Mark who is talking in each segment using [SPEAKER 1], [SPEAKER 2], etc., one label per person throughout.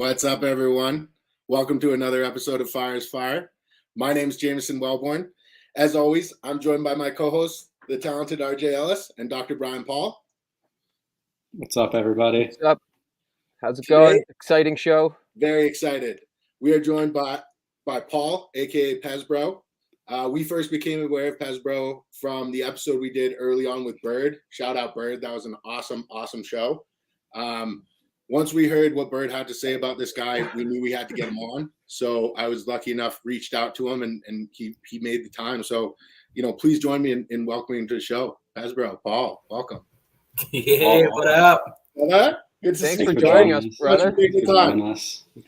[SPEAKER 1] What's up, everyone? Welcome to another episode of Fire is Fire. My name is Jameson Wellborn. As always, I'm joined by my co-hosts, the talented RJ Ellis and Dr. Brian Paul.
[SPEAKER 2] What's up, everybody?
[SPEAKER 3] What's up? How's it going? Exciting show.
[SPEAKER 1] Very excited. We are joined by Paul, aka Pezbro. We first became aware of Pezbro from the episode we did early on with Bird. Shout out Bird. That was an awesome show. Once we heard what Bird had to say about this guy, we knew we had to get him on. So I was lucky enough, reached out to him, and he made the time. So, please join me in welcoming to the show. Pezbro, Paul, welcome.
[SPEAKER 4] Yeah, what up?
[SPEAKER 1] Good to see you.
[SPEAKER 3] Thanks for joining us, brother.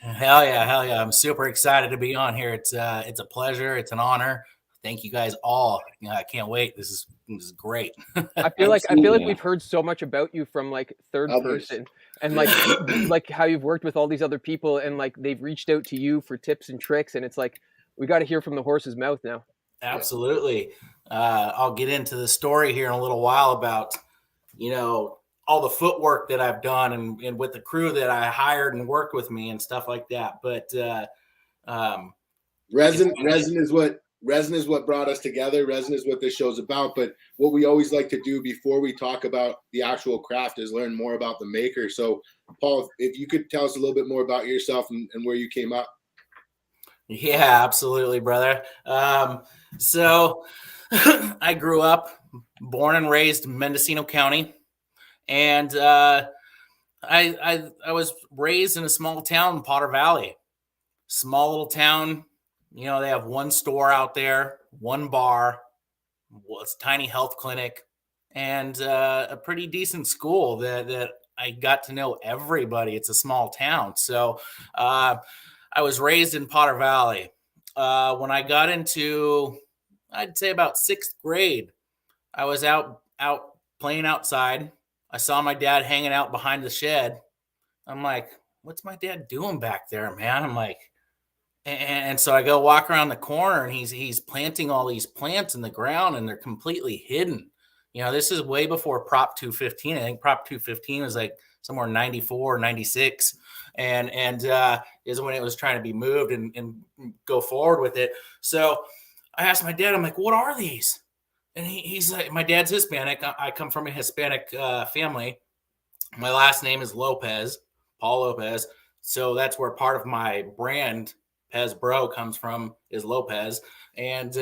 [SPEAKER 4] Hell yeah. I'm super excited to be on here. It's a pleasure. It's an honor. Thank you guys all. I can't wait. This is great.
[SPEAKER 3] I feel like we've heard so much about you from like third person, and like how you've worked with all these other people, and like they've reached out to you for tips and tricks, and it's like we got to hear from the horse's mouth now.
[SPEAKER 4] Absolutely. I'll get into the story here in a little while about all the footwork that I've done and with the crew that I hired and worked with me and stuff like that. But resin
[SPEAKER 1] is what brought us together. Resin is what this show's about. But what we always like to do before we talk about the actual craft is learn more about the maker. So, Paul, if you could tell us a little bit more about yourself and where you came up.
[SPEAKER 4] Yeah, absolutely, brother. So I grew up, born and raised in Mendocino County. And I was raised in a small town in Potter Valley, small little town. They have one store out there, one bar, it's a tiny health clinic, and a pretty decent school that I got to know everybody. It's a small town. So I was raised in Potter Valley. When I got into, I'd say about 6th grade, I was out playing outside. I saw my dad hanging out behind the shed. I'm like, what's my dad doing back there, man? I'm like, and so I go walk around the corner, and he's planting all these plants in the ground, and they're completely hidden. This is way before Prop 215. I think Prop 215 was like somewhere 94, 96, and is when it was trying to be moved and go forward with it. So I asked my dad, I'm like, what are these? And he's like, my dad's Hispanic. I come from a Hispanic family. My last name is Lopez, Paul Lopez. So that's where part of my brand, Pezbro, comes from, is Lopez. And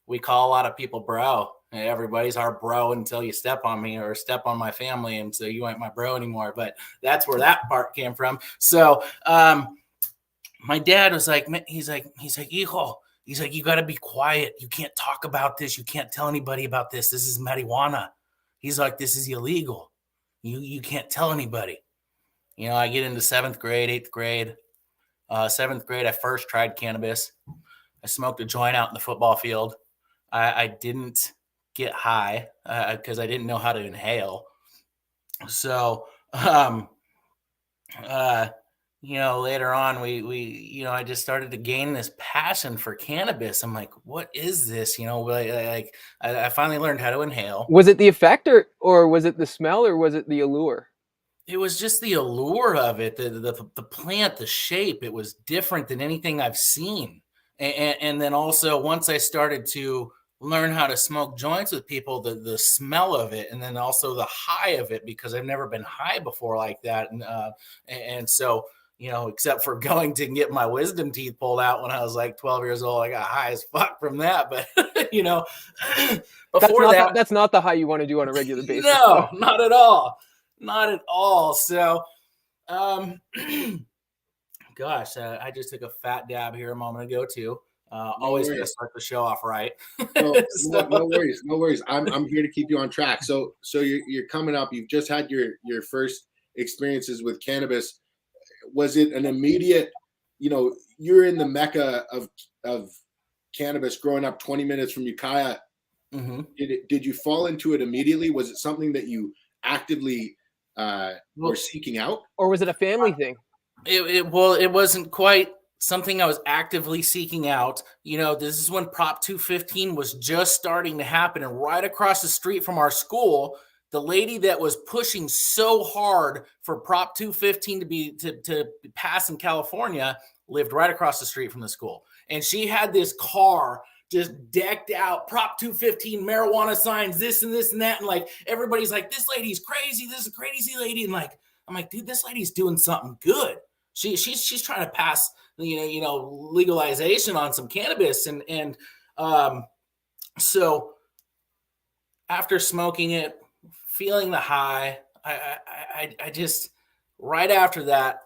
[SPEAKER 4] we call a lot of people bro. Everybody's our bro until you step on me or step on my family. And so you ain't my bro anymore. But that's where that part came from. So my dad was like, he's like, hijo. He's like, you got to be quiet. You can't talk about this. You can't tell anybody about this. This is marijuana. He's like, this is illegal. You can't tell anybody. I get into 7th grade, 8th grade. 7th grade, I first tried cannabis. I smoked a joint out in the football field. I didn't get high because I didn't know how to inhale. So, later on, we I just started to gain this passion for cannabis. I'm like, what is this? I finally learned how to inhale.
[SPEAKER 3] Was it the effect or was it the smell or was it the allure?
[SPEAKER 4] It was just the allure of it, the plant, the shape. It was different than anything I've seen. And then also once I started to learn how to smoke joints with people, the smell of it, and then also the high of it, because I've never been high before like that. And so, except for going to get my wisdom teeth pulled out when I was like 12 years old, I got high as fuck from that. But, before
[SPEAKER 3] that's not the high you want to do on a regular basis.
[SPEAKER 4] No, not at all. Not at all. So, gosh, I just took a fat dab here a moment ago too. Always going to start the show off right.
[SPEAKER 1] No worries. I'm here to keep you on track. So you're coming up. You've just had your first experiences with cannabis. Was it an immediate? You're in the mecca of cannabis, growing up 20 minutes from Ukiah. Mm-hmm. Did you fall into it immediately? Was it something that you actively were seeking out,
[SPEAKER 3] or was it a family thing?
[SPEAKER 4] It wasn't quite something I was actively seeking out. This is when Prop 215 was just starting to happen, and right across the street from our school, the lady that was pushing so hard for Prop 215 to pass in California lived right across the street from the school. And she had this car just decked out, Prop 215, marijuana signs, this and this and that. And like, everybody's like, this lady's crazy. This is a crazy lady. And like, I'm like, dude, this lady's doing something good. She's trying to pass, legalization on some cannabis. And so after smoking it, feeling the high, I just, right after that,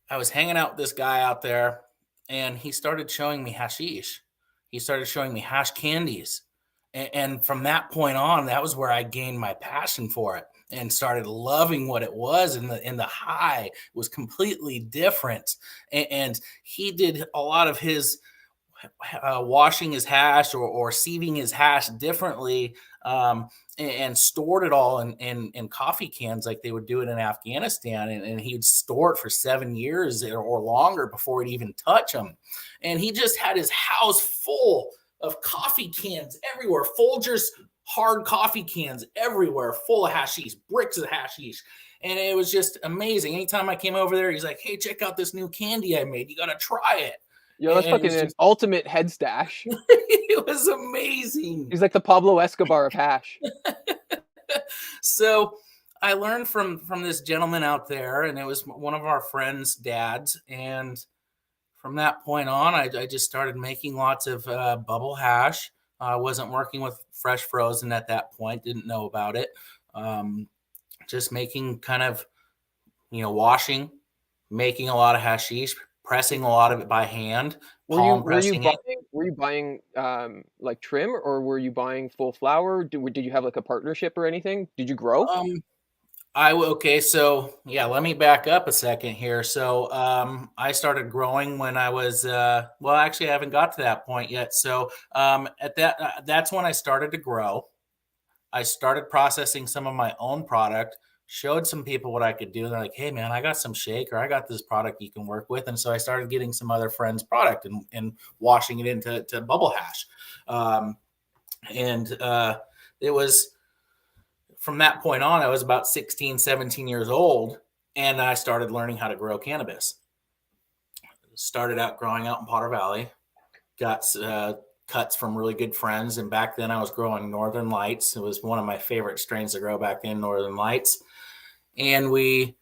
[SPEAKER 4] I was hanging out with this guy out there, and he started showing me hashish. He started showing me hash candies. And from that point on, that was where I gained my passion for it and started loving what it was. And the high was completely different. And he did a lot of his washing his hash or sieving his hash differently, and stored it all in coffee cans like they would do it in Afghanistan. And he'd store it for 7 years or longer before he'd even touch them. And he just had his house full of coffee cans everywhere, Folgers hard coffee cans everywhere, full of hashish, bricks of hashish. And it was just amazing. Anytime I came over there, he's like, hey, check out this new candy I made. You got to try it.
[SPEAKER 3] Yo, that's fucking an ultimate head stash.
[SPEAKER 4] It was amazing.
[SPEAKER 3] He's like the Pablo Escobar of hash.
[SPEAKER 4] So I learned from this gentleman out there, and it was one of our friends' dads. And from that point on, I just started making lots of bubble hash. I wasn't working with fresh frozen at that point, didn't know about it. Just making kind of, washing, making a lot of hashish, pressing a lot of it by hand.
[SPEAKER 3] Were you buying like trim, or were you buying full flower? Did you have like a partnership or anything? Did you grow?
[SPEAKER 4] So yeah, let me back up a second here. So I started growing when I was actually I haven't got to that point yet. So that's when I started to grow. I started processing some of my own product, showed some people what I could do. They're like, hey man, I got some shake, or I got this product you can work with. And so I started getting some other friends' product and washing it into bubble hash. It was from that point on, I was about 16, 17 years old, and I started learning how to grow cannabis. Started out growing out in Potter Valley, got cuts from really good friends. And back then I was growing Northern Lights. It was one of my favorite strains to grow back then, Northern Lights. And we,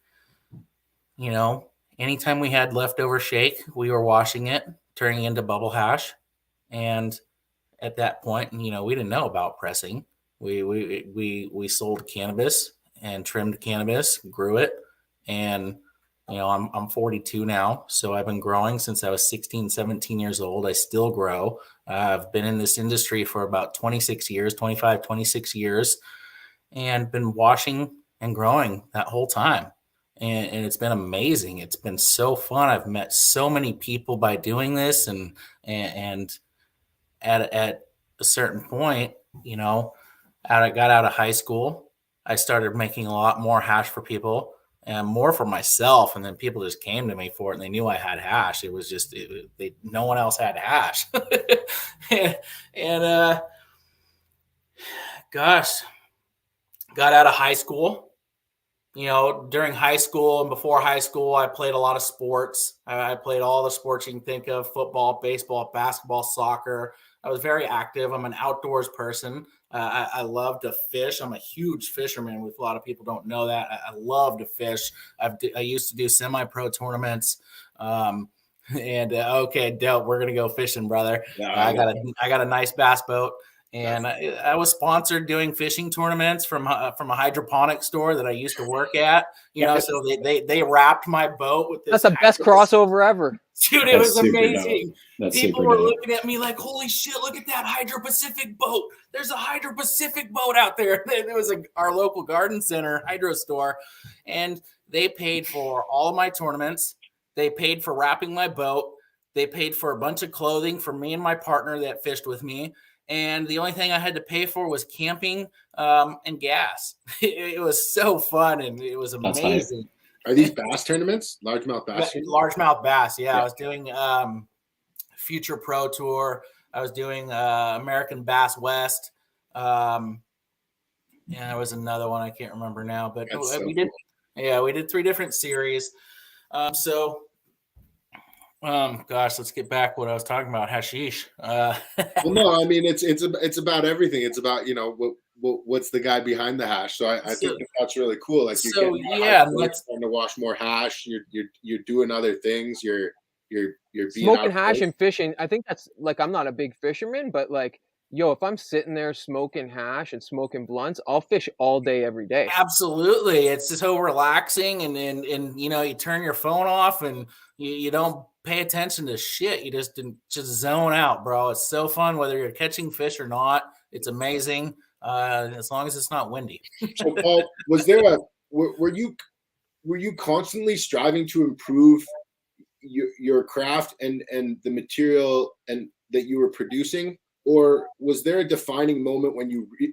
[SPEAKER 4] anytime we had leftover shake, we were washing it, turning it into bubble hash. And at that point, we didn't know about pressing. We sold cannabis and trimmed cannabis, grew it. And, I'm 42 now. So I've been growing since I was 16, 17 years old. I still grow. I've been in this industry for about 26 years, and been washing and growing that whole time. And it's been amazing. It's been so fun. I've met so many people by doing this. And at a certain point, I got out of high school, I started making a lot more hash for people and more for myself. And then people just came to me for it, and they knew I had hash. It was just, no one else had hash. and gosh, got out of high school. During high school and before high school, I played a lot of sports. I played all the sports you can think of: football, baseball, basketball, soccer. I was very active. I'm an outdoors person. I love to fish. I'm a huge fisherman. With a lot of people don't know that. I love to fish. I used to do semi-pro tournaments. Okay, dope. We're gonna go fishing, brother. Yeah, I got a nice bass boat. And I was sponsored doing fishing tournaments from a hydroponic store that I used to work at. So they wrapped my boat with this.
[SPEAKER 3] That's the best crossover ever,
[SPEAKER 4] dude. It was amazing. People were looking at me like, "Holy shit! Look at that Hydro Pacific boat. There's a Hydro Pacific boat out there." It was our local garden center hydro store, and they paid for all of my tournaments. They paid for wrapping my boat. They paid for a bunch of clothing for me and my partner that fished with me. And the only thing I had to pay for was camping and gas. It was so fun, and it was amazing.
[SPEAKER 1] Are these bass tournaments? Largemouth bass?
[SPEAKER 4] Largemouth bass, yeah. I was doing Future Pro Tour. I was doing American Bass West. Yeah, there was another one I can't remember now, but
[SPEAKER 1] That's so
[SPEAKER 4] we did.
[SPEAKER 1] cool.
[SPEAKER 4] Yeah, we did 3 different series. Gosh, let's get back what I was talking about. Hashish.
[SPEAKER 1] Well, no, I mean it's about everything. It's about what's the guy behind the hash. So I think that's really cool. Like you're
[SPEAKER 4] So
[SPEAKER 1] getting
[SPEAKER 4] yeah,
[SPEAKER 1] trying to wash more hash. You're doing other things. You're being
[SPEAKER 3] Smoking
[SPEAKER 1] out.
[SPEAKER 3] hash and fishing. I think that's like, I'm not a big fisherman, but like, yo, if I'm sitting there smoking hash and smoking blunts, I'll fish all day, every day.
[SPEAKER 4] absolutely. It's just so relaxing, and you turn your phone off and you don't pay attention to shit. You just zone out, bro. It's so fun whether you're catching fish or not. It's amazing. As long as it's not windy.
[SPEAKER 1] So Paul, were you constantly striving to improve your craft and the material and that you were producing, or was there a defining moment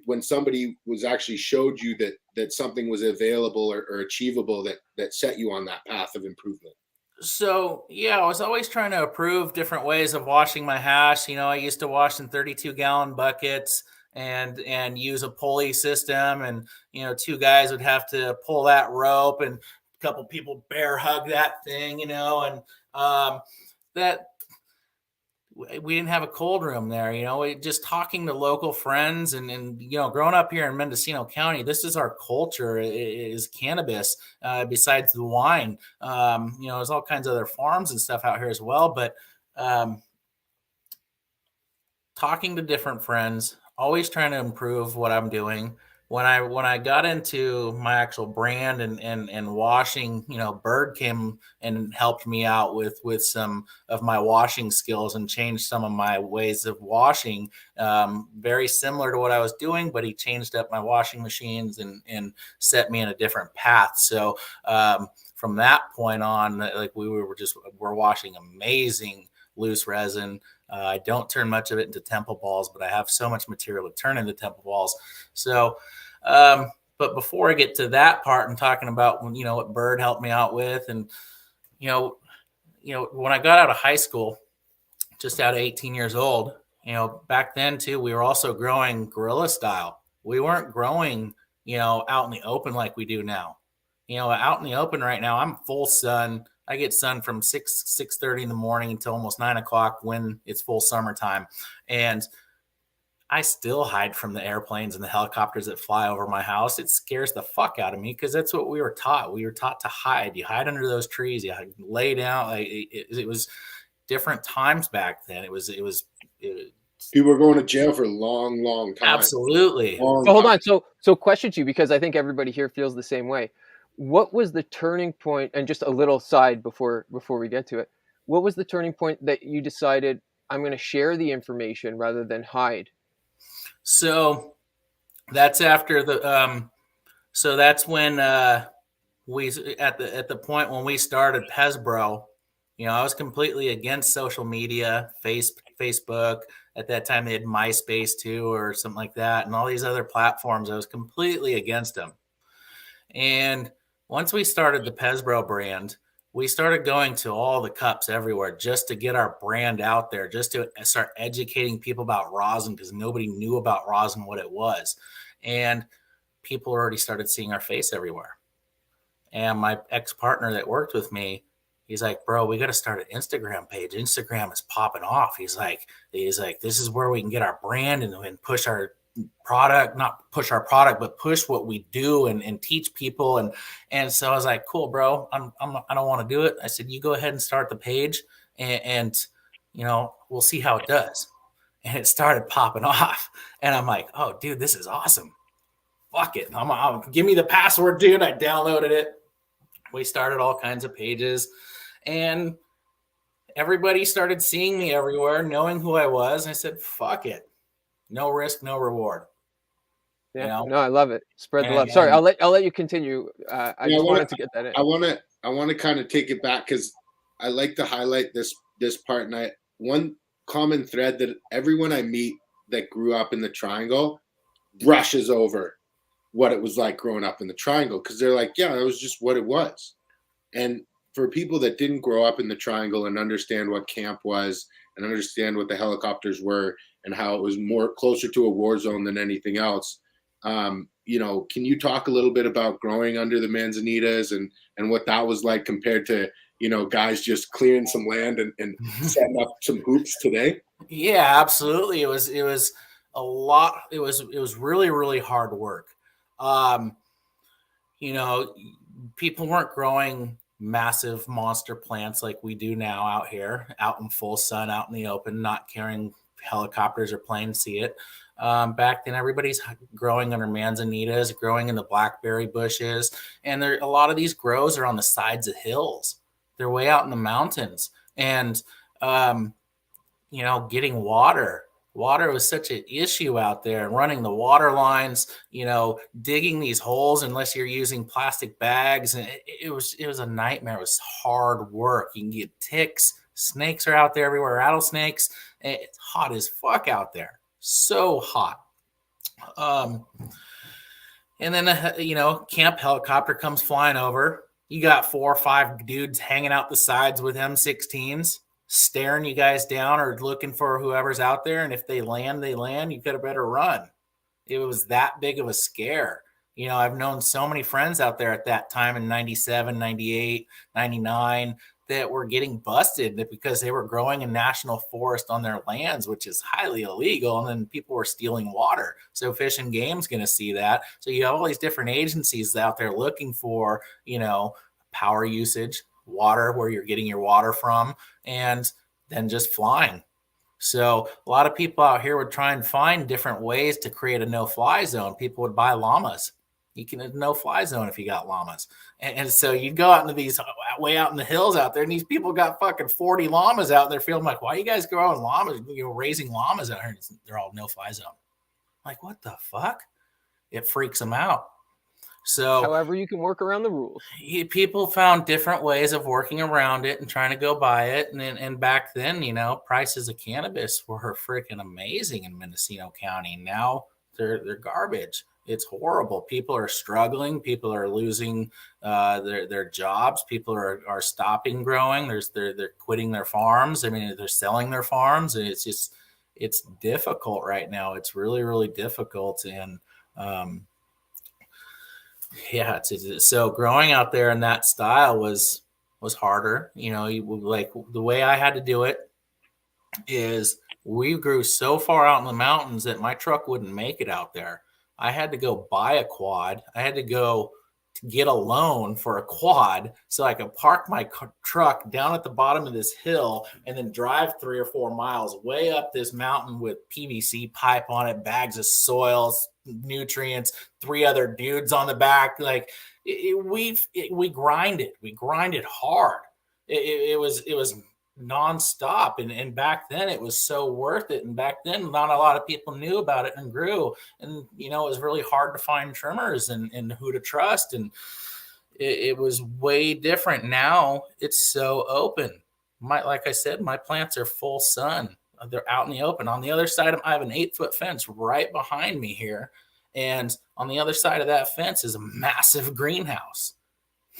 [SPEAKER 1] when somebody was actually showed you that something was available or achievable that set you on that path of improvement?
[SPEAKER 4] So yeah, I was always trying to improve different ways of washing my hash. I used to wash in 32-gallon buckets and use a pulley system, and 2 guys would have to pull that rope, and a couple people bear hug that thing, and that we didn't have a cold room there. Just talking to local friends and growing up here in Mendocino County, this is our culture is cannabis. Besides the wine, there's all kinds of other farms and stuff out here as well. But talking to different friends, always trying to improve what I'm doing. When I got into my actual brand and washing, Bird came and helped me out with some of my washing skills and changed some of my ways of washing. Very similar to what I was doing, but he changed up my washing machines and set me in a different path. So from that point on, like we're washing amazing loose resin. I don't turn much of it into temple balls, but I have so much material to turn into temple balls. So, but before I get to that part and talking about, what Bird helped me out with, and, when I got out of high school, just out of 18 years old, back then too, we were also growing guerrilla style. We weren't growing, out in the open like we do now. Out in the open right now, I'm full sun. I get sun from 6:30 in the morning until almost 9 o'clock when it's full summertime. And I still hide from the airplanes and the helicopters that fly over my house. It scares the fuck out of me because that's what we were taught. We were taught to hide. You hide under those trees. You lay down. It was different times back then. It was
[SPEAKER 1] People were going to jail for a long time.
[SPEAKER 4] Absolutely.
[SPEAKER 3] So hold on. So question to you, because I think everybody here feels the same way. What was the turning point? And just a little side before we get to it. What was the turning point that you decided, I'm going to share the information rather than hide?
[SPEAKER 4] So that's after the so that's when we at the point when we started Pesbro. I was completely against social media, Facebook. At that time, they had MySpace too, or something like that, and all these other platforms. I was completely against them. And once we started the Pesbro brand, we started going to all the cups everywhere just to get our brand out there, just to start educating people about rosin, because nobody knew about rosin, what it was. And people already started seeing our face everywhere. And my ex-partner that worked with me, he's like, bro, we got to start an Instagram page. Instagram is popping off. He's like, this is where we can get our brand and push our product, not push our product, but push what we do and teach people. And so I was like, cool, bro, I don't want to do it. I said, you go ahead and start the page and we'll see how it does. And it started popping off. And I'm like, oh, dude, this is awesome. Fuck it. Give me the password, dude. I downloaded it. We started all kinds of pages, and everybody started seeing me everywhere, knowing who I was. I said, fuck it. No risk, no reward.
[SPEAKER 3] Yeah, no, I love it. Spread the love. Sorry, I'll let you continue. I just wanted to get that in.
[SPEAKER 1] I want to kind of take it back because I like to highlight this part. And one common thread that everyone I meet that grew up in the Triangle brushes over what it was like growing up in the Triangle, because they're like, yeah, it was just what it was. And for people that didn't grow up in the Triangle and understand what camp was and understand what the helicopters were and how it was more closer to a war zone than anything else, Can you talk a little bit about growing under the manzanitas and what that was like compared to, guys just clearing some land and setting up some hoops today?
[SPEAKER 4] Yeah, absolutely. It was a lot. It was really, really hard work. Um, you know, people weren't growing massive monster plants like we do now out here, out in full sun, out in the open, not carrying helicopters or planes see it. Back then, everybody's growing under manzanitas, growing in the blackberry bushes, and a lot of these grows are on the sides of hills. They're way out in the mountains, and um, getting water. Water was such an issue out there, and running the water lines, digging these holes unless you're using plastic bags. And it was a nightmare. It was hard work. You can get ticks, snakes are out there everywhere, rattlesnakes. It's hot as fuck out there. So hot. And then, camp helicopter comes flying over. You got 4 or 5 dudes hanging out the sides with M16s, staring you guys down or looking for whoever's out there. And if they land, they land. You could have better run. It was that big of a scare. I've known so many friends out there at that time in 97, 98, 99 that were getting busted because they were growing a national forest on their lands, which is highly illegal. And then people were stealing water. So Fish and Game's going to see that. So you have all these different agencies out there looking for, power usage, water, where you're getting your water from, and then just flying. So a lot of people out here would try and find different ways to create a no-fly zone. People would buy llamas. You can have no-fly zone if you got llamas. And so you'd go out into these way out in the hills out there, and these people got fucking 40 llamas out in their field. I'm like, why are you guys growing llamas? Raising llamas out here. They're all no-fly zone. I'm like, what the fuck? It freaks them out. So
[SPEAKER 3] however you can work around the rules.
[SPEAKER 4] People found different ways of working around it and trying to go by it. And back then, prices of cannabis were freaking amazing in Mendocino County. Now they're garbage. It's horrible. People are struggling. People are losing their jobs. People are stopping growing. They're quitting their farms. I mean, they're selling their farms, and it's difficult right now. It's really, really difficult. And so growing out there in that style was harder. Like the way I had to do it is we grew so far out in the mountains that my truck wouldn't make it out there. I had to go buy a quad. I had to go to get a loan for a quad so I could park my truck down at the bottom of this hill and then drive 3 or 4 miles way up this mountain with PVC pipe on it, bags of soils, nutrients, 3 other dudes on the back. Like we grinded. We grinded hard. It was nonstop. And back then it was so worth it. And back then, not a lot of people knew about it and grew. And, it was really hard to find trimmers and who to trust. And it was way different. Now it's so open. Like I said, my plants are full sun. They're out in the open. On the other side, I have an 8-foot fence right behind me here. And on the other side of that fence is a massive greenhouse,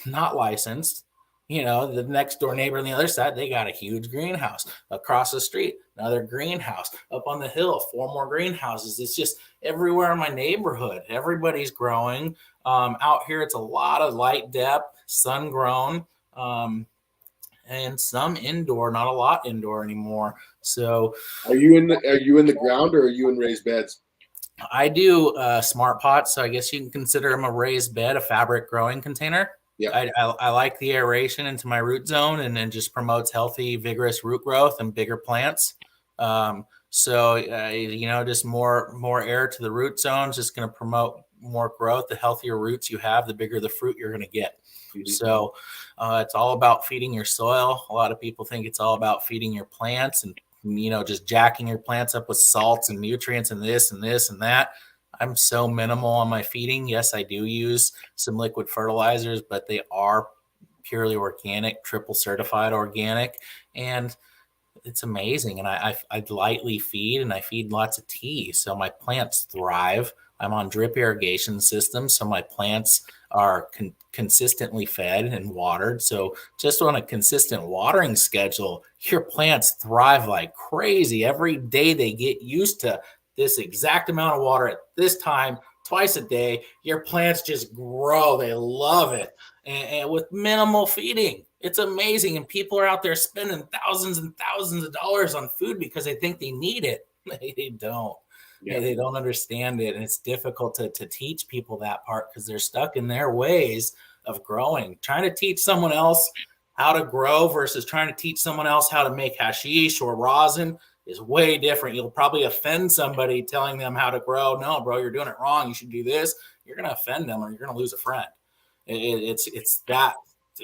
[SPEAKER 4] not licensed. The next door neighbor on the other side, they got a huge greenhouse. Across the street, another greenhouse. Up on the hill, 4 more greenhouses. It's just everywhere in my neighborhood. Everybody's growing. Out here, it's a lot of light depth, sun grown, and some indoor, not a lot indoor anymore. So
[SPEAKER 1] are you in the ground, or are you in raised beds?
[SPEAKER 4] I do smart pots. So I guess you can consider them a raised bed, a fabric growing container. Yeah, I like the aeration into my root zone, and then just promotes healthy, vigorous root growth and bigger plants. Just more air to the root zone is just going to promote more growth. The healthier roots you have, the bigger the fruit you're going to get. Mm-hmm. So it's all about feeding your soil. A lot of people think it's all about feeding your plants and, just jacking your plants up with salts and nutrients and this and this and that. I'm so minimal on my feeding. Yes, I do use some liquid fertilizers, but they are purely organic, triple certified organic. And it's amazing. And I lightly feed, and I feed lots of tea. So my plants thrive. I'm on drip irrigation systems. So my plants are consistently fed and watered. So just on a consistent watering schedule, your plants thrive like crazy. Every day they get used to this exact amount of water at this time twice a day, your plants just grow. They love it. And with minimal feeding, it's amazing. And people are out there spending thousands and thousands of dollars on food because they think they need it. They don't. Yeah. They don't understand it. And it's difficult to teach people that part because they're stuck in their ways of growing. Trying to teach someone else how to grow versus trying to teach someone else how to make hashish or rosin is way different. You'll probably offend somebody telling them how to grow. No, bro, you're doing it wrong. You should do this. You're going to offend them or you're going to lose a friend. It's that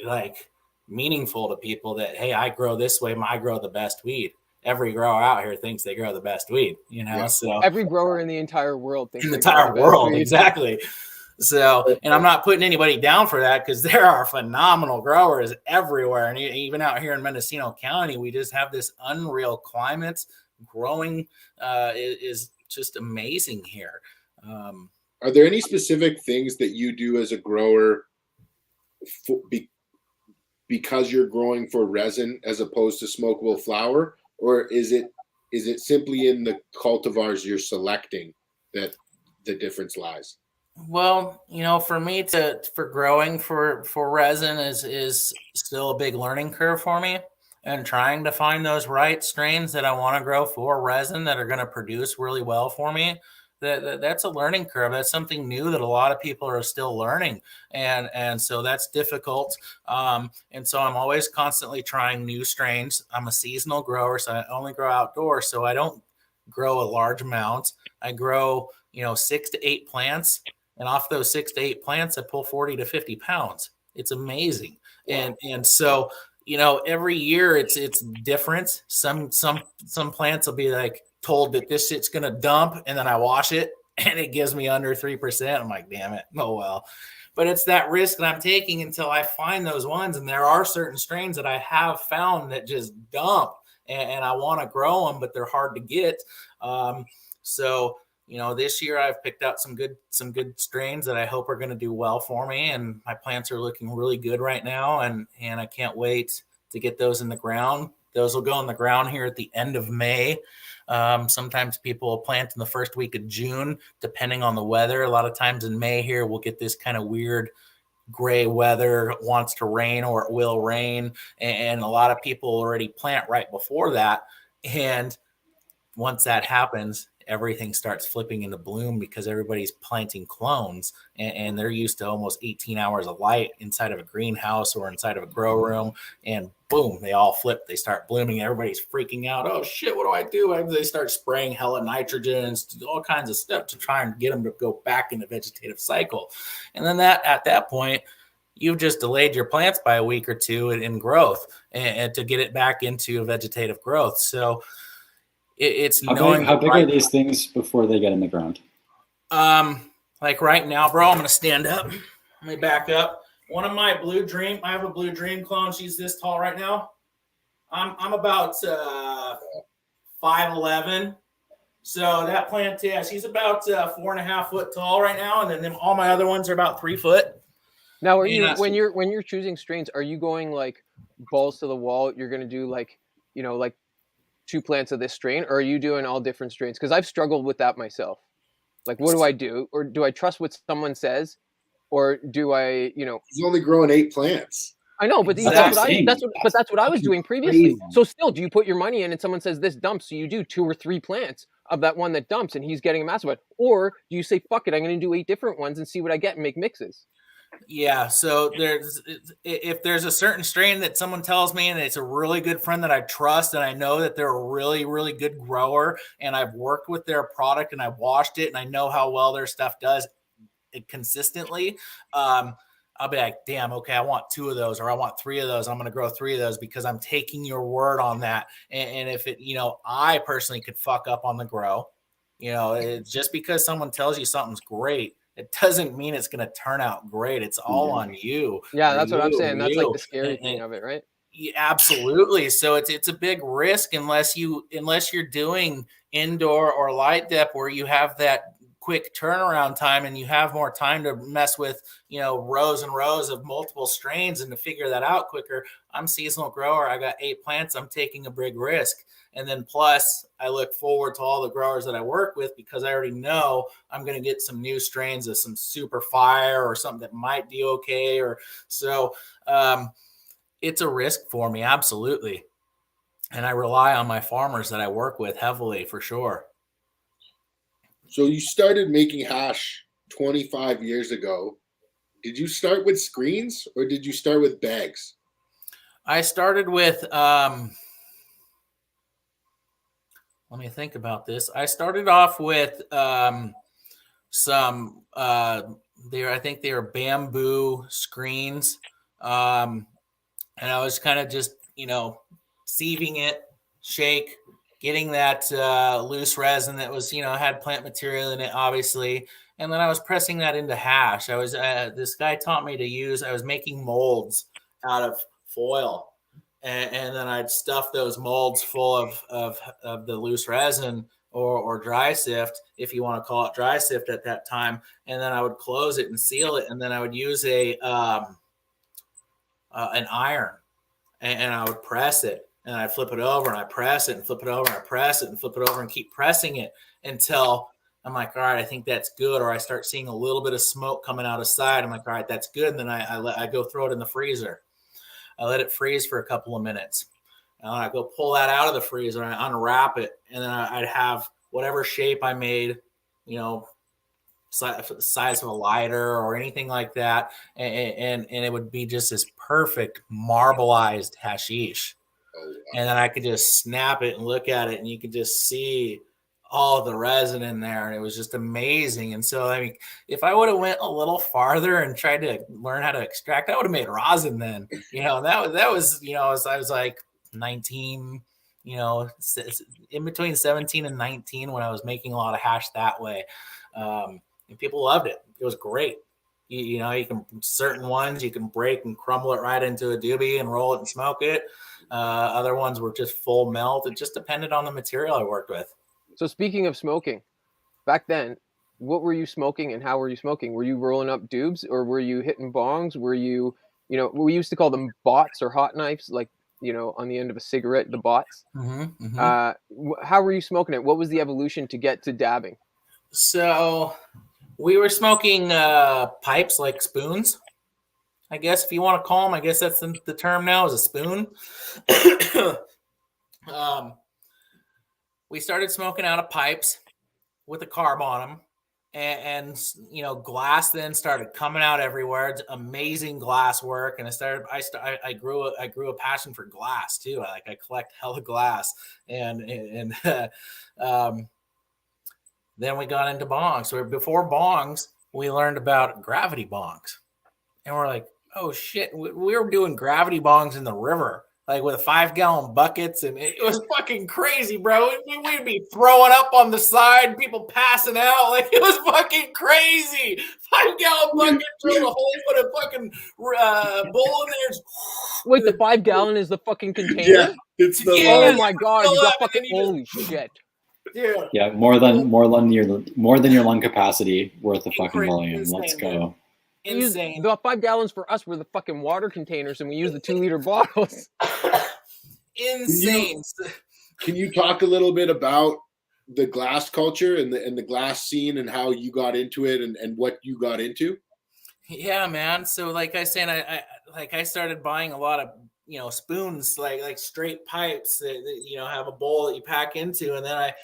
[SPEAKER 4] like meaningful to people that, hey, I grow this way. I grow the best weed. Every grower out here thinks they grow the best weed, you know? Yeah. So
[SPEAKER 3] every grower in the entire world thinks
[SPEAKER 4] in the entire world. Exactly. So, and I'm not putting anybody down for that because there are phenomenal growers everywhere. And even out here in Mendocino County, we just have this unreal climate. Growing is just amazing here.
[SPEAKER 1] Are there any specific things that you do as a grower because you're growing for resin as opposed to smokable flower? Or is it simply in the cultivars you're selecting that the difference lies?
[SPEAKER 4] Well, you know, for me for growing for resin is still a big learning curve for me, and trying to find those right strains that I want to grow for resin that are going to produce really well for me. That's a learning curve. That's something new that a lot of people are still learning. And so that's difficult. And so I'm always constantly trying new strains. I'm a seasonal grower, so I only grow outdoors. So I don't grow a large amount. I grow, 6 to 8 plants. And off those 6 to 8 plants, I pull 40 to 50 pounds. It's amazing. Wow. And so, every year it's different. Some plants will be like told that this shit's going to dump, and then I wash it and it gives me under 3%. I'm like, damn it. Oh, well, but it's that risk that I'm taking until I find those ones. And there are certain strains that I have found that just dump, and I want to grow them, but they're hard to get. So, this year I've picked out some good strains that I hope are going to do well for me. And my plants are looking really good right now. And I can't wait to get those in the ground. Those will go in the ground here at the end of May. Sometimes people will plant in the first week of June, depending on the weather. A lot of times in May here, we'll get this kind of weird gray weather. It wants to rain or it will rain. And a lot of people already plant right before that. And once that happens, everything starts flipping into bloom because everybody's planting clones and they're used to almost 18 hours of light inside of a greenhouse or inside of a grow room, and boom, they all flip. They start blooming. Everybody's freaking out. Oh shit, what do I do? They start spraying hella nitrogen and all kinds of stuff to try and get them to go back in the vegetative cycle. And then at that point, you've just delayed your plants by a week or two in growth and to get it back into a vegetative growth. So it's
[SPEAKER 2] how big are these things before they get in the ground?
[SPEAKER 4] Like right now, bro, I'm gonna stand up. Let me back up. One of my Blue Dream, I have a Blue Dream clone. She's this tall right now. I'm about 5'11". So that plant, yeah, she's about 4.5 foot tall right now, and then all my other ones are about 3 foot.
[SPEAKER 3] Now, are you when you're choosing strains, are you going like balls to the wall? You're gonna do like 2 plants of this strain, or are you doing all different strains? Because I've struggled with that myself. Like, what do I do? Or do I trust what someone says? Or do I,
[SPEAKER 1] He's only growing 8 plants.
[SPEAKER 3] I know, but that's what I was doing previously. So still, do you put your money in and someone says this dumps, so you do 2 or 3 plants of that one that dumps and he's getting a massive one? Or do you say, fuck it, I'm going to do 8 different ones and see what I get and make mixes?
[SPEAKER 4] Yeah, so if there's a certain strain that someone tells me and it's a really good friend that I trust and I know that they're a really, really good grower and I've worked with their product and I've washed it and I know how well their stuff does consistently, I'll be like, damn, okay, I want 2 of those or I want 3 of those. I'm going to grow 3 of those because I'm taking your word on that. And if it, I personally could fuck up on the grow, it's just because someone tells you something's great, it doesn't mean it's going to turn out great. It's all on you.
[SPEAKER 3] Yeah, that's what I'm saying. That's like the scary thing of it, right?
[SPEAKER 4] Yeah, absolutely. So it's a big risk unless you're doing indoor or light dep where you have that quick turnaround time, and you have more time to mess with, rows and rows of multiple strains and to figure that out quicker. I'm seasonal grower. I got 8 plants. I'm taking a big risk. And then plus I look forward to all the growers that I work with, because I already know I'm going to get some new strains of some super fire or something that might be okay. It's a risk for me. Absolutely. And I rely on my farmers that I work with heavily, for sure.
[SPEAKER 1] So you started making hash 25 years ago. Did you start with screens or did you start with bags?
[SPEAKER 4] I started with, let me think about this. I started off with some, I think they were bamboo screens. And I was kind of just, sieving it, shake, getting that loose resin that was, had plant material in it, obviously. And then I was pressing that into hash. This guy taught me I was making molds out of foil. And then I'd stuff those molds full of the loose resin or dry sift, if you want to call it dry sift at that time. And then I would close it and seal it. And then I would use an iron, and I would press it, and I flip it over and I press it and flip it over and I press it and flip it over and keep pressing it until I'm like, all right, I think that's good. Or I start seeing a little bit of smoke coming out of side. I'm like, all right, that's good. And then I go throw it in the freezer. I let it freeze for a couple of minutes. And I go pull that out of the freezer and I unwrap it. And then I'd have whatever shape I made, size of a lighter or anything like that. And it would be just this perfect marbleized hashish. Oh, wow. And then I could just snap it and look at it, and you could just see all the resin in there, and it was just amazing. And so, I mean, if I would have went a little farther and tried to learn how to extract, I would have made rosin then. That was I was like 19, in between 17 and 19 when I was making a lot of hash that way. And people loved it. It was great. You can certain ones you can break and crumble it right into a doobie and roll it and smoke it. Other ones were just full melt. It just depended on the material I worked with.
[SPEAKER 3] So speaking of smoking, back then, what were you smoking and how were you smoking? Were you rolling up doobs or were you hitting bongs? Were you, we used to call them bots or hot knives, like, on the end of a cigarette, the bots.
[SPEAKER 4] Mm-hmm, mm-hmm.
[SPEAKER 3] How were you smoking it? What was the evolution to get to dabbing?
[SPEAKER 4] So we were smoking pipes, like spoons, I guess, if you want to call them. I guess that's the term now, is a spoon. We started smoking out of pipes with a carb on them, and glass then started coming out everywhere. It's amazing glass work, and I grew a passion for glass too. I collect hella glass, and then we got into bongs. So before bongs, we learned about gravity bongs, and we're like, oh shit, we were doing gravity bongs in the river, like with 5-gallon buckets, and it was fucking crazy, bro. We'd be throwing up on the side, people passing out, like it was fucking crazy. 5-gallon bucket, throw the hole, put a fucking bowl in there.
[SPEAKER 3] Wait, the 5-gallon is the fucking container?
[SPEAKER 1] Yeah, it's the.
[SPEAKER 3] Oh my god, you got fucking holy shit.
[SPEAKER 4] Dude.
[SPEAKER 2] Yeah, more than your lung capacity worth of fucking volume.
[SPEAKER 4] Insane,
[SPEAKER 2] Let's go.
[SPEAKER 4] Insane.
[SPEAKER 3] The 5 gallons for us were the fucking water containers, and we used the 2-liter bottles.
[SPEAKER 4] Insane.
[SPEAKER 1] Can you talk a little bit about the glass culture and the glass scene and how you got into it and what you got into?
[SPEAKER 4] Yeah, man. So like I said, I started buying a lot of spoons, like straight pipes that have a bowl that you pack into, and then I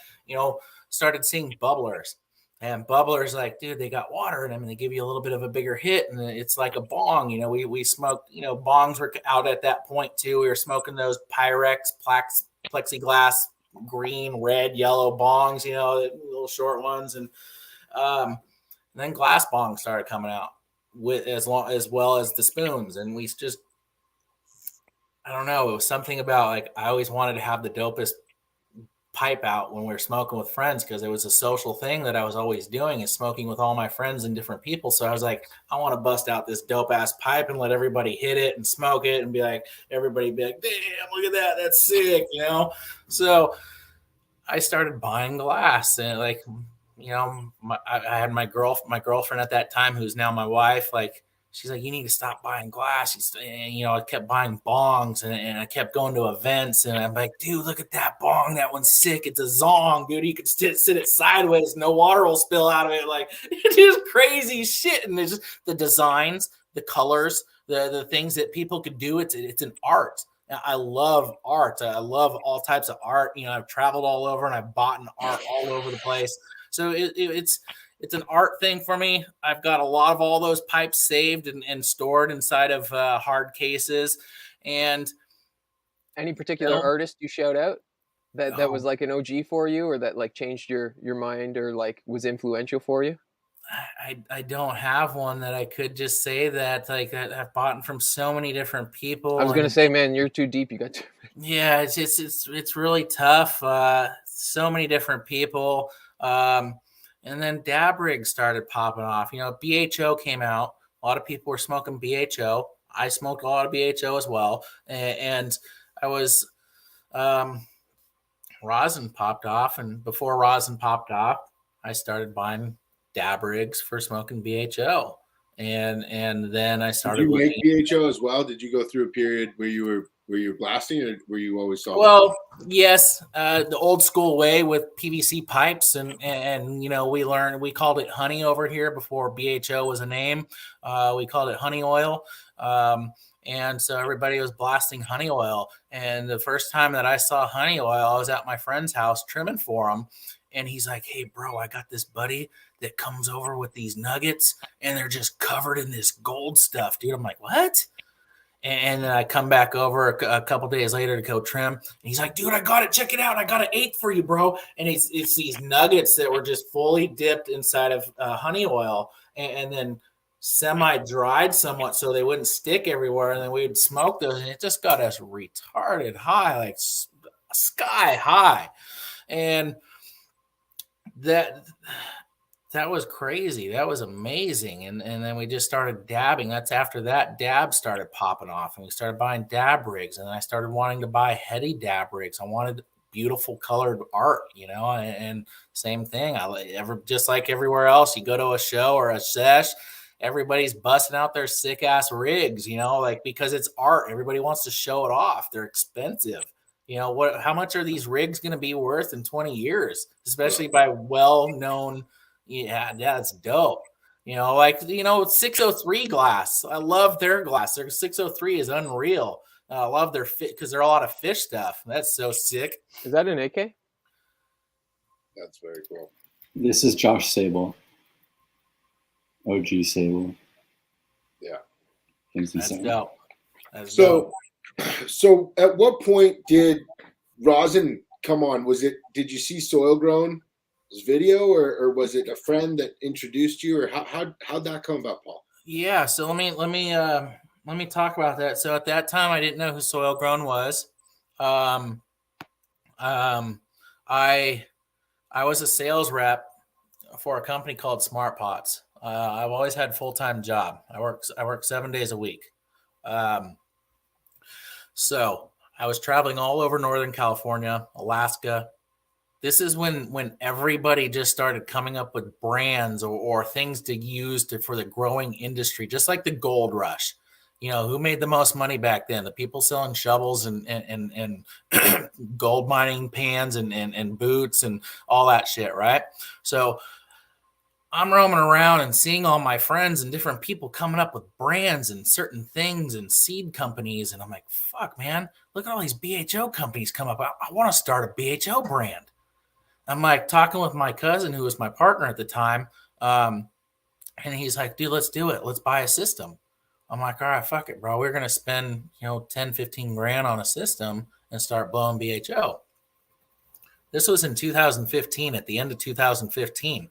[SPEAKER 4] started seeing bubblers. And bubblers, like, dude, they got water in them, and they give you a little bit of a bigger hit, and it's like a bong. We smoked, bongs were out at that point too. We were smoking those Pyrex plexiglass, green, red, yellow bongs, the little short ones, and then glass bongs started coming out with as well as the spoons, and we just, I don't know, it was something about, like, I always wanted to have the dopest pipe out when we were smoking with friends, because it was a social thing that I was always doing, is smoking with all my friends and different people. So I was like, I want to bust out this dope ass pipe and let everybody hit it and smoke it and be like, everybody be like, damn, look at that, that's sick, So I started buying glass, and like I had my girlfriend at that time, who's now my wife. Like, she's like, you need to stop buying glass. I kept buying bongs, and I kept going to events, and I'm like, dude, look at that bong. That one's sick. It's a zong, dude. You can sit it sideways. No water will spill out of it. Like, it's just crazy shit. And there's just the designs, the colors, the things that people could do. It's an art. I love art. I love all types of art. I've traveled all over, and I've bought art all over the place. So it's an art thing for me. I've got a lot of all those pipes saved and stored inside of hard cases. And
[SPEAKER 3] any particular artist you shout out that was like an OG for you, or that like changed your mind, or like was influential for you?
[SPEAKER 4] I don't have one that I could just say that, like, that I've bought from so many different people.
[SPEAKER 3] I was gonna say, man, you're too deep. You got to.
[SPEAKER 4] Yeah, it's really tough. So many different people. And then dab rigs started popping off. BHO came out. A lot of people were smoking BHO. I smoked a lot of BHO as well. And I was, rosin popped off. And before rosin popped off, I started buying dab rigs for smoking BHO. And then I started.
[SPEAKER 1] Did you make BHO as well? Did you go through a period where you were blasting, or were you always solid?
[SPEAKER 4] Well, yes, the old school way with PVC pipes, and we called it honey over here before BHO was a name. We called it honey oil, and so everybody was blasting honey oil. And the first time that I saw honey oil, I was at my friend's house trimming for him, and he's like, "Hey, bro, I got this buddy that comes over with these nuggets, and they're just covered in this gold stuff, dude." I'm like, "What?" And then I come back over a couple days later to go trim. And he's like, "Dude, I got it. Check it out. I got an 8 for you, bro." And it's these nuggets that were just fully dipped inside of honey oil, and then semi-dried somewhat so they wouldn't stick everywhere. And then we'd smoke those, and it just got us retarded high, like sky high. And that was crazy. That was amazing. And then we just started dabbing. That's after that dab started popping off, and we started buying dab rigs. And then I started wanting to buy heady dab rigs. I wanted beautiful colored art, and same thing. Just like everywhere else, you go to a show or a sesh, everybody's busting out their sick ass rigs, like, because it's art. Everybody wants to show it off. They're expensive. How much are these rigs going to be worth in 20 years, especially by well-known. Yeah, that's dope. 603 glass. I love their glass. Their 603 is unreal. I love their fit because they're a lot of fish stuff. That's so sick.
[SPEAKER 3] Is that an AK?
[SPEAKER 1] That's very cool.
[SPEAKER 2] This is Josh Sable. OG Sable.
[SPEAKER 1] Yeah.
[SPEAKER 4] That's dope.
[SPEAKER 1] So at what point did rosin come on? Did you see Soil Grown video, or was it a friend that introduced you, or how'd that come about, Paul?
[SPEAKER 4] Yeah, so let me talk about that. So at that time, I didn't know who Soil Grown was. I was a sales rep for a company called Smart Pots. I've always had a full-time job. I work 7 days a week. So I was traveling all over Northern California, Alaska. This is when everybody just started coming up with brands or things to use for the growing industry, just like the gold rush. Who made the most money back then? The people selling shovels and gold mining pans and boots and all that shit, right? So I'm roaming around and seeing all my friends and different people coming up with brands and certain things and seed companies. And I'm like, fuck, man, look at all these BHO companies come up. I want to start a BHO brand. I'm like talking with my cousin, who was my partner at the time. And he's like, dude, let's do it. Let's buy a system. I'm like, all right, fuck it, bro. We're going to spend, 10, 15 grand on a system and start blowing BHO. This was in 2015, at the end of 2015.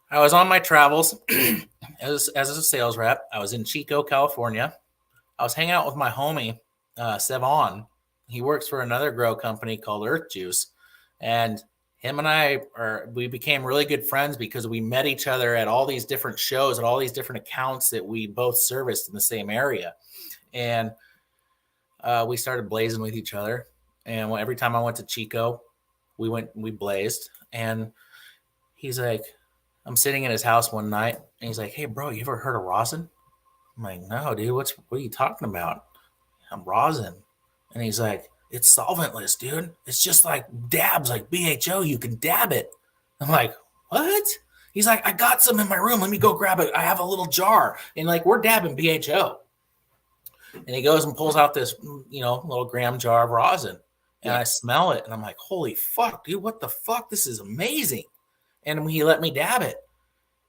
[SPEAKER 4] I was on my travels as a sales rep. I was in Chico, California. I was hanging out with my homie, Sevon. He works for another grow company called Earth Juice. And him and we became really good friends because we met each other at all these different shows, at all these different accounts that we both serviced in the same area. And we started blazing with each other. And every time I went to Chico, we blazed. And he's like, I'm sitting in his house one night, and he's like, hey, bro, you ever heard of rosin? I'm like, no, dude, what are you talking about? I'm rosin. And he's like, it's solventless, dude. It's just like dabs, like BHO. You can dab it. I'm like, what? He's like, I got some in my room. Let me go grab it. I have a little jar. And like, we're dabbing BHO. And he goes and pulls out this, little gram jar of rosin. And I smell it. And I'm like, holy fuck, dude, what the fuck? This is amazing. And he let me dab it.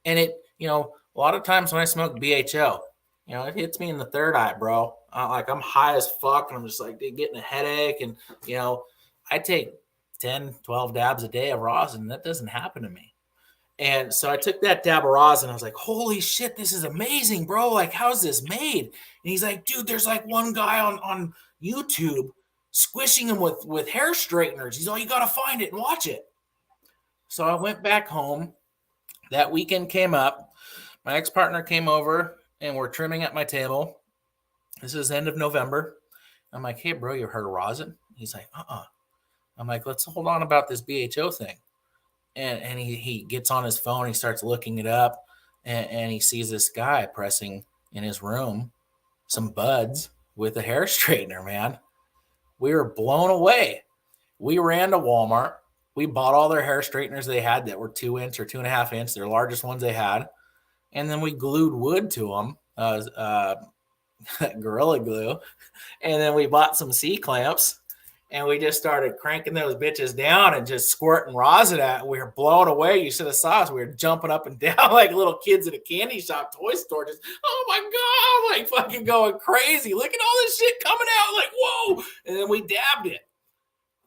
[SPEAKER 4] And it, a lot of times when I smoke BHO, it hits me in the third eye, bro. I'm high as fuck, and I'm just like getting a headache. And, I take 10, 12 dabs a day of rosin, and that doesn't happen to me. And so I took that dab of rosin. I was like, holy shit, this is amazing, bro. Like, how's this made? And he's like, dude, there's like one guy on YouTube squishing him with hair straighteners. He's like, you got to find it and watch it. So I went back home. That weekend came up. My ex-partner came over, and we're trimming at my table. This is end of November. I'm like, hey, bro, you heard of rosin? He's like, I'm like, let's hold on about this BHO thing. And he gets on his phone. He starts looking it up, and he sees this guy pressing in his room some buds with a hair straightener, man. We were blown away. We ran to Walmart. We bought all their hair straighteners they had that were 2 inch or 2.5 inch, their largest ones they had. And then we glued wood to them, Gorilla Glue. And then we bought some C-clamps, and we just started cranking those bitches down and just squirting rosin at it. We were blown away. You should have saw us. We were jumping up and down like little kids at a candy shop, toy store. Just, oh my God, like fucking going crazy. Look at all this shit coming out. Like, whoa. And then we dabbed it.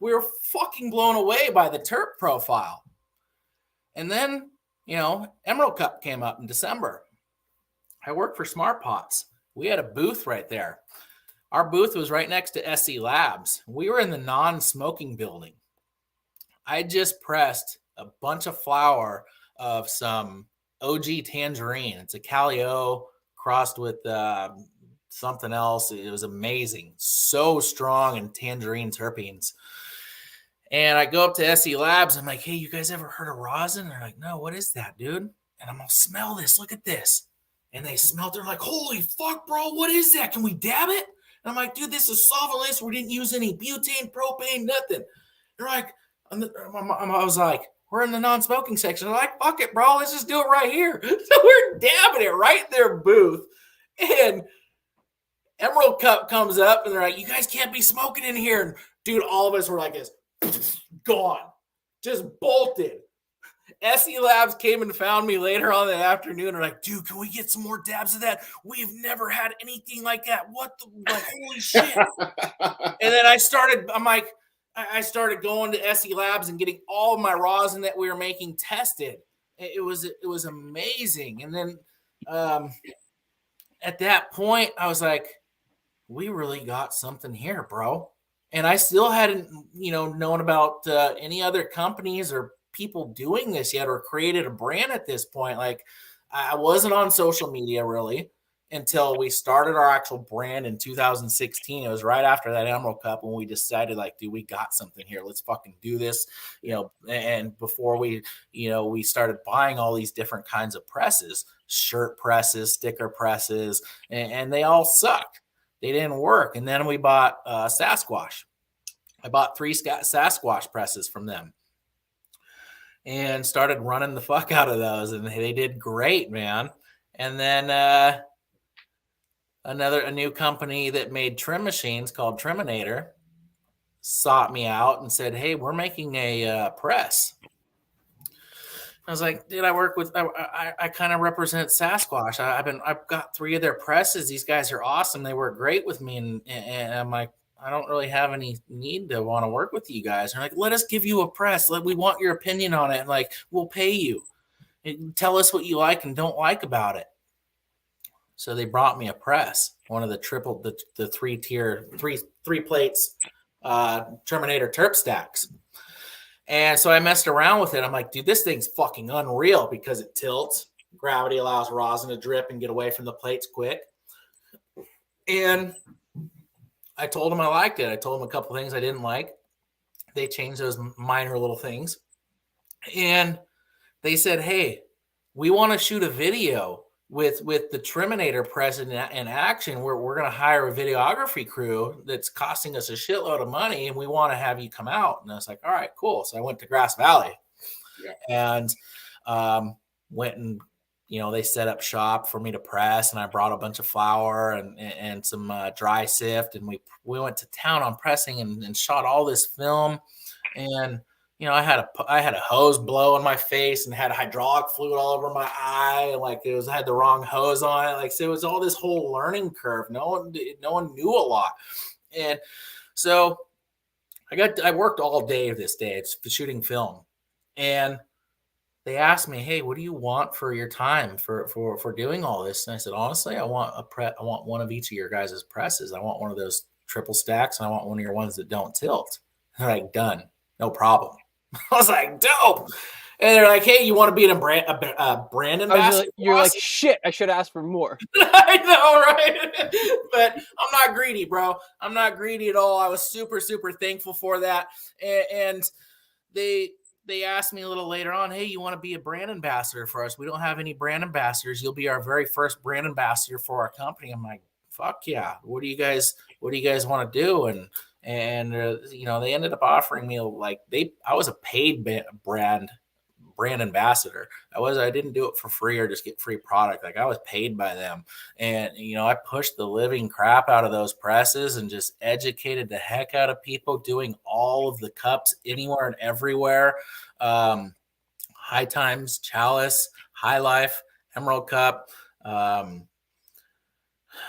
[SPEAKER 4] We were fucking blown away by the terp profile. And then, Emerald Cup came up in December. I worked for Smart Pots. We had a booth right there. Our booth was right next to SC Labs. We were in the non-smoking building. I just pressed a bunch of flower of some OG tangerine. It's a Calio crossed with something else. It was amazing. So strong in tangerine terpenes. And I go up to SE Labs. I'm like, hey, you guys ever heard of rosin? They're like, no, what is that, dude? And I'm going to smell this. Look at this. And they smelled it. They're like, holy fuck, bro. What is that? Can we dab it? And I'm like, dude, this is solventless. We didn't use any butane, propane, nothing. They're like, I was like, we're in the non-smoking section. They're like, fuck it, bro. Let's just do it right here. So we're dabbing it right in their booth. And Emerald Cup comes up, and they're like, you guys can't be smoking in here. And dude, all of us were like this. Gone, just bolted. SE Labs came and found me later on that afternoon. They're like, dude, can we get some more dabs of that? We've never had anything like that. What the, like, holy shit. And then I started going to SE Labs and getting all of my rosin that we were making tested. It was amazing. And then at that point, I was like, we really got something here, bro. And I still hadn't, known about any other companies or people doing this yet or created a brand at this point. Like, I wasn't on social media really until we started our actual brand in 2016. It was right after that Emerald Cup when we decided, like, dude, we got something here. Let's fucking do this, and before we started buying all these different kinds of presses, shirt presses, sticker presses, and they all sucked. They didn't work. And then we bought Sasquatch. I bought 3 Sasquatch presses from them and started running the fuck out of those. And they did great, man. And then a new company that made trim machines called Triminator sought me out and said, hey, we're making a press. I was like, dude, I kind of represent Sasquatch. I've got 3 of their presses. These guys are awesome. They work great with me. And I'm like, I don't really have any need to want to work with you guys. And they're like, let us give you a press. We want your opinion on it. And like, we'll pay you. And tell us what you like and don't like about it. So they brought me a press, one of the 3 plates, Terminator Terp stacks. And so I messed around with it. I'm like, dude, this thing's fucking unreal because it tilts. Gravity allows rosin to drip and get away from the plates quick. And I told them I liked it. I told them a couple things I didn't like. They changed those minor little things. And they said, hey, we want to shoot a video with the Triminator present in action. We're going to hire a videography crew that's costing us a shitload of money, and we want to have you come out. And I was like, all right, cool. So I went to Grass Valley, and went and, they set up shop for me to press, and I brought a bunch of flour and some dry sift, and we went to town on pressing and shot all this film. And I had a hose blow in my face and had hydraulic fluid all over my eye. Like I had the wrong hose on it. Like, so it was all this whole learning curve. No one knew a lot. And so I worked all day this day shooting film. And they asked me, hey, what do you want for your time for doing all this? And I said, honestly, I want one of each of your guys' presses. I want one of those triple stacks, and I want one of your ones that don't tilt. They're like, done. No problem. I was like, dope. And they're like, hey, you want to be a brand ambassador?
[SPEAKER 3] You're like, shit, I should ask for more.
[SPEAKER 4] I know, right? But I'm not greedy, bro. I'm not greedy at all. I was super, super thankful for that. And they asked me a little later on, hey, you want to be a brand ambassador for us? We don't have any brand ambassadors. You'll be our very first brand ambassador for our company. I'm like, fuck yeah. What do you guys want to do? And they ended up offering me, like, I was a paid brand ambassador. I didn't do it for free or just get free product. Like, I was paid by them. And, I pushed the living crap out of those presses and just educated the heck out of people doing all of the cups anywhere and everywhere. High Times, Chalice, High Life, Emerald Cup.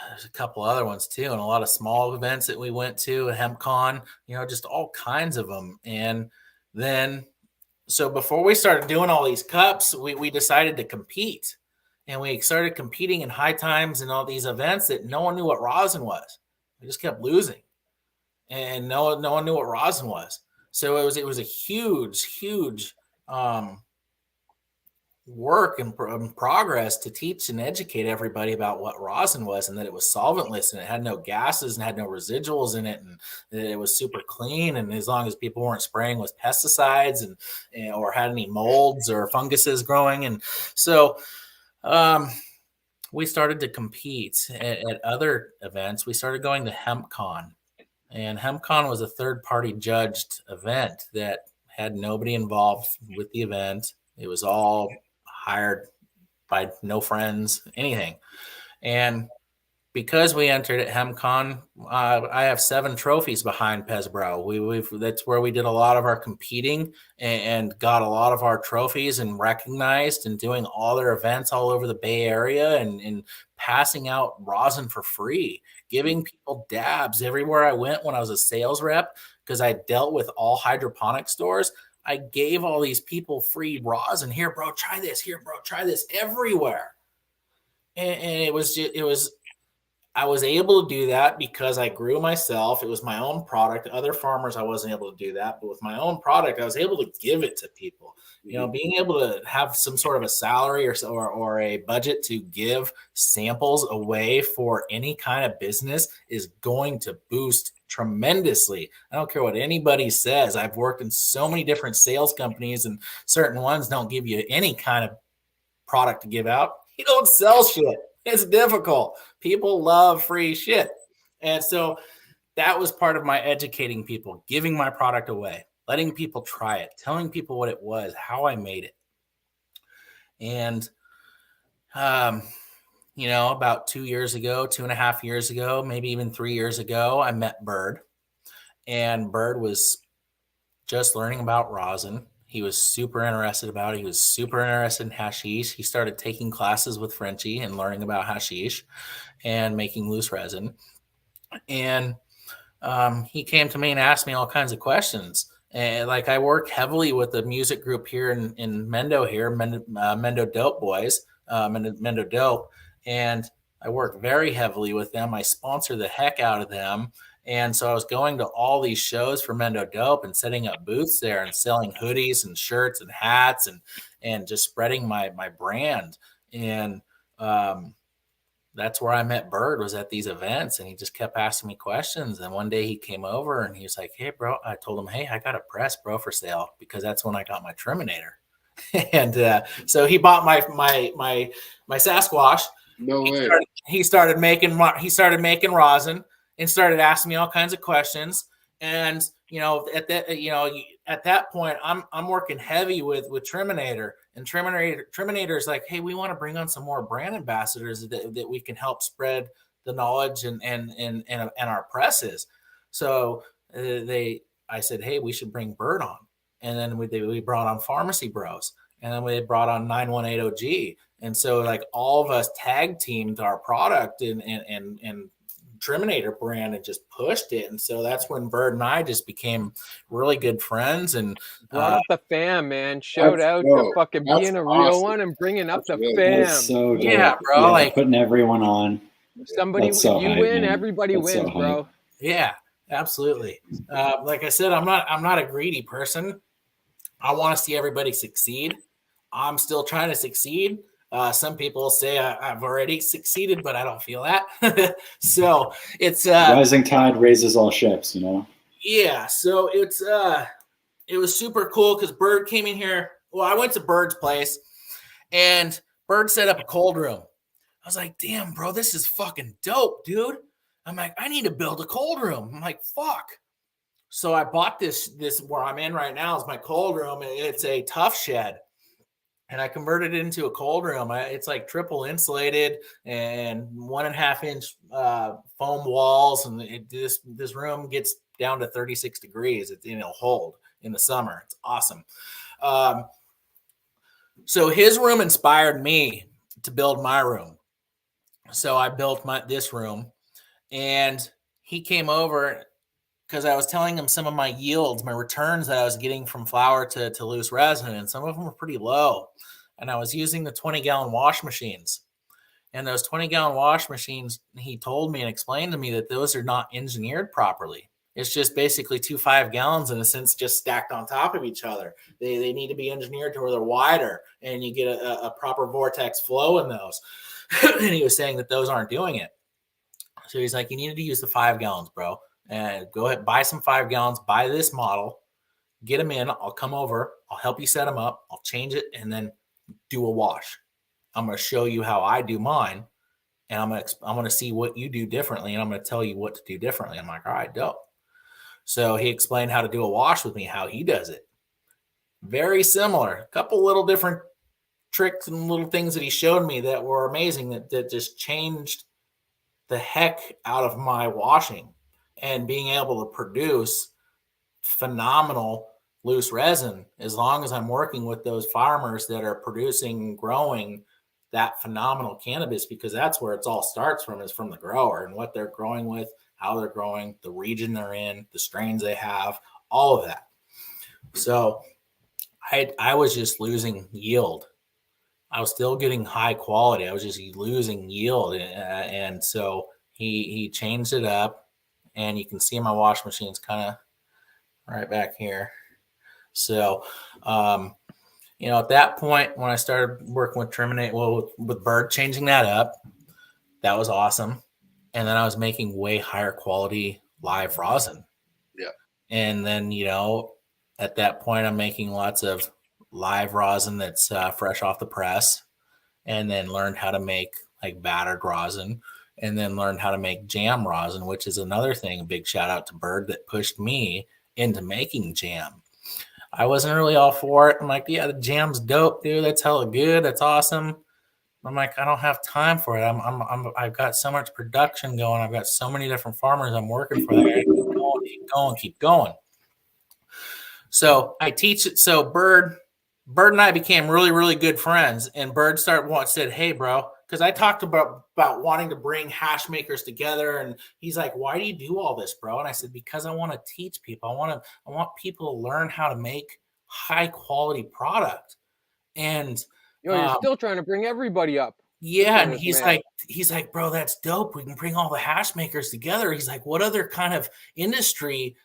[SPEAKER 4] There's a couple other ones too, and a lot of small events that we went to, HempCon, just all kinds of them. And then, so before we started doing all these cups, we decided to compete, and we started competing in High Times and all these events that no one knew what rosin was. We just kept losing, and no one knew what rosin was. So it was a huge work and progress to teach and educate everybody about what rosin was, and that it was solventless and it had no gases and had no residuals in it, and that it was super clean, and as long as people weren't spraying with pesticides and or had any molds or funguses growing. And so we started to compete at other events. We started going to HempCon, and HempCon was a third-party judged event that had nobody involved with the event. It was all hired by no friends, anything. And because we entered at HempCon, I have 7 trophies behind Pesbro. That's where we did a lot of our competing and got a lot of our trophies and recognized, and doing all their events all over the Bay Area and passing out rosin for free, giving people dabs everywhere I went when I was a sales rep, because I dealt with all hydroponic stores. I gave all these people free rosin. Here, bro, try this. Here, bro, try this, everywhere. And it was I was able to do that because I grew myself. It was my own product. Other farmers, I wasn't able to do that. But with my own product, I was able to give it to people. Being able to have some sort of a salary or a budget to give samples away for any kind of business is going to boost tremendously. I don't care what anybody says. I've worked in so many different sales companies, and certain ones don't give you any kind of product to give out. You don't sell shit. It's difficult. People love free shit. And so that was part of my educating people, giving my product away, letting people try it, telling people what it was, how I made it. And, about 2.5 years ago, maybe even 3 years ago, I met Bird. And Bird was just learning about rosin. He was super interested about it. He was super interested in hashish. He started taking classes with Frenchie and learning about hashish and making loose resin. And he came to me and asked me all kinds of questions. And like, I work heavily with the music group here in Mendo here, Mendo Dope Boys, Mendo Dope. And I work very heavily with them. I sponsor the heck out of them. And so I was going to all these shows for Mendo Dope and setting up booths there and selling hoodies and shirts and hats and just spreading my brand. And that's where I met Bird, was at these events, and he just kept asking me questions. And one day he came over and he was like, hey, bro, I told him, hey, I got a press, bro, for sale, because that's when I got my Triminator. And so he bought my Sasquatch.
[SPEAKER 1] No way.
[SPEAKER 4] He started making rosin and started asking me all kinds of questions. And at that point, I'm working heavy with Triminator, and Triminator is like, hey, we want to bring on some more brand ambassadors that we can help spread the knowledge and our presses. So I said, hey, we should bring Bird on. And then we brought on Pharmacy Bros, and then we brought on 9180G. And so like all of us tag teamed our product and Triminator brand and just pushed it. And so that's when Bird and I just became really good friends and
[SPEAKER 3] brought up the fam, man. Shout out to fucking being a real one and bringing up the fam.
[SPEAKER 2] That's so dope.
[SPEAKER 4] Yeah, bro.
[SPEAKER 2] Yeah,
[SPEAKER 4] like
[SPEAKER 2] putting everyone on.
[SPEAKER 3] Somebody, if you win, everybody wins, bro.
[SPEAKER 4] Yeah, absolutely. Like I said, I'm not a greedy person. I want to see everybody succeed. I'm still trying to succeed. Some people say I've already succeeded, but I don't feel that. So it's
[SPEAKER 2] rising tide raises all ships,
[SPEAKER 4] Yeah. So it was super cool because Bird came in here. Well, I went to Bird's place, and Bird set up a cold room. I was like, damn, bro, this is fucking dope, dude. I'm like, I need to build a cold room. I'm like, fuck. So I bought this where I'm in right now is my cold room. It's a tough shed. And I converted it into a cold room. It's like triple insulated and 1.5 inch foam walls. And this room gets down to 36 degrees. It'll hold in the summer. It's awesome. So his room inspired me to build my room. So I built this room, and he came over because I was telling him some of my yields, my returns that I was getting from flour to loose resin, and some of them were pretty low. And I was using the 20-gallon wash machines. And those 20-gallon wash machines, he told me and explained to me that those are not engineered properly. It's just basically 2 5-gallons in a sense, just stacked on top of each other. They need to be engineered to where they're wider, and you get a proper vortex flow in those. And he was saying that those aren't doing it. So he's like, you need to use the 5 gallons, bro. And go ahead, buy some 5 gallons, buy this model, get them in. I'll come over. I'll help you set them up. I'll change it and then do a wash. I'm going to show you how I do mine. And I'm going to see what you do differently. And I'm going to tell you what to do differently. I'm like, all right, dope. So he explained how to do a wash with me, how he does it. Very similar. A couple little different tricks and little things that he showed me that were amazing that just changed the heck out of my washing and being able to produce phenomenal loose resin as long as I'm working with those farmers that are producing and growing that phenomenal cannabis, because that's where it all starts from, is from the grower and what they're growing with, how they're growing, the region they're in, the strains they have, all of that. So I was just losing yield. I was still getting high quality. I was just losing yield. And so he changed it up, and you can see my wash machine's kind of right back here. So, at that point, when I started working with Terminate, with Bird, changing that up, that was awesome. And then I was making way higher quality live rosin.
[SPEAKER 1] Yeah.
[SPEAKER 4] And then, at that point, I'm making lots of live rosin that's fresh off the press, and then learned how to make like battered rosin, and then learned how to make jam rosin, which is another thing. A big shout out to Bird that pushed me into making jam. I wasn't really all for it. I'm like, yeah, the jam's dope, dude. That's hella good. That's awesome. I'm like, I don't have time for it. I've got so much production going. I've got so many different farmers I'm working for. Keep going. So I teach it. So Bird and I became really, really good friends. And Bird said, hey, bro, because I talked about wanting to bring hash makers together. And he's like, why do you do all this, bro? And I said, because I want to teach people. I want people to learn how to make high quality product. And
[SPEAKER 3] you're still trying to bring everybody up.
[SPEAKER 4] Yeah. And he's like, bro, that's dope. We can bring all the hash makers together. He's like, what other kind of industry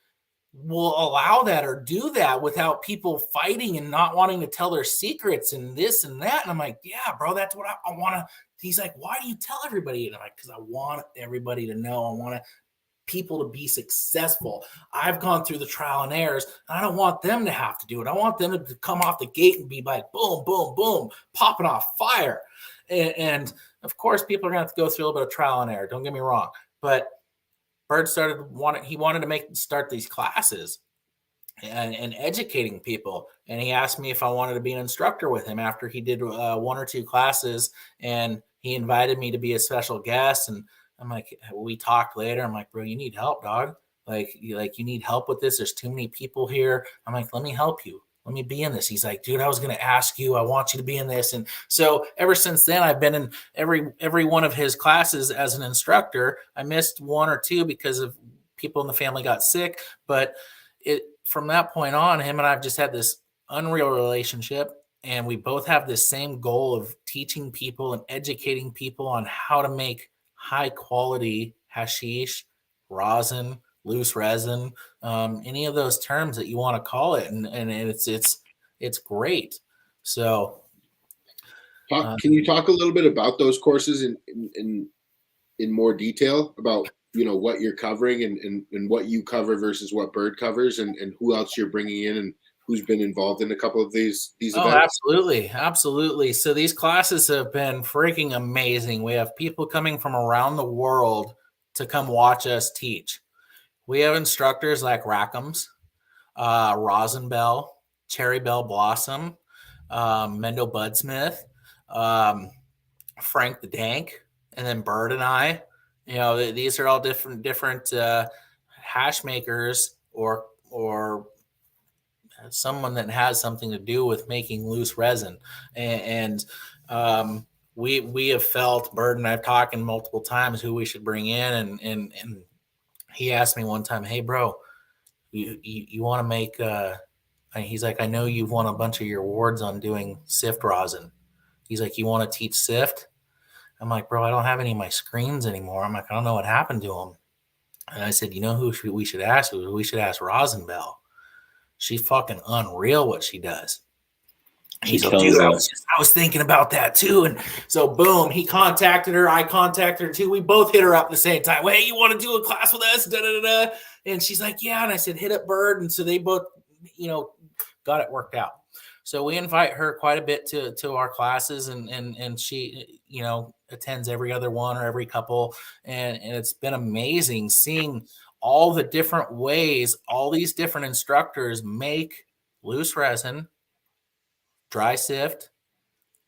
[SPEAKER 4] will allow that or do that without people fighting and not wanting to tell their secrets and this and that? And I'm like, yeah, bro, that's what I want to. He's like, why do you tell everybody? And I'm like, because I want everybody to know. I want to people to be successful. I've gone through the trial and errors. I don't want them to have to do it. I want them to come off the gate and be like, boom, boom, boom, popping off fire. And of course, people are going to have to go through a little bit of trial and error. Don't get me wrong. But Bird wanted to start these classes and educating people. And he asked me if I wanted to be an instructor with him after he did 1 or 2 classes. And he invited me to be a special guest. And I'm like, we talked later. I'm like, bro, you need help, dog. Like you need help with this. There's too many people here. I'm like, let me help you. Let me be in this. He's like, dude, I was going to ask you, I want you to be in this. And so ever since then, I've been in every one of his classes as an instructor. I missed 1 or 2 because of people in the family got sick. But from that point on, him and I've just had this unreal relationship. And we both have this same goal of teaching people and educating people on how to make high quality hashish, rosin, loose resin, any of those terms that you want to call it. And it's great. So
[SPEAKER 1] can you talk a little bit about those courses in more detail about, what you're covering and what you cover versus what Bird covers and who else you're bringing in and who's been involved in a couple of these events?
[SPEAKER 4] Absolutely. So these classes have been freaking amazing. We have people coming from around the world to come watch us teach. We have instructors like Rackham's, Rosin Bell, Cherry Bell Blossom, Mendo Budsmith, Frank the Dank, and then Bird and I. These are all different hash makers or someone that has something to do with making loose resin. And we have felt, Bird and I've talked multiple times who we should bring in. And he asked me one time, hey, bro, you want to make he's like, I know you've won a bunch of your awards on doing sift rosin. He's like, you want to teach sift? I'm like, bro, I don't have any of my screens anymore. I'm like, I don't know what happened to them. And I said, who we should ask? We should ask Rosin Bell. She's fucking unreal what she does. He's like, dude, I was thinking about that too. And so boom, he contacted her. I contacted her too. We both hit her up at the same time. Hey, you want to do a class with us? Da, da, da, da. And she's like, yeah. And I said, hit up Bird. And so they both, got it worked out. So we invite her quite a bit to our classes and she, attends every other one or every couple. And it's been amazing seeing all the different ways, all these different instructors make loose resin, dry sift,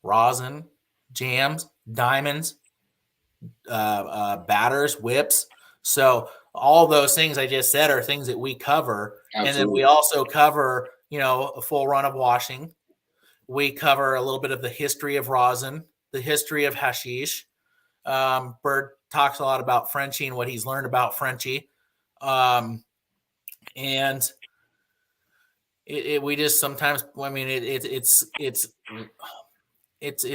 [SPEAKER 4] rosin, jams, diamonds, batters, whips. So all those things I just said are things that we cover. Absolutely. And then we also cover, a full run of washing. We cover a little bit of the history of rosin, the history of hashish. Bird talks a lot about Frenchie and what he's learned about Frenchie. And we just sometimes, it's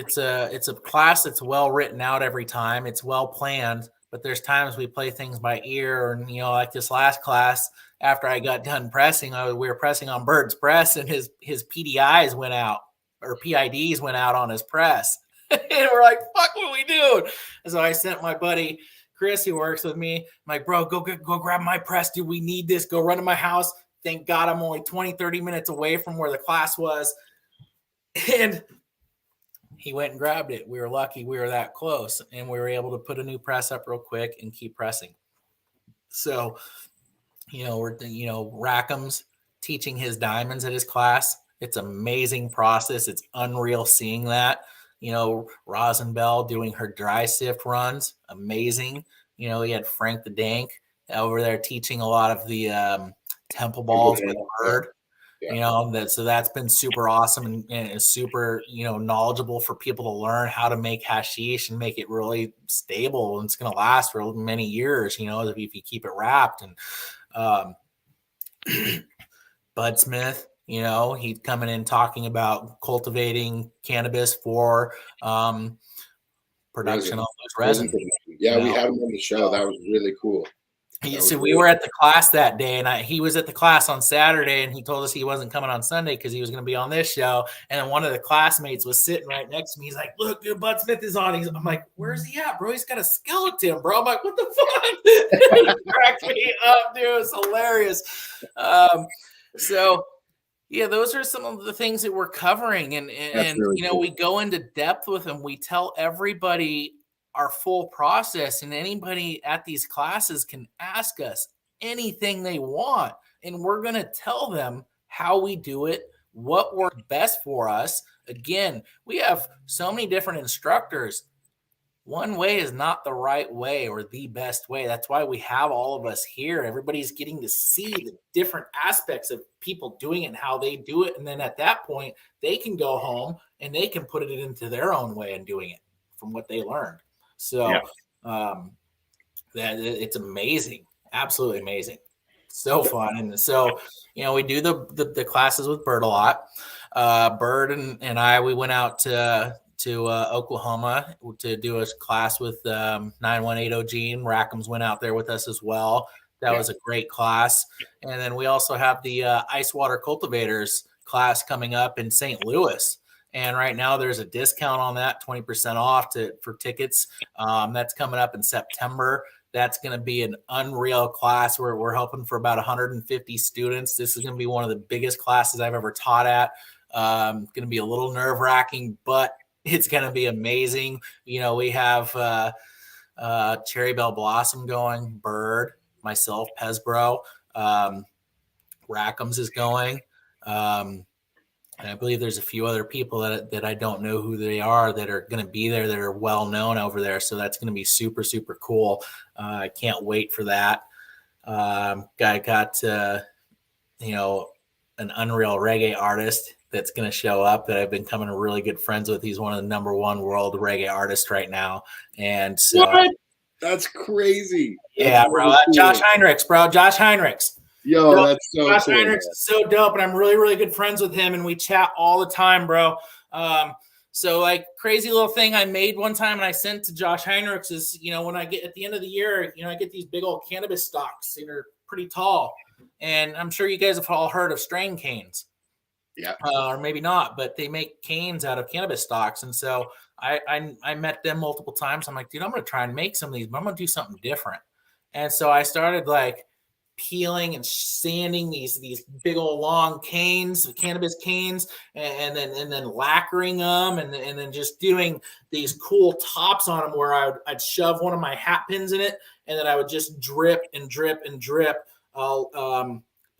[SPEAKER 4] a class that's well written out every time. It's well planned, but there's times we play things by ear. And, like this last class, after I got done pressing, we were pressing on Bird's press and his PDIs went out or PIDs went out on his press. And we're like, fuck, what are we doing? And so I sent my buddy Chris, who works with me. I'm like, bro, go grab my press. Dude, we need this. Go run to my house. Thank God I'm only 20, 30 minutes away from where the class was. And he went and grabbed it. We were lucky we were that close. And we were able to put a new press up real quick and keep pressing. So, Rackham's teaching his diamonds at his class. It's an amazing process. It's unreal seeing that. Rosin Bell doing her dry sift runs. Amazing. He had Frank the Dank over there teaching a lot of the temple balls with Bird. Yeah. So that's been super awesome and it's super, knowledgeable for people to learn how to make hashish and make it really stable. And it's going to last for many years, if you keep it wrapped. And Budsmith, he's coming in talking about cultivating cannabis for production of resin.
[SPEAKER 1] Yeah, we had him on the show. That was really cool.
[SPEAKER 4] So we were at the class that day, and he was at the class on Saturday, and he told us he wasn't coming on Sunday because he was going to be on this show. And then one of the classmates was sitting right next to me. He's like, "Look, dude, Bud Smith is on." I'm like, "Where's he at, bro? He's got a skeleton, bro." I'm like, "What the fuck?" It cracked me up, dude. It was hilarious. So yeah, those are some of the things that we're covering, and really cool. We go into depth with them. We tell everybody our full process, and anybody at these classes can ask us anything they want, and we're going to tell them how we do it, what works best for us. Again, we have so many different instructors. One way is not the right way or the best way. That's why we have all of us here. Everybody's getting to see the different aspects of people doing it and how they do it. And then at that point, they can go home and they can put it into their own way and doing it from what they learned. So that it's amazing, absolutely amazing, so fun. And so we do the classes with Bird a lot. Bird and I, we went out to Oklahoma to do a class with 9180 Gene. Rackham's went out there with us as well. That was a great class. And then we also have the ice water cultivators class coming up in St. Louis. And right now there's a discount on that, 20% off for tickets. That's coming up in September. That's going to be an unreal class where we're hoping for about 150 students. This is going to be one of the biggest classes I've ever taught at. Going to be a little nerve-wracking, but it's going to be amazing. We have Cherry Bell Blossom going, Bird, myself, Pesbro, Rackham's is going. And I believe there's a few other people that I don't know who they are that are going to be there that are well known over there. So that's going to be super, super cool. I can't wait for that. Guy got, an unreal reggae artist that's going to show up that I've been becoming really good friends with. He's one of the #1 world reggae artists right now. And so
[SPEAKER 1] that's crazy.
[SPEAKER 4] Yeah, bro. Cool. Josh Heinrichs.
[SPEAKER 1] Yo, that's so
[SPEAKER 4] Josh
[SPEAKER 1] cool.
[SPEAKER 4] Heinrichs is so dope, and I'm really, really good friends with him, and we chat all the time, bro. So like crazy little thing I made one time and I sent to Josh Heinrichs is, when I get at the end of the year, I get these big old cannabis stalks that are pretty tall. And I'm sure you guys have all heard of strain canes.
[SPEAKER 1] Yeah.
[SPEAKER 4] Or maybe not, but they make canes out of cannabis stalks. And so I met them multiple times. I'm like, dude, I'm going to try and make some of these, but I'm going to do something different. And so I started like peeling and sanding these big old long canes, cannabis canes, and then lacquering them, and then just doing these cool tops on them where I'd shove one of my hat pins in it, and then I would just drip and drip and drip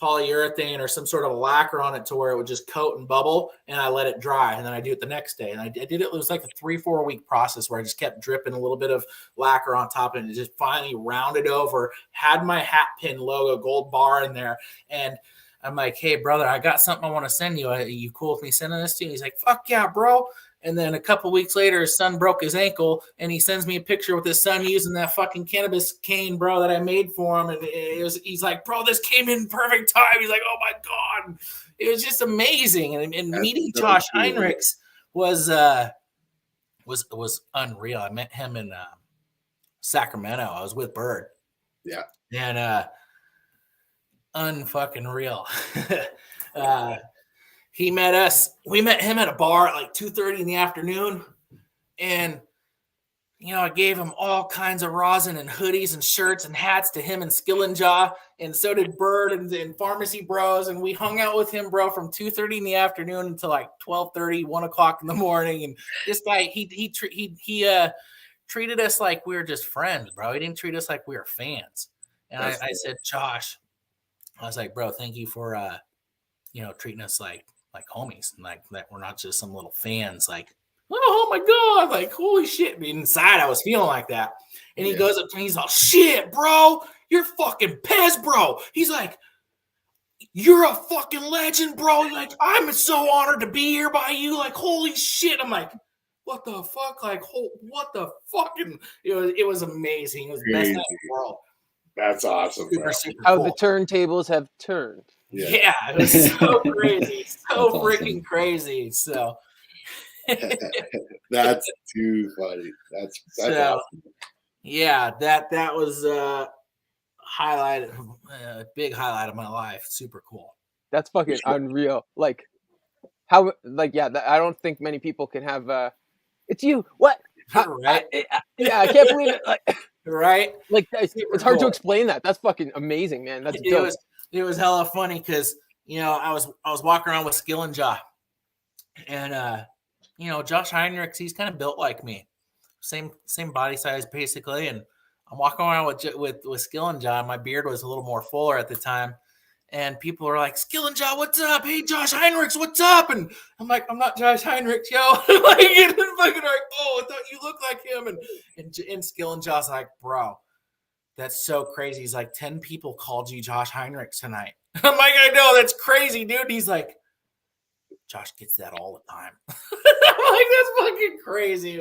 [SPEAKER 4] polyurethane or some sort of lacquer on it to where it would just coat and bubble, and I let it dry, and then I do it the next day. And I did it was like a 3-4 week process where I just kept dripping a little bit of lacquer on top, and it just finally rounded over, had my hat pin logo gold bar in there. And I'm like, hey brother, I got something I want to send you. Are you cool with me sending this to you? He's like, fuck yeah, bro. And then a couple weeks later, his son broke his ankle, and he sends me a picture with his son using that fucking cannabis cane, bro, that I made for him. And he's like, bro, this came in perfect time. He's like, oh my God. It was just amazing. And meeting Josh Heinrichs was unreal. I met him in Sacramento. I was with Bird.
[SPEAKER 1] Yeah.
[SPEAKER 4] And unfucking real. He met us. We met him at a bar at like 2:30 in the afternoon. And, I gave him all kinds of rosin and hoodies and shirts and hats to him and Skillinjaw. And so did Bird and Pharmacy Bros. And we hung out with him, bro, from 2:30 in the afternoon until like 12:30, 1 o'clock in the morning. And this guy, he treated us like we were just friends, bro. He didn't treat us like we were fans. And I said, Josh, I was like, bro, thank you for, treating us like homies, and like that we're not just some little fans, like, oh my God, like, holy shit. But inside I was feeling like that. And he goes up to me, he's all, shit, bro, you're fucking Pez, bro. He's like, you're a fucking legend, bro. Like, I'm so honored to be here by you. Like, holy shit. I'm like, what the fuck? Like, what the fucking, it was amazing. It was the best night in the world.
[SPEAKER 1] That's awesome.
[SPEAKER 4] Super
[SPEAKER 3] How
[SPEAKER 4] cool.
[SPEAKER 3] the turntables have turned.
[SPEAKER 4] Yeah, it was so crazy. So freaking awesome. Crazy. So
[SPEAKER 1] that's too funny. That's so, awesome.
[SPEAKER 4] Yeah, that was big highlight of my life. Super cool.
[SPEAKER 3] That's fucking unreal. Like how, like, yeah, I don't think many people can have, it's you. What?
[SPEAKER 4] Right?
[SPEAKER 3] Yeah, I can't believe it. Like,
[SPEAKER 4] right?
[SPEAKER 3] Like it's hard to explain that. That's fucking amazing, man. That's dope.
[SPEAKER 4] It was hella funny because I was walking around with Skill and Jaw, and Josh Heinrichs, he's kind of built like me, same body size basically, and I'm walking around with Skill and Jaw. My beard was a little more fuller at the time, and people are like, "Skill and Jaw, what's up? Hey, Josh Heinrichs, what's up?" And I'm like, "I'm not Josh Heinrichs, yo." Like, and fucking like, "Oh, I thought you looked like him." And Skill and Jaw's like, "Bro, that's so crazy." He's like, 10 people called you Josh Heinrichs tonight. I'm like, "I know, that's crazy, dude." He's like, "Josh gets that all the time." I'm like, "That's fucking crazy."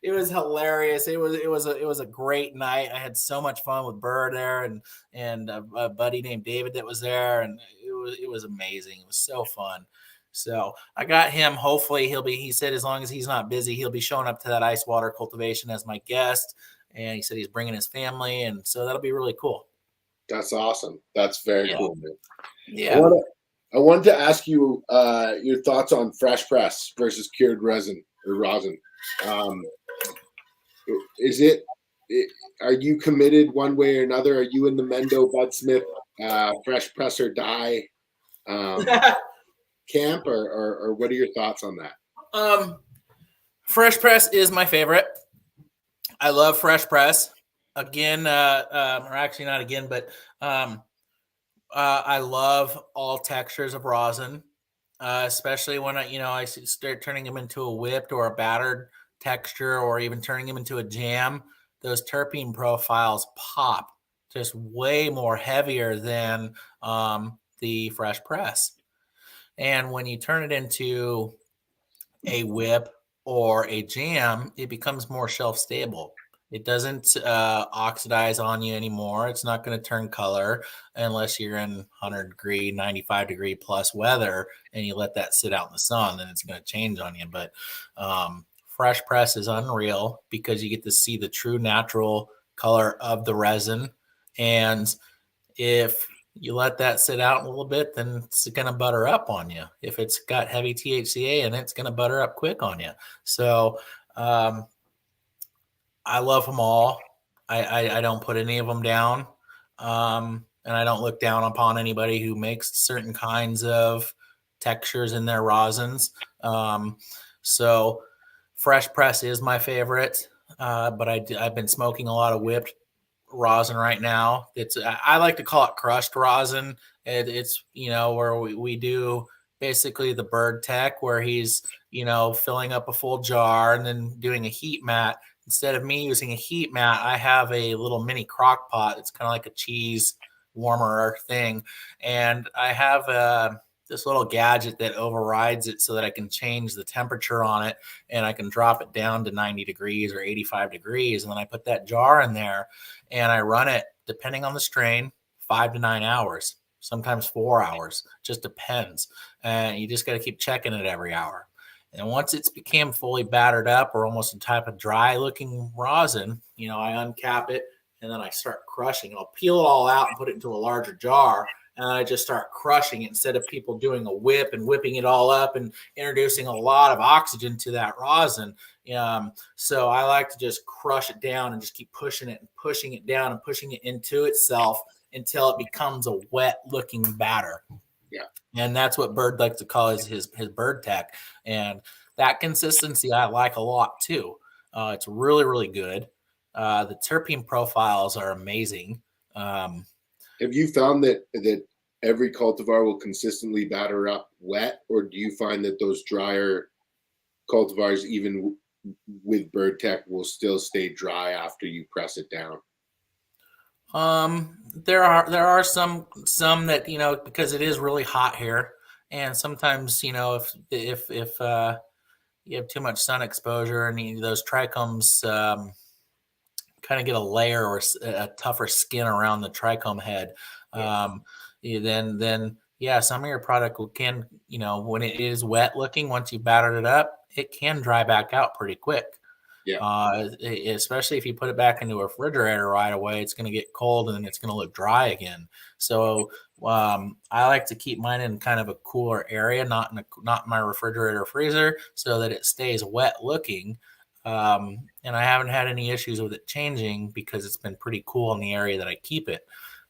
[SPEAKER 4] It was hilarious. It was a great night. I had so much fun with Burr there and a buddy named David that was there, and it was amazing. It was so fun. So I got him. Hopefully he said as long as he's not busy, he'll be showing up to that ice water cultivation as my guest. And he said he's bringing his family, and so that'll be really cool.
[SPEAKER 1] That's awesome. That's very cool, man.
[SPEAKER 4] Yeah.
[SPEAKER 1] I wanted to ask you your thoughts on fresh press versus cured resin or rosin. Are you committed one way or another? Are you in the Mendo Bud Smith fresh press or dye camp, or what are your thoughts on that?
[SPEAKER 4] Fresh press is my favorite. I love fresh press. Again, or actually not again, but I love all textures of rosin, especially when I start turning them into a whipped or a battered texture, or even turning them into a jam. Those terpene profiles pop just way more heavier than the fresh press. And when you turn it into a whip or a jam, it becomes more shelf stable. It doesn't oxidize on you anymore. It's not going to turn color unless you're in 100 degree, 95 degree plus weather and you let that sit out in the sun, then it's going to change on you. But fresh press is unreal because you get to see the true natural color of the resin. And if you let that sit out a little bit, then it's going to butter up on you. If it's got heavy THCA in it, it's going to butter up quick on you. So I love them all. I don't put any of them down. And I don't look down upon anybody who makes certain kinds of textures in their rosins. So fresh press is my favorite. But I've been smoking a lot of whipped rosin right now. I like to call it crushed rosin. It's where we do basically the bird tech where he's filling up a full jar and then doing a heat mat. Instead of me using a heat mat, I have a little mini crock pot. It's kind of like a cheese warmer thing, and I have this little gadget that overrides it so that I can change the temperature on it, and I can drop it down to 90 degrees or 85 degrees, and then I put that jar in there and I run it, depending on the strain, 5 to 9 hours, sometimes 4 hours, just depends. And you just got to keep checking it every hour. And once it's became fully battered up or almost a type of dry looking rosin, I uncap it and then I start crushing. I'll peel it all out and put it into a larger jar. And I just start crushing it instead of people doing a whip and whipping it all up and introducing a lot of oxygen to that rosin. So I like to just crush it down and just keep pushing it and pushing it down and pushing it into itself until it becomes a wet looking batter.
[SPEAKER 1] Yeah.
[SPEAKER 4] And that's what Bird likes to call his bird tech. And that consistency I like a lot too. It's really, really good. The terpene profiles are amazing.
[SPEAKER 1] Have you found that every cultivar will consistently batter up wet, or do you find that those drier cultivars, even with bird tech, will still stay dry after you press it down?
[SPEAKER 4] There are some that because it is really hot here, and sometimes if you have too much sun exposure and those trichomes kind of get a layer or a tougher skin around the trichome head, then some of your product can when it is wet looking, once you battered it up, it can dry back out pretty quick. Especially if you put it back into a refrigerator right away, it's going to get cold and then it's going to look dry again. So I like to keep mine in kind of a cooler area, not in my refrigerator or freezer, so that it stays wet looking. And I haven't had any issues with it changing because it's been pretty cool in the area that I keep it.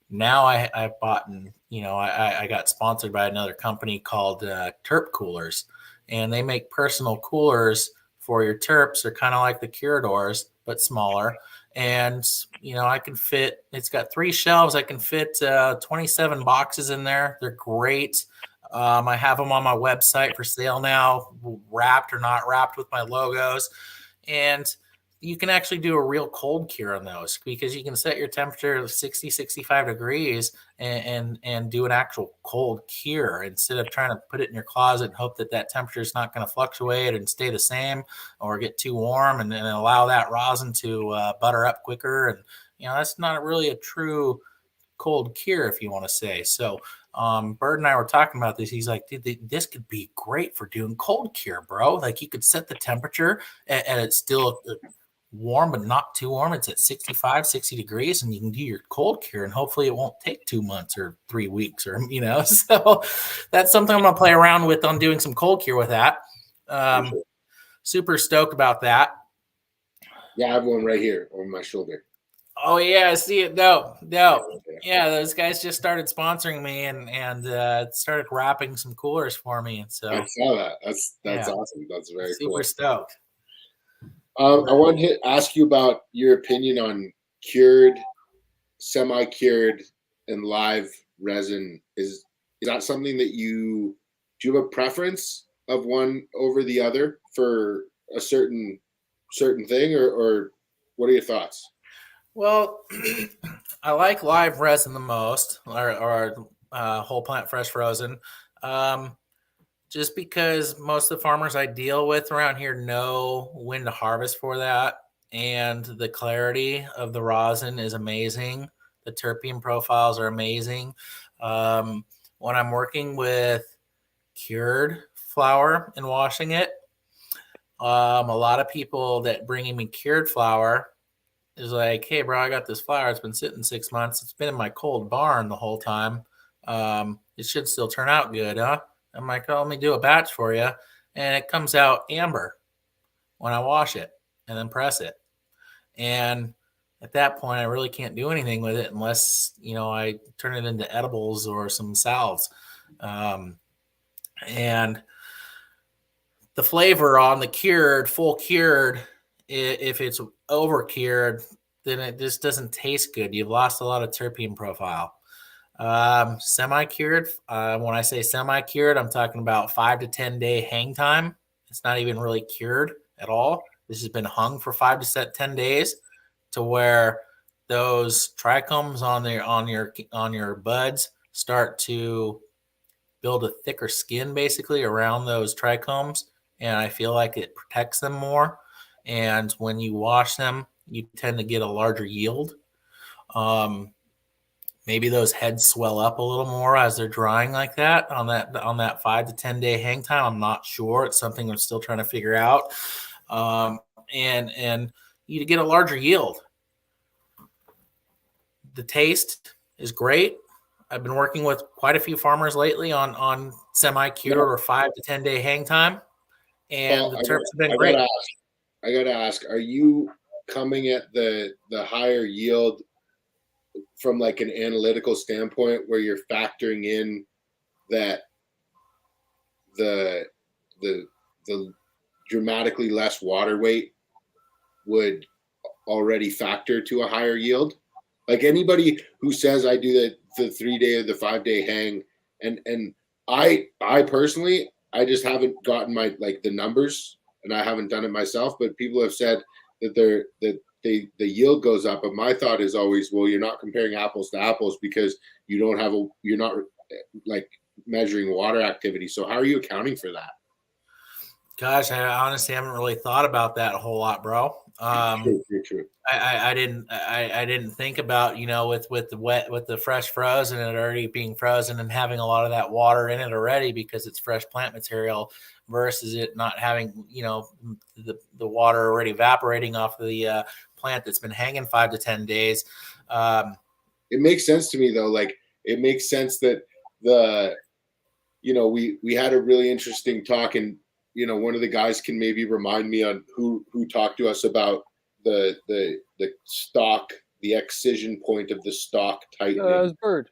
[SPEAKER 4] Now I bought, and I got sponsored by another company called Terp Coolers, and they make personal coolers for your terps. They're kind of like the Curadors, but smaller. And, I can fit, it's got 3 shelves. I can fit 27 boxes in there. They're great. I have them on my website for sale now, wrapped or not wrapped with my logos. And you can actually do a real cold cure on those because you can set your temperature 60, 65 degrees and do an actual cold cure instead of trying to put it in your closet and hope that temperature is not going to fluctuate and stay the same or get too warm and allow that rosin to butter up quicker. And, that's not really a true cold cure, if you want to say. So Bird and I were talking about this. He's like, dude, this could be great for doing cold cure, bro. Like you could set the temperature and it's still warm, but not too warm. It's at 65, 60 degrees and you can do your cold cure and hopefully it won't take 2 months or 3 weeks or, so that's something I'm going to play around with on doing some cold cure with that. Super stoked about that.
[SPEAKER 1] Yeah, I have one right here on my shoulder.
[SPEAKER 4] Oh yeah, I see it. No. Yeah, those guys just started sponsoring me and started wrapping some coolers for me. And so
[SPEAKER 1] I saw that. That's awesome. That's very
[SPEAKER 4] super
[SPEAKER 1] cool.
[SPEAKER 4] Stoked.
[SPEAKER 1] I wanted to ask you about your opinion on cured, semi-cured, and live resin. Is that something that do you have a preference of one over the other for a certain thing, or what are your thoughts?
[SPEAKER 4] Well, I like live resin the most, or whole plant fresh frozen, just because most of the farmers I deal with around here know when to harvest for that, and the clarity of the rosin is amazing. The terpene profiles are amazing. When I'm working with cured flour and washing it, a lot of people that bringing me cured flour is like, hey, bro, I got this flour. It's been sitting 6 months. It's been in my cold barn the whole time. It should still turn out good, huh? I'm like, oh, let me do a batch for you. And it comes out amber when I wash it and then press it. And at that point, I really can't do anything with it unless, I turn it into edibles or some salves. And the flavor on the full cured, if it's over cured, then it just doesn't taste good. You've lost a lot of terpene profile. Semi-cured, when I say semi-cured, I'm talking about 5 to 10 day hang time. It's not even really cured at all. This has been hung for 5 to 10 days to where those trichomes on your buds start to build a thicker skin basically around those trichomes, and I feel like it protects them more. And when you wash them, you tend to get a larger yield. Maybe those heads swell up a little more as they're drying like that on that 5 to 10 day hang time. I'm not sure. It's something I'm still trying to figure out. And you get a larger yield. The taste is great. I've been working with quite a few farmers lately on semi-cured or 5 to 10 day hang time, and the terps have been great.
[SPEAKER 1] I gotta ask, are you coming at the higher yield from like an analytical standpoint where you're factoring in that the dramatically less water weight would already factor to a higher yield? Like anybody who says I do the 3 day or the 5 day hang, and I personally, I just haven't gotten the numbers, and I haven't done it myself, but people have said that the yield goes up. But my thought is always, well, you're not comparing apples to apples because you're not like measuring water activity. So how are you accounting for that?
[SPEAKER 4] Gosh, I honestly haven't really thought about that a whole lot, bro.
[SPEAKER 1] True.
[SPEAKER 4] I didn't think about, with the fresh frozen and it already being frozen and having a lot of that water in it already because it's fresh plant material. versus it not having, the water already evaporating off the plant that's been hanging 5 to 10 days.
[SPEAKER 1] It makes sense to me though. Like it makes sense that we had a really interesting talk, and one of the guys can maybe remind me on who talked to us about the stalk, the excision point of the stalk tightening.
[SPEAKER 3] That was Bird.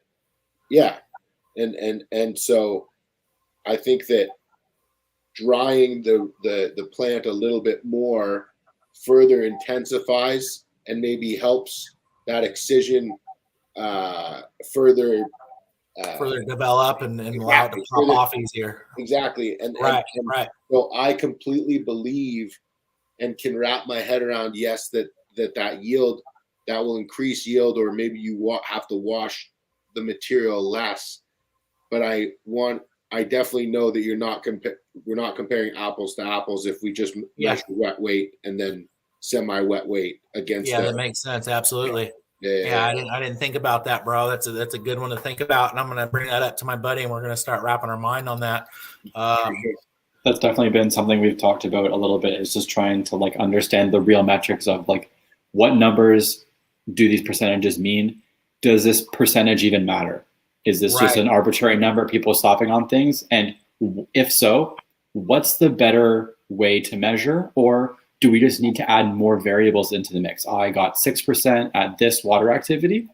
[SPEAKER 1] Yeah, and so I think that drying the plant a little bit more further intensifies and maybe helps that excision further
[SPEAKER 4] develop and allow it to pop off easier.
[SPEAKER 1] Exactly.
[SPEAKER 4] Right.
[SPEAKER 1] So I completely believe and can wrap my head around, yes, that yield, that will increase yield, or maybe you have to wash the material less. But I definitely know that we're not comparing apples to apples if we just measure wet weight and then semi-wet weight against.
[SPEAKER 4] Yeah, that makes sense. Absolutely. Yeah. I didn't think about that, bro. That's a good one to think about, and I'm going to bring that up to my buddy, and we're going to start wrapping our mind on that.
[SPEAKER 2] That's definitely been something we've talked about a little bit, is just trying to like understand the real metrics of like what numbers do these percentages mean? Does this percentage even matter? Is this just an arbitrary number, people stopping on things? And if so, what's the better way to measure? Or do we just need to add more variables into the mix? I got 6% at this water activity.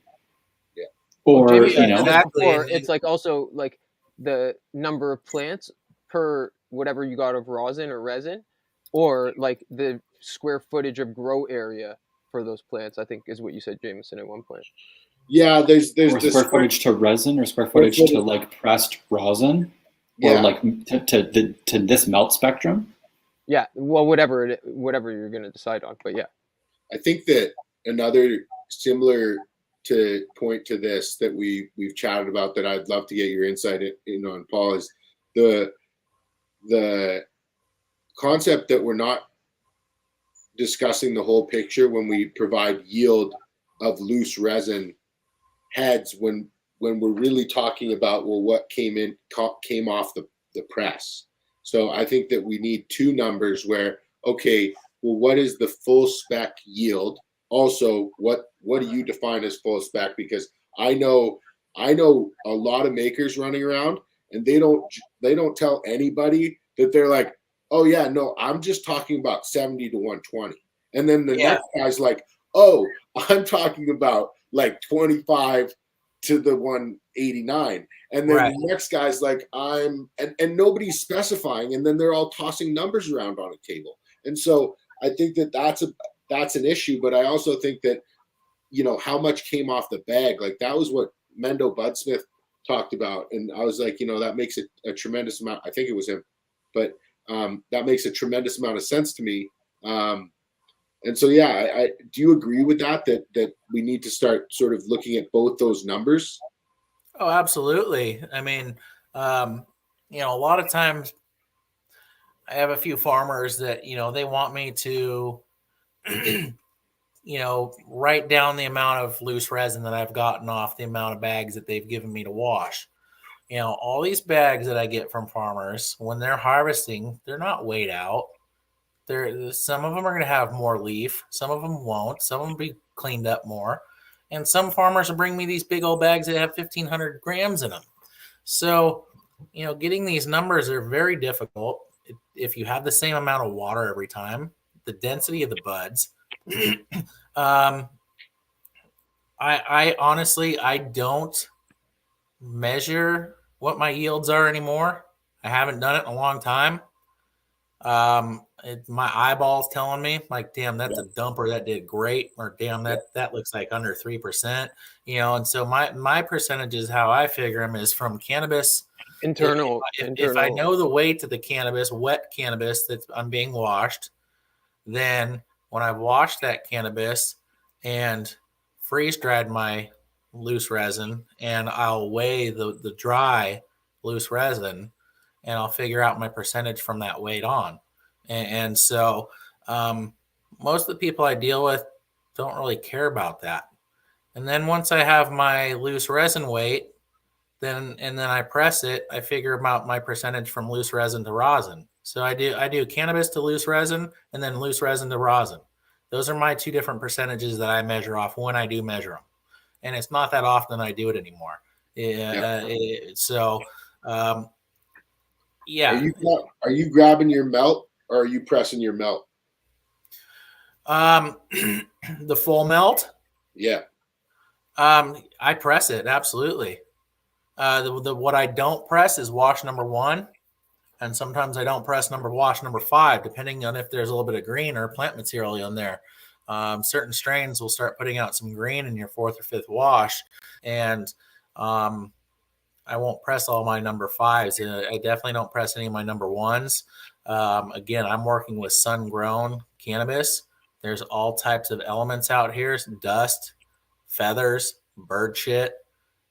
[SPEAKER 1] Yeah.
[SPEAKER 2] Or,
[SPEAKER 3] exactly. Or it's like also like the number of plants per whatever you got of rosin or resin, or like the square footage of grow area for those plants, I think is what you said, Jameson, at one point.
[SPEAKER 1] Yeah, there's
[SPEAKER 2] or square footage to resin, or square footage to like pressed rosin, or like to this melt spectrum.
[SPEAKER 3] Yeah, well, whatever you're going to decide on, but yeah.
[SPEAKER 1] I think that another similar to point to this that we've chatted about that I'd love to get your insight in on, Paul, is the concept that we're not discussing the whole picture when we provide yield of loose resin heads when we're really talking about, well, what came off the press. So I think that we need two numbers where, okay, well, what is the full spec yield? Also, what do you define as full spec? Because I know a lot of makers running around, and they don't tell anybody that they're like, oh yeah, no, I'm just talking about 70 to 120. And then the next guy's like, oh, I'm talking about like 25 to the 189. And then the next guy's like, and nobody's specifying, and then they're all tossing numbers around on a table. And so I think that that's an issue, but I also think that, how much came off the bag, like that was what Mendo Budsmith talked about. And I was like, that makes it a tremendous amount. I think it was him, but that makes a tremendous amount of sense to me. And so, I do you agree with that we need to start sort of looking at both those numbers?
[SPEAKER 4] Oh, absolutely. I mean, a lot of times I have a few farmers that, they want me to, write down the amount of loose resin that I've gotten off the amount of bags that they've given me to wash. All these bags that I get from farmers, when they're harvesting, they're not weighed out. Some of them are going to have more leaf. Some of them won't. Some of them will be cleaned up more. And some farmers will bring me these big old bags that have 1,500 grams in them. So, getting these numbers are very difficult. If you have the same amount of water every time, the density of the buds. I honestly, I don't measure what my yields are anymore. I haven't done it in a long time. My eyeballs telling me like, damn, that's a dumper that did great, or damn, that looks like under 3%, and so my percentages, how I figure them, is from cannabis
[SPEAKER 3] internal.
[SPEAKER 4] If I know the weight of the cannabis, wet cannabis that I'm being washed, then when I've washed that cannabis and freeze dried my loose resin, and I'll weigh the dry loose resin, and I'll figure out my percentage from that weight on. And so most of the people I deal with don't really care about that. And then once I have my loose resin weight, then I press it, I figure out my percentage from loose resin to rosin. So I do cannabis to loose resin and then loose resin to rosin. Those are my two different percentages that I measure off when I do measure them. And it's not that often I do it anymore. Yeah.
[SPEAKER 1] Are you grabbing your melt or are you pressing your melt?
[SPEAKER 4] The full melt.
[SPEAKER 1] Yeah.
[SPEAKER 4] I press it absolutely. What I don't press is wash number 1, and sometimes I don't press wash number 5, depending on if there's a little bit of green or plant material in there. Certain strains will start putting out some green in your 4th or 5th wash, and I won't press all my number 5s. I definitely don't press any of my number 1s. Again, I'm working with sun-grown cannabis. There's all types of elements out here: dust, feathers, bird shit,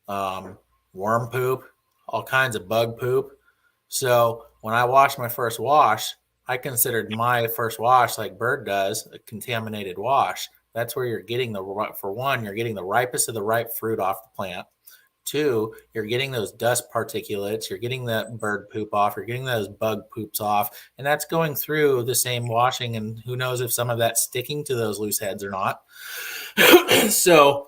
[SPEAKER 4] worm poop, all kinds of bug poop. So when I washed my first wash, I considered my first wash, like Bird does, a contaminated wash. That's where you're getting for one, you're getting the ripest of the ripe fruit off the plant. 2, you're getting those dust particulates, you're getting that bird poop off, you're getting those bug poops off, and that's going through the same washing, and who knows if some of that's sticking to those loose heads or not. So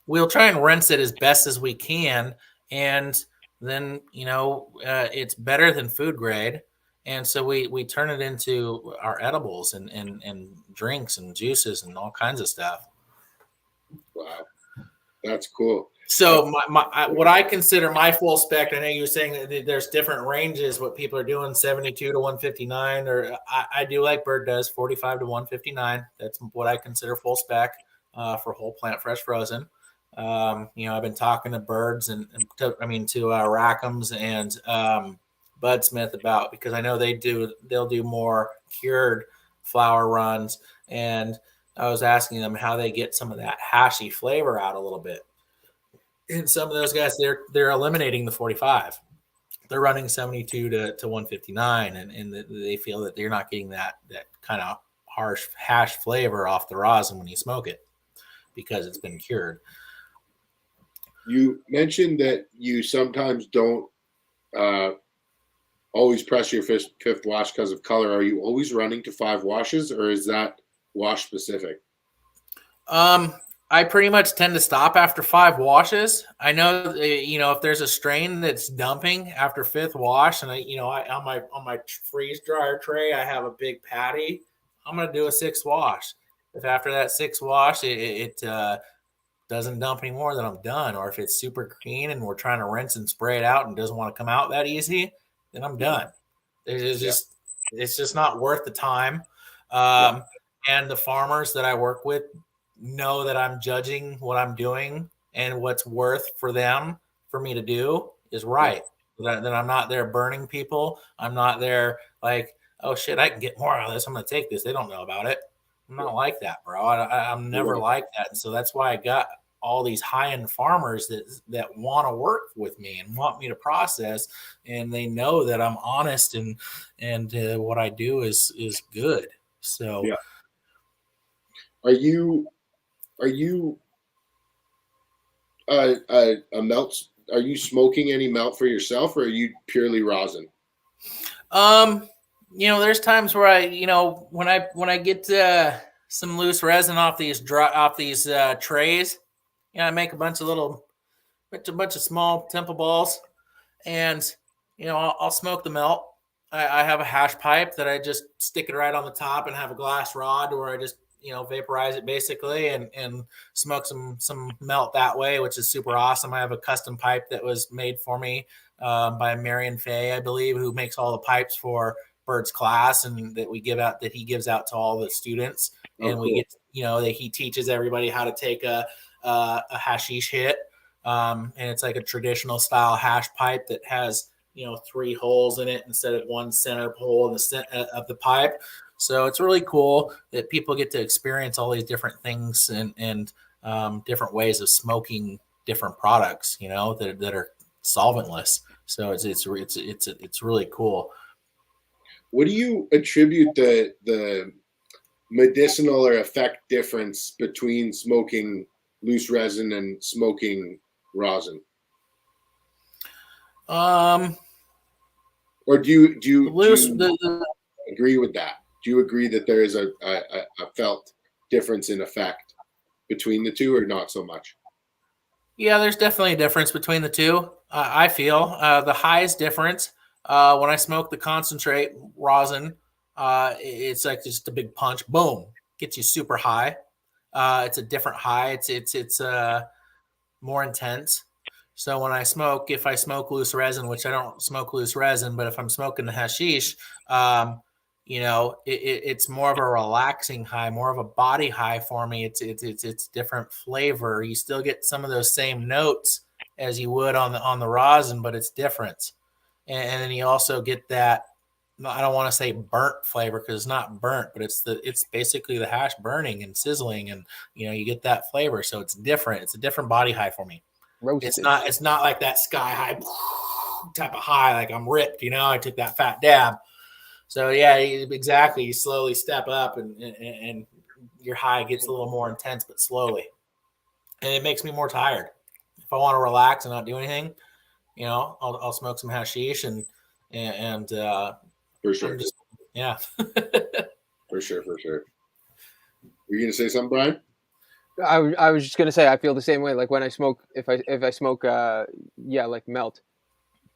[SPEAKER 4] we'll try and rinse it as best as we can, and then it's better than food grade, and so we turn it into our edibles and drinks and juices and all kinds of stuff.
[SPEAKER 1] Wow, that's cool.
[SPEAKER 4] So what I consider my full spec, I know you were saying that there's different ranges, what people are doing, 72 to 159, or I do like Bird does, 45 to 159. That's what I consider full spec for whole plant fresh frozen. I've been talking to Birds to Rackham's and Bud Smith about, because I know they'll do more cured flower runs, and I was asking them how they get some of that hashy flavor out a little bit. And some of those guys, they're eliminating the 45. They're running 72 to 159, and they feel that they're not getting that kind of harsh hash flavor off the rosin when you smoke it because it's been cured.
[SPEAKER 1] You mentioned that you sometimes don't always press your fifth wash because of color. Are you always running to 5 washes, or is that wash specific?
[SPEAKER 4] I pretty much tend to stop after 5 washes. I know, if there's a strain that's dumping after 5th wash, and on my freeze dryer tray, I have a big patty. I'm going to do a 6th wash. If after that 6th wash, it doesn't dump anymore, then I'm done. Or if it's super clean and we're trying to rinse and spray it out and doesn't want to come out that easy, then I'm done. It's just not worth the time. And the farmers that I work with know that I'm judging what I'm doing and what's worth for them for me to do is right. That I'm not there burning people. I'm not there like, oh shit, I can get more out of this. I'm going to take this. They don't know about it. I'm not like that, bro. I'm never like that. And so that's why I got all these high-end farmers that want to work with me and want me to process, and they know that I'm honest and what I do is good. So
[SPEAKER 1] yeah. Are you a melt? Are you smoking any melt for yourself, or are you purely rosin?
[SPEAKER 4] There's times where when I get some loose resin off these trays, I make a bunch of small temple balls, and I'll smoke the melt. I have a hash pipe that I just stick it right on the top and have a glass rod where I just vaporize it basically and smoke some melt that way, which is super awesome. I have a custom pipe that was made for me by Marion Fay, I believe, who makes all the pipes for Bird's class, and that he gives out to all the students. And cool. We get that he teaches everybody how to take a hashish hit, and it's like a traditional style hash pipe that has 3 holes in it instead of one center hole in the center of the pipe. So it's really cool that people get to experience all these different things and different ways of smoking different products, that are solventless. So it's really cool.
[SPEAKER 1] What do you attribute the medicinal or effect difference between smoking loose resin and smoking rosin? Or do you
[SPEAKER 4] Loose.
[SPEAKER 1] agree with that? Do you agree that there is a felt difference in effect between the two, or not so much?
[SPEAKER 4] Yeah, there's definitely a difference between the two. I feel the highest difference when I smoke the concentrate rosin, it's like just a big punch, boom, gets you super high. It's a different high. It's more intense. So when if I smoke loose resin, which I don't smoke loose resin, but if I'm smoking the hashish, it's more of a relaxing high, more of a body high for me. It's different flavor. You still get some of those same notes as you would on the rosin, but it's different. And then you also get that. I don't want to say burnt flavor because it's not burnt, but it's basically the hash burning and sizzling, and you get that flavor. So it's different. It's a different body high for me.
[SPEAKER 3] Roasted.
[SPEAKER 4] It's not like that sky high type of high, like I'm ripped, I took that fat dab. So yeah, exactly. You slowly step up and your high gets a little more intense, but slowly. And it makes me more tired. If I want to relax and not do anything, I'll smoke some hashish and
[SPEAKER 1] For sure.
[SPEAKER 4] Yeah.
[SPEAKER 1] For sure. Were you gonna say something, Brian?
[SPEAKER 3] I was just gonna say I feel the same way. Like when I smoke, if I smoke, like melt,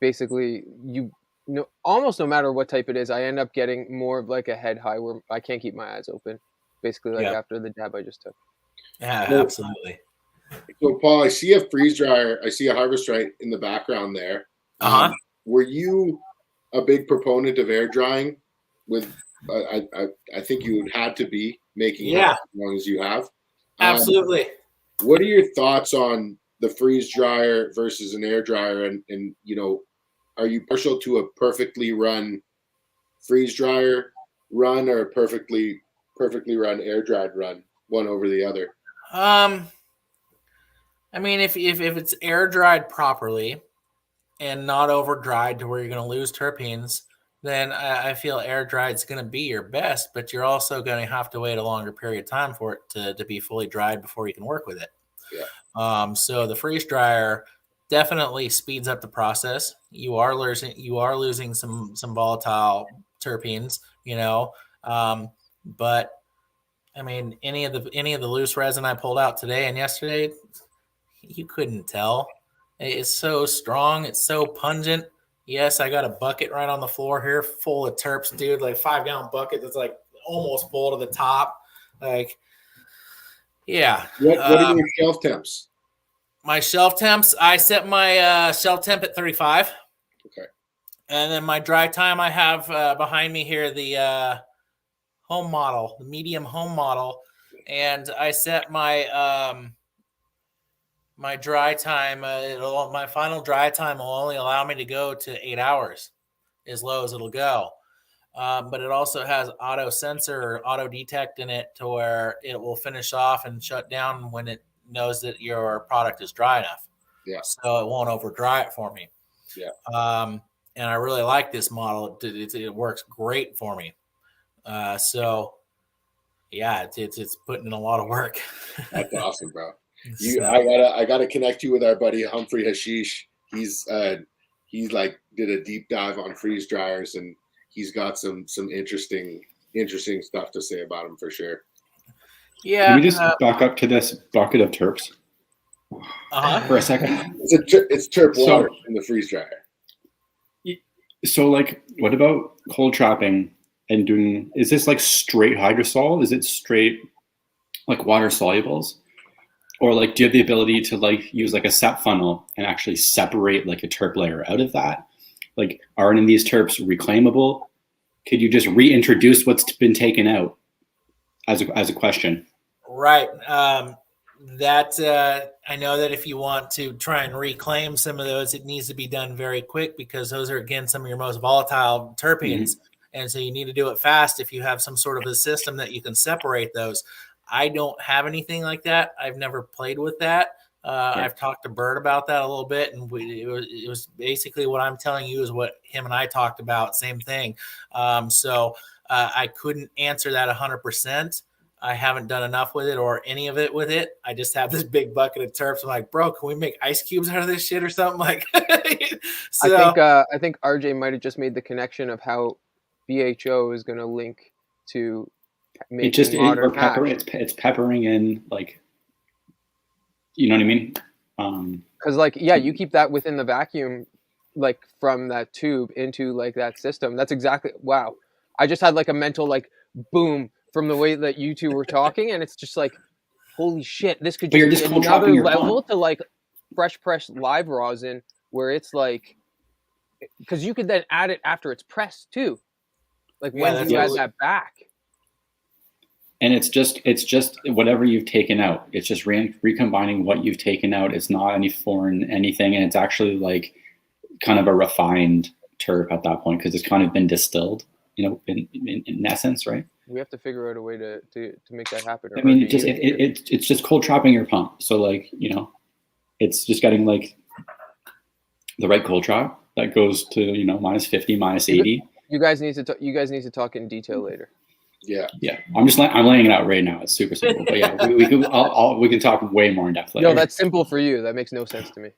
[SPEAKER 3] basically almost no matter what type it is, I end up getting more of like a head high where I can't keep my eyes open. Basically, like after the dab I just took.
[SPEAKER 4] Yeah, absolutely.
[SPEAKER 1] So Paul, I see a freeze dryer. I see a harvest right in the background there. Were you a big proponent of air drying? With I think you had to be making it as long as you have.
[SPEAKER 4] Absolutely.
[SPEAKER 1] What are your thoughts on the freeze dryer versus an air dryer? And are you partial to a perfectly run freeze dryer run or a perfectly run air dried run, one over the other?
[SPEAKER 4] I mean, if it's air dried properly and not over dried to where you're going to lose terpenes, then I feel air dried is going to be your best, but you're also going to have to wait a longer period of time for it to be fully dried before you can work with it.
[SPEAKER 1] Yeah.
[SPEAKER 4] So the freeze dryer definitely speeds up the process. You are losing some volatile terpenes, but I mean, any of the loose resin I pulled out today and yesterday, you couldn't tell. It's so strong. It's so pungent. Yes, I got a bucket right on the floor here full of terps, dude, like 5-gallon bucket that's like almost full to the top. Like, yeah.
[SPEAKER 1] What are your shelf temps?
[SPEAKER 4] My shelf temps, I set my shelf temp at 35.
[SPEAKER 1] Okay.
[SPEAKER 4] And then my dry time, I have behind me here the home model, the medium home model. And I set my my dry time, my final dry time will only allow me to go to 8 hours, as low as it'll go. But it also has auto sensor or auto detect in it to where it will finish off and shut down when it knows that your product is dry enough.
[SPEAKER 1] Yeah.
[SPEAKER 4] So it won't over dry it for me.
[SPEAKER 1] Yeah.
[SPEAKER 4] And I really like this model. It works great for me. So yeah, it's putting in a lot of work.
[SPEAKER 1] That's awesome, bro. I gotta connect you with our buddy Humphrey Hashish. He like did a deep dive on freeze dryers, and he's got some interesting stuff to say about them for sure.
[SPEAKER 4] Yeah.
[SPEAKER 2] Can we just back up to this bucket of terps for a second?
[SPEAKER 1] It's terp water in the freeze dryer.
[SPEAKER 2] So, like, what about cold trapping and doing? Is this like straight hydrosol? Is it straight like water solubles? Or like, do you have the ability to like use like a sep funnel and actually separate like a terp layer out of that? Like, are any of these terps reclaimable? Could you just reintroduce what's been taken out? As a question.
[SPEAKER 4] Right. I know that if you want to try and reclaim some of those, it needs to be done very quick because those are, again, some of your most volatile terpenes. Mm-hmm. And so you need to do it fast if you have some sort of a system that you can separate those. I don't have anything like that. I've never played with that. I've talked to Bert about that a little bit, and it was basically what I'm telling you is what him and I talked about, same thing. So I couldn't answer that 100%. I haven't done enough with it or any of it with it. I just have this big bucket of terps. I'm like, bro, can we make ice cubes out of this shit or something? Like, so
[SPEAKER 3] I think RJ might have just made the connection of how BHO is going to link to making modern hash.
[SPEAKER 2] It's peppering in, like, you know what I mean?
[SPEAKER 3] Because like, yeah, you keep that within the vacuum, like from that tube into like that system. That's exactly, wow. I just had like a mental like boom from the way that you two were talking, and it's just like, holy shit, this could just be another level to like fresh press live rosin, where it's like, because you could then add it after it's pressed too. Like when you add that back.
[SPEAKER 2] And it's just whatever you've taken out. It's just recombining what you've taken out. It's not any foreign anything, and it's actually like kind of a refined terp at that point because it's kind of been distilled, you know, in essence, right?
[SPEAKER 3] We have to figure out a way to make that happen.
[SPEAKER 2] I mean, it's just cold trapping your pump. So like, you know, it's just getting like the right cold trap that goes to, you know, minus 50, minus 80.
[SPEAKER 3] You guys need to talk in detail later.
[SPEAKER 2] Yeah. I'm laying it out right now. It's super simple, but yeah, we can talk way more in depth later.
[SPEAKER 3] No, that's simple for you. That makes no sense to me.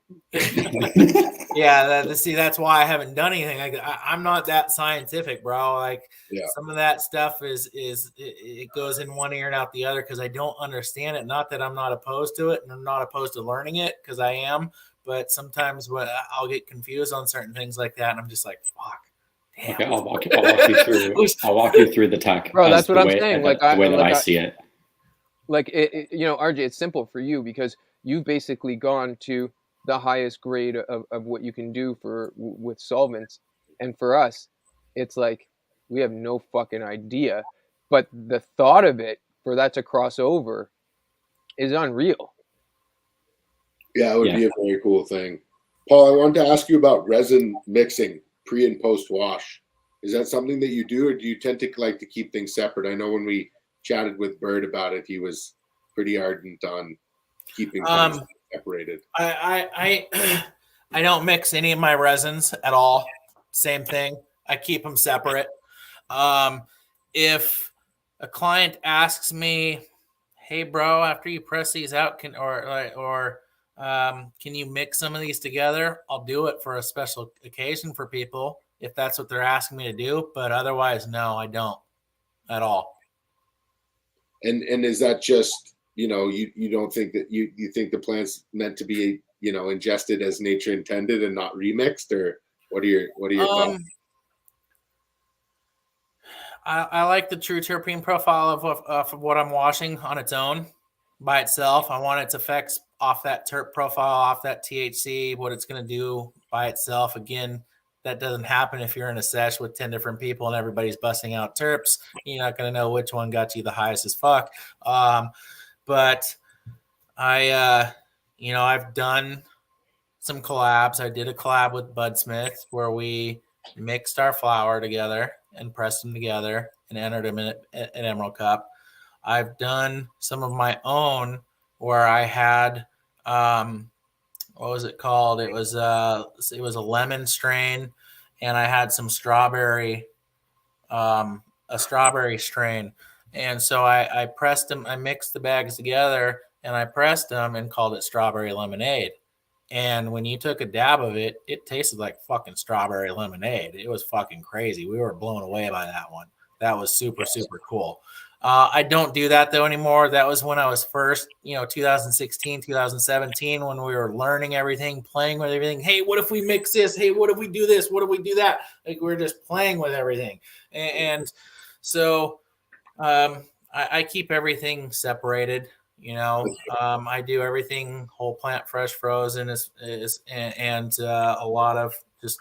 [SPEAKER 4] Yeah, that's why I haven't done anything. I'm not that scientific, bro. Like some of that stuff is it goes in one ear and out the other because I don't understand it. Not that I'm not opposed to it, and I'm not opposed to learning it because I am. But sometimes I'll get confused on certain things like that, and I'm just like, fuck. Damn.
[SPEAKER 2] Okay, I'll walk you through the tech.
[SPEAKER 3] Bro, that's what I'm saying.
[SPEAKER 2] Like the way that I see it.
[SPEAKER 3] Like it, you know, RJ, it's simple for you because you've basically gone to the highest grade of what you can do with solvents, and for us, it's like we have no fucking idea. But the thought of it for that to cross over is unreal.
[SPEAKER 1] Yeah, it would be a very cool thing. Paul, I wanted to ask you about resin mixing pre and post wash. Is that something that you do, or do you tend to like to keep things separate? I know when we chatted with Bird about it, he was pretty ardent on keeping things separated.
[SPEAKER 4] I don't mix any of my resins at all. Same thing. I keep them separate. If a client asks me, "Hey, bro, after you press these out, can you mix some of these together?" I'll do it for a special occasion for people if that's what they're asking me to do. But otherwise, no, I don't at all.
[SPEAKER 1] And is that just, you know, you don't think that you think the plant's meant to be, you know, ingested as nature intended and not remixed, or what are your thoughts?
[SPEAKER 4] I like the true terpene profile of what I'm washing on its own by itself. I want its effects off that terp profile, off that THC, what it's going to do by itself. Again, that doesn't happen if you're in a sesh with 10 different people and everybody's busting out terps. You're not going to know which one got you the highest as fuck. But I've done some collabs. I did a collab with Bud Smith where we mixed our flour together and pressed them together and entered them in an Emerald Cup. I've done some of my own where I had what was it called? It was a lemon strain, and I had some strawberry, a strawberry strain. And so I pressed them. I mixed the bags together and I pressed them and called it strawberry lemonade. And when you took a dab of it, it tasted like fucking strawberry lemonade. It was fucking crazy. We were blown away by that one. That was super, super cool. I don't do that though anymore. That was when I was first, 2016, 2017, when we were learning everything, playing with everything. Hey, what if we mix this? Hey, what if we do this? What if we do that? Like we're just playing with everything. And so I keep everything separated. I do everything whole plant, fresh, frozen, and a lot of just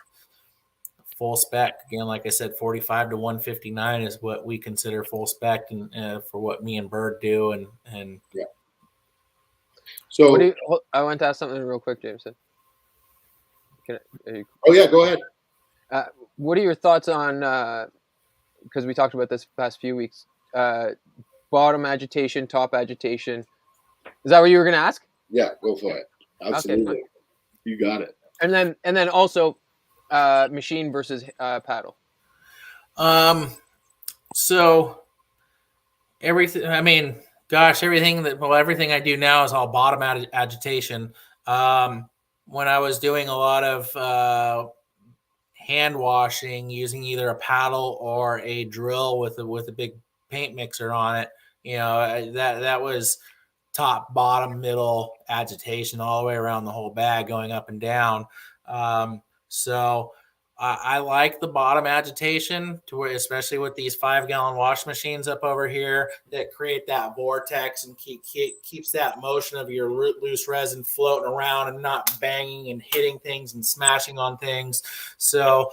[SPEAKER 4] full spec. Again, like I said, 45 to 159 is what we consider full spec, and for what me and Bird do. And
[SPEAKER 1] yeah. So
[SPEAKER 3] I want to ask something real quick, Jameson.
[SPEAKER 1] Oh yeah, go ahead.
[SPEAKER 3] What are your thoughts on? Because we talked about this past few weeks. Bottom agitation, top agitation. Is that what you were going to ask?
[SPEAKER 1] Yeah, go for it. Absolutely.
[SPEAKER 3] Okay,
[SPEAKER 1] you got it.
[SPEAKER 3] And then also machine versus paddle.
[SPEAKER 4] So Everything. I mean, gosh, everything I do now is all bottom agitation. When I was doing a lot of hand washing using either a paddle or a drill with a big paint mixer on it, that was top, bottom, middle agitation all the way around the whole bag, going up and down. So I like the bottom agitation to where, especially with these 5-gallon wash machines up over here that create that vortex and keeps that motion of your loose resin floating around and not banging and hitting things and smashing on things. So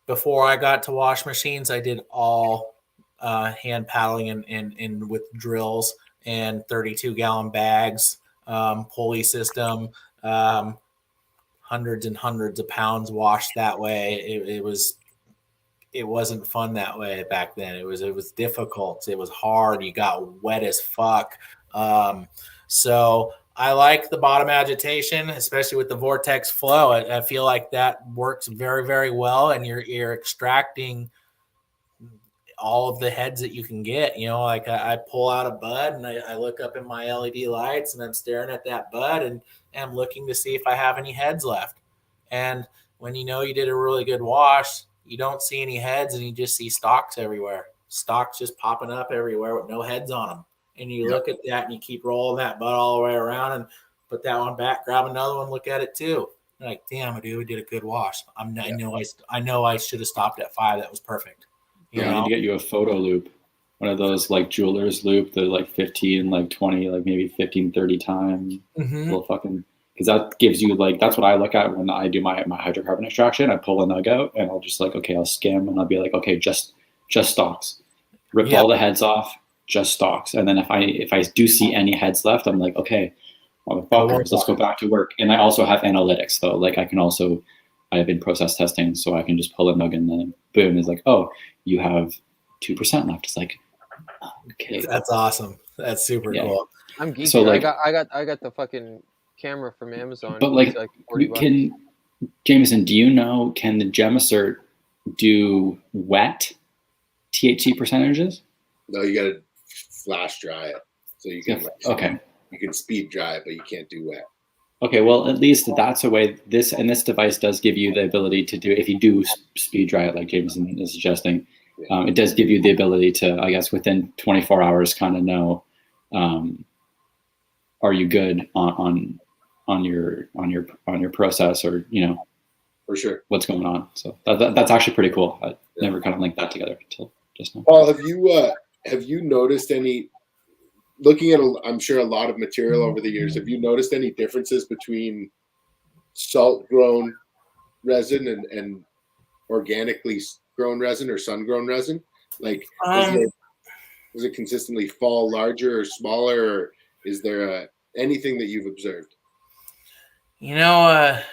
[SPEAKER 4] before I got to wash machines, I did all hand paddling and with drills and 32-gallon bags, pulley system, hundreds and hundreds of pounds washed that way. It wasn't fun that way back then. It was difficult. It was hard. You got wet as fuck. So I like the bottom agitation, especially with the vortex flow. I feel like that works very, very well, and you're extracting all of the heads that you can get. Like I pull out a bud and I look up in my LED lights and I'm staring at that bud and I'm looking to see if I have any heads left. And when you did a really good wash, you don't see any heads and you just see stalks everywhere. Stalks just popping up everywhere with no heads on them. And you look at that and you keep rolling that bud all the way around and put that one back, grab another one, look at it too. You're like, damn, dude, we did a good wash. I know I should have stopped at 5. That was perfect.
[SPEAKER 2] I need to get you a photo loop, one of those like jeweler's loop, the like 15, like 20, like maybe 15, 30 times. Little fucking, because that gives you like, that's what I look at when I do my hydrocarbon extraction. I pull a nug out and I'll just like, okay, I'll skim and I'll be like, okay, just stalks. Ripped all the heads off, just stalks. And then if I do see any heads left, I'm like, okay, motherfuckers, let's go back to work. And I also have analytics though. Like I have been process testing, so I can just pull a nug and then boom, it's like, oh, you have 2% left. It's like, okay,
[SPEAKER 4] that's awesome. That's super cool.
[SPEAKER 3] I'm geeky.
[SPEAKER 2] So like,
[SPEAKER 3] I got the fucking camera from Amazon.
[SPEAKER 2] But like Jameson, do you know? Can the Gemisert do wet THC percentages?
[SPEAKER 1] No, you got to flash dry it, so you can. You can speed dry it, but you can't do wet.
[SPEAKER 2] Okay, well, at least that's a way. This device does give you the ability to do, if you do speed dry it, like Jameson is suggesting, it does give you the ability to, I guess, within 24 hours, kind of know, are you good on your process, or
[SPEAKER 1] for sure,
[SPEAKER 2] what's going on. So that's actually pretty cool. I never kind of linked that together until just now.
[SPEAKER 1] Paul, have you noticed any? Looking at, I'm sure, a lot of material over the years, have you noticed any differences between salt-grown resin and organically grown resin or sun-grown resin? Like, does it consistently fall larger or smaller, or is there anything that you've observed?
[SPEAKER 4] I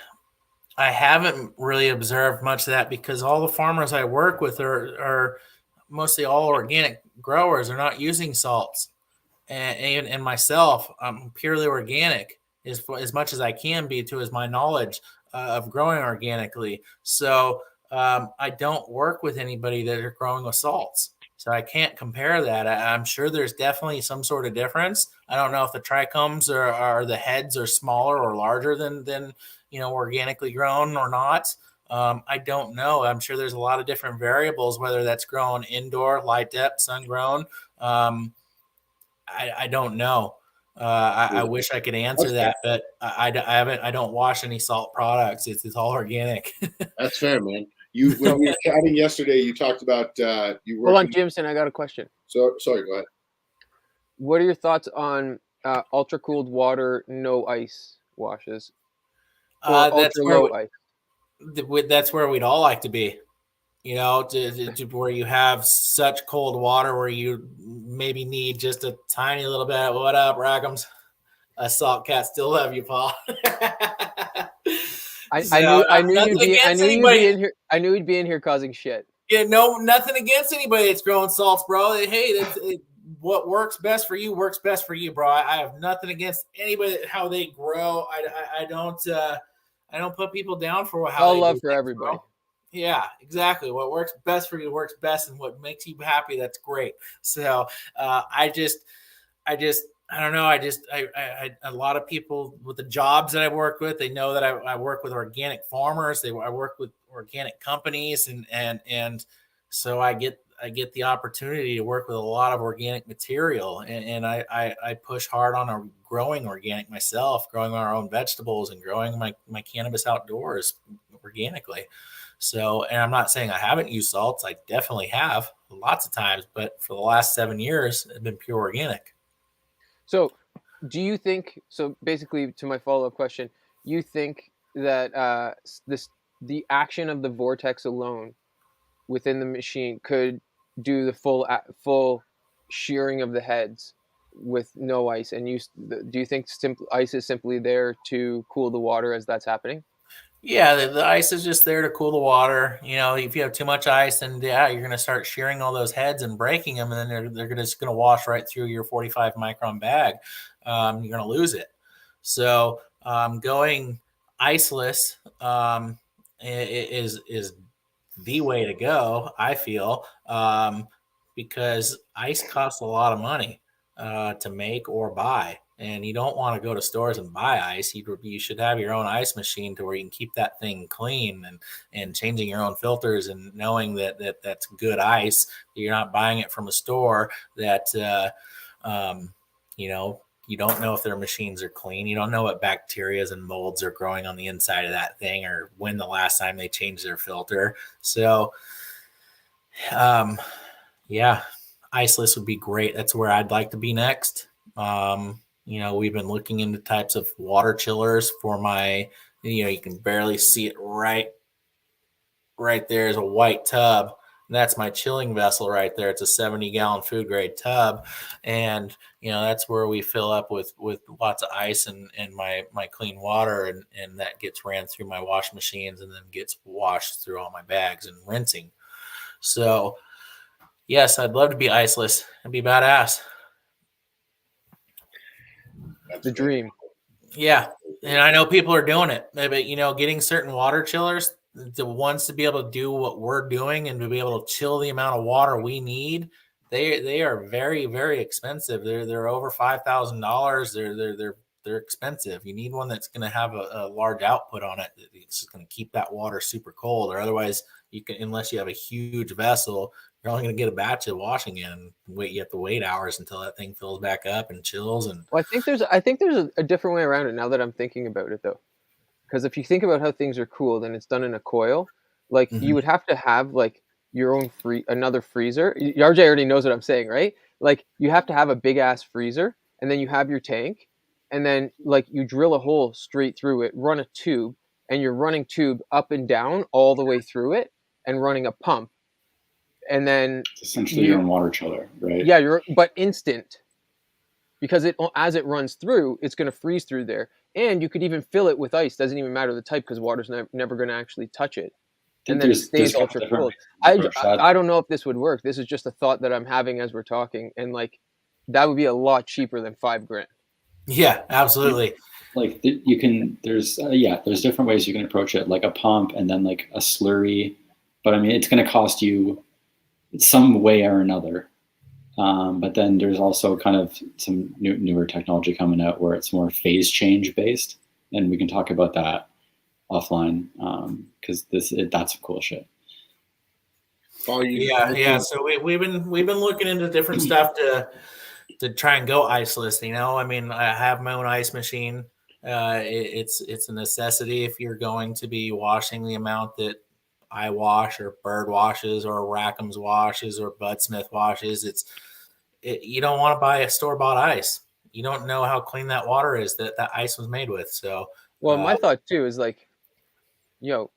[SPEAKER 4] haven't really observed much of that because all the farmers I work with are mostly all organic growers. They're not using salts. And myself, I'm purely organic as much as I can be to as my knowledge of growing organically. So I don't work with anybody that are growing with salts. So I can't compare that. I'm sure there's definitely some sort of difference. I don't know if the trichomes are the heads are smaller or larger than organically grown or not. I don't know. I'm sure there's a lot of different variables, whether that's grown indoor, light depth, sun grown. I don't know. I wish I could answer that, but I don't wash any salt products. It's all organic.
[SPEAKER 1] That's fair, man. When we were chatting yesterday, you talked about you.
[SPEAKER 3] Hold on, Jameson. I got a question.
[SPEAKER 1] So sorry, go ahead.
[SPEAKER 3] What are your thoughts on ultra cooled water, no ice washes?
[SPEAKER 4] That's where we'd all like to be. To where you have such cold water where you maybe need just a tiny little bit. What up, Rackums? A salt cat still love you, Paul.
[SPEAKER 3] I knew you'd be in here causing shit.
[SPEAKER 4] Yeah, no, nothing against anybody that's growing salts, bro. Hey, what works best for you works best for you, bro. I have nothing against anybody how they grow. I don't put people down for how.
[SPEAKER 3] All love for everybody.
[SPEAKER 4] Yeah, exactly. What works best for you works best, and what makes you happy, that's great. So I just, I don't know. A lot of people with the jobs that I work with, they know that I work with organic farmers. I work with organic companies, and so I get the opportunity to work with a lot of organic material, and I push hard on growing organic myself, growing our own vegetables, and growing my cannabis outdoors organically. So, and I'm not saying I haven't used salts. I definitely have lots of times, but for the last 7 years, it's been pure organic.
[SPEAKER 3] So, do you think? So, basically, to my follow-up question, you think that the action of the vortex alone within the machine could do the full shearing of the heads with no ice? And do you think ice is simply there to cool the water as that's happening?
[SPEAKER 4] Yeah, the ice is just there to cool the water. You know, if you have too much ice, then yeah, you're going to start shearing all those heads and breaking them, and then just going to wash right through your 45 micron bag. You're going to lose it. So going iceless is the way to go, I feel, because ice costs a lot of money to make or buy. And you don't want to go to stores and buy ice. You should have your own ice machine to where you can keep that thing clean, and changing your own filters, and knowing that's good ice. You're not buying it from a store that, you know, you don't know if their machines are clean. You don't know what bacteria and molds are growing on the inside of that thing, or when the last time they changed their filter. So, yeah, iceless would be great. That's where I'd like to be next. We've been looking into types of water chillers for you can barely see it right there is a white tub. And that's my chilling vessel right there. It's a 70-gallon food grade tub. And, that's where we fill up with lots of ice and my clean water. And that gets ran through my wash machines and then gets washed through all my bags and rinsing. So, yes, I'd love to be iceless. It'd be badass.
[SPEAKER 1] That's
[SPEAKER 3] The dream.
[SPEAKER 4] Yeah. And I know people are doing it, but getting certain water chillers, the ones to be able to do what we're doing and to be able to chill the amount of water we need, they are very, very expensive. They're over $5,000. They're expensive. You need one that's going to have a large output on it. It's going to keep that water super cold, or otherwise unless you have a huge vessel, you're only going to get a batch of washing in. You have to wait hours until that thing fills back up and chills. And
[SPEAKER 3] Well, I think there's a different way around it now that I'm thinking about it, though. Because if you think about how things are cooled and it's done in a coil, like you would have to have like your own another freezer. RJ already knows what I'm saying, right? Like you have to have a big ass freezer, and then you have your tank, and then like you drill a hole straight through it, run a tube, and you're running tube up and down all the way through it, and running a pump, and then
[SPEAKER 2] it's essentially your own water chiller, right?
[SPEAKER 3] Yeah, but instant, because as it runs through, it's going to freeze through there. And you could even fill it with ice. Doesn't even matter the type, because water's never going to actually touch it. And then it stays ultra cold. I don't know if this would work. This is just a thought that I'm having as we're talking. And like, that would be a lot cheaper than $5,000.
[SPEAKER 4] Yeah, absolutely.
[SPEAKER 2] Like there's different ways you can approach it, like a pump and then like a slurry. But I mean, it's going to cost you some way or another. But then there's also kind of some newer technology coming out where it's more phase change based, and we can talk about that offline because that's some cool shit.
[SPEAKER 4] Yeah. So we've been looking into different stuff to try and go iceless. I mean, I have my own ice machine. It's a necessity if you're going to be washing the amount that I wash, or Bird washes, or Rackham's washes, or Bud Smith washes. You don't want to buy a store-bought ice. You don't know how clean that water is that ice was made with. So,
[SPEAKER 3] well, my thought too is like, of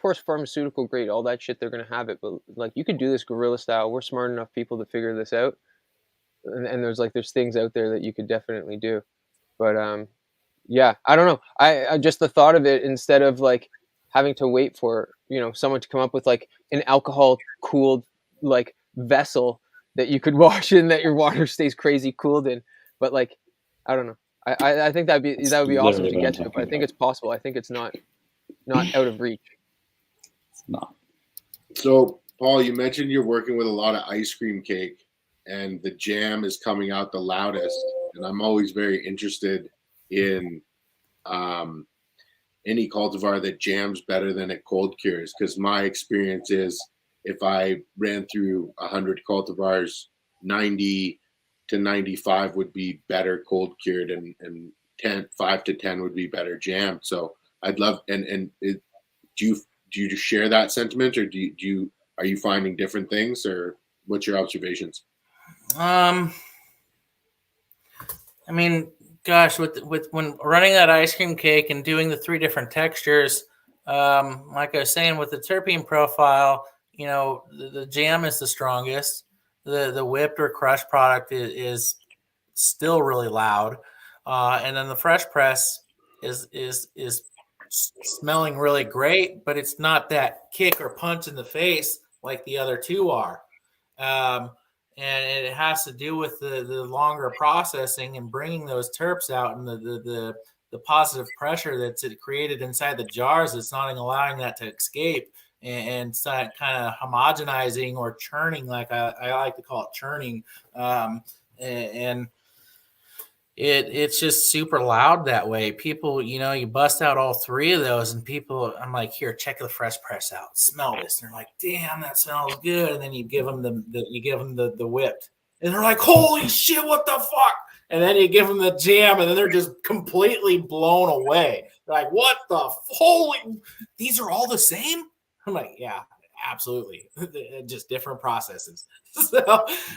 [SPEAKER 3] course, pharmaceutical grade, all that shit, they're going to have it. But like, you could do this guerrilla style. We're smart enough people to figure this out. And there's things out there that you could definitely do. But yeah, I don't know. I just the thought of it, instead of like having to wait for someone to come up with like an alcohol cooled like vessel that you could wash in, that your water stays crazy cooled in. But like, I don't know. I think that would be awesome to get to. But I think it's possible. I think it's not out of reach.
[SPEAKER 2] It's not.
[SPEAKER 1] So, Paul, you mentioned you're working with a lot of ice cream cake, and the jam is coming out the loudest. And I'm always very interested in um, any cultivar that jams better than it cold cures, because my experience is if I ran through 100 cultivars, 90 to 95 would be better cold cured, and 5 to 10 would be better jammed. So I'd love, do you do you share that sentiment, or do you are you finding different things, or what's your observations?
[SPEAKER 4] I mean, gosh, with when running that ice cream cake and doing the 3 different textures, like I was saying, with the terpene profile, you know, the jam is the strongest. The whipped or crushed product is still really loud, and then the fresh press is smelling really great, but it's not that kick or punch in the face like the other two are. Um, and it has to do with the longer processing and bringing those terps out, and the positive pressure that's created inside the jars that's not allowing that to escape, and start kind of homogenizing or churning, like I like to call it churning. And it's just super loud that way. People, you know, you bust out all 3 of those, and people, I'm like, here, check the fresh press out, smell this, and they're like, damn, that smells good. And then you give them the whipped, and they're like, holy shit, what the fuck? And then you give them the jam, and then they're just completely blown away. They're like, what the holy? These are all the same? I'm like, yeah, absolutely, just different processes.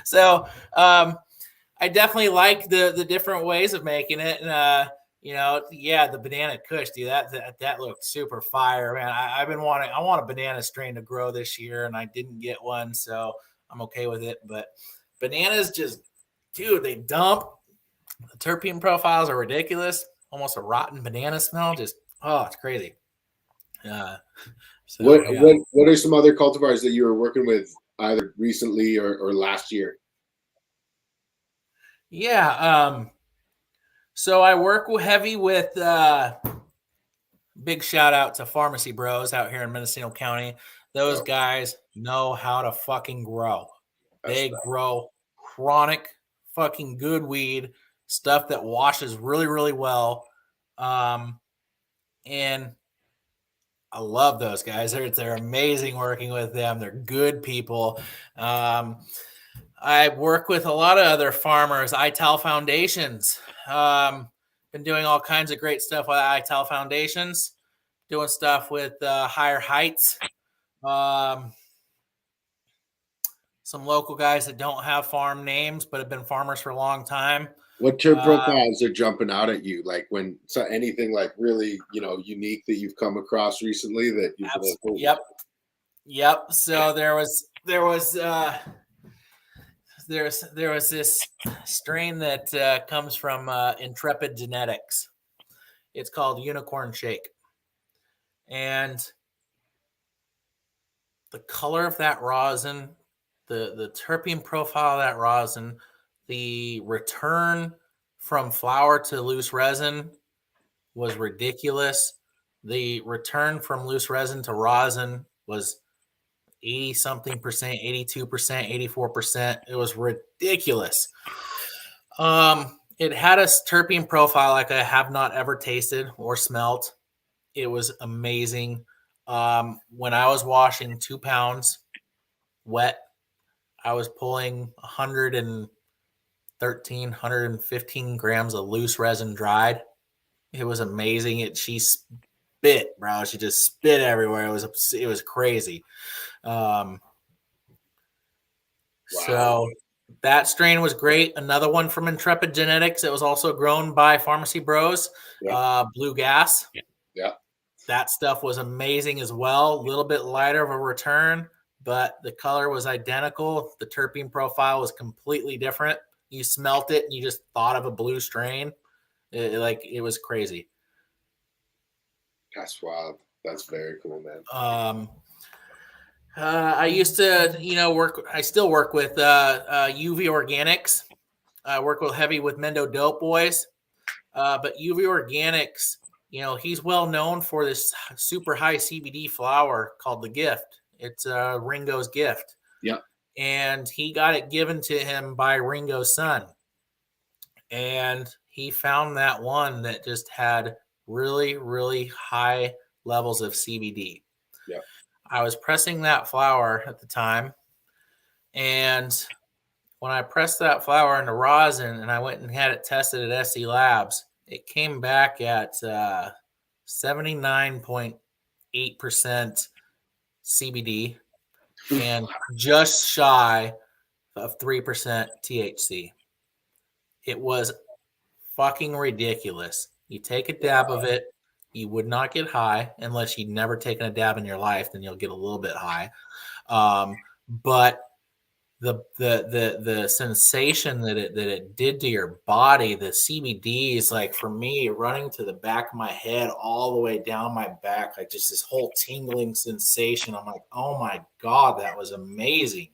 [SPEAKER 4] so I definitely like the different ways of making it. And you know, yeah, the banana kush, dude, that looked super fire, man. I want a banana strain to grow this year, and I didn't get one, so I'm okay with it. But bananas just, dude, they dump. The terpene profiles are ridiculous. Almost a rotten banana smell. Just, oh, it's crazy. So
[SPEAKER 1] What
[SPEAKER 4] yeah.
[SPEAKER 1] what are some other cultivars that you were working with either recently or last year?
[SPEAKER 4] Yeah. So I work heavy with big shout out to Pharmacy Bros out here in Mendocino County. Those guys know how to fucking grow. They grow chronic, fucking good weed, stuff that washes really, really well. And I love those guys. They're amazing working with them. They're good people. I work with a lot of other farmers, ITAL Foundations. Been doing all kinds of great stuff with ITAL Foundations, doing stuff with Higher Heights. Some local guys that don't have farm names but have been farmers for a long time.
[SPEAKER 1] What terp profiles are jumping out at you? Like when anything like really, you know, unique that you've come across recently that you've been like, oh.
[SPEAKER 4] Yep. So there was this strain that comes from Intrepid Genetics. It's called Unicorn Shake. And the color of that rosin, the terpene profile of that rosin, the return from flower to loose resin was ridiculous. The return from loose resin to rosin was 80 something percent, 82%, 84%. It was ridiculous. It had a terpene profile like I have not ever tasted or smelt. It was amazing. When I was washing 2 pounds wet, I was pulling 113, 115 grams of loose resin dried. It was amazing. She spit, bro. She just spit everywhere. It was crazy. Wow. So that strain was great. Another one from Intrepid Genetics. It was also grown by Pharmacy Bros. Blue Gas.
[SPEAKER 1] Yeah.
[SPEAKER 4] That stuff was amazing as well. A little bit lighter of a return, but the color was identical. The terpene profile was completely different. You smelt it and you just thought of a blue strain. It was crazy.
[SPEAKER 1] That's wild. That's very cool, man.
[SPEAKER 4] I used to, I still work with UV Organics. I work heavy with Mendo Dope Boys. But UV Organics, he's well known for this super high CBD flower called The Gift. It's Ringo's gift.
[SPEAKER 1] Yeah.
[SPEAKER 4] And he got it given to him by Ringo's son. And he found that one that just had really, really high levels of CBD.
[SPEAKER 1] Yeah.
[SPEAKER 4] I was pressing that flower at the time. And when I pressed that flower into rosin and I went and had it tested at SC Labs, it came back at 79.8% CBD and just shy of 3% THC. It was fucking ridiculous. You take a dab of it, you would not get high unless you'd never taken a dab in your life, then you'll get a little bit high. But the sensation that it did to your body, the CBD is like, for me, running to the back of my head all the way down my back, like just this whole tingling sensation. I'm like, oh my God, that was amazing.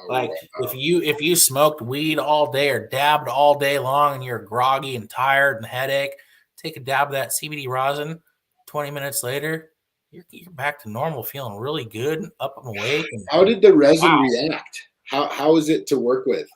[SPEAKER 4] Like if you smoked weed all day or dabbed all day long and you're groggy and tired and headache, take a dab of that CBD rosin. 20 minutes later, you're back to normal, feeling really good, up and awake. And,
[SPEAKER 1] how did the resin react? How is it to work with?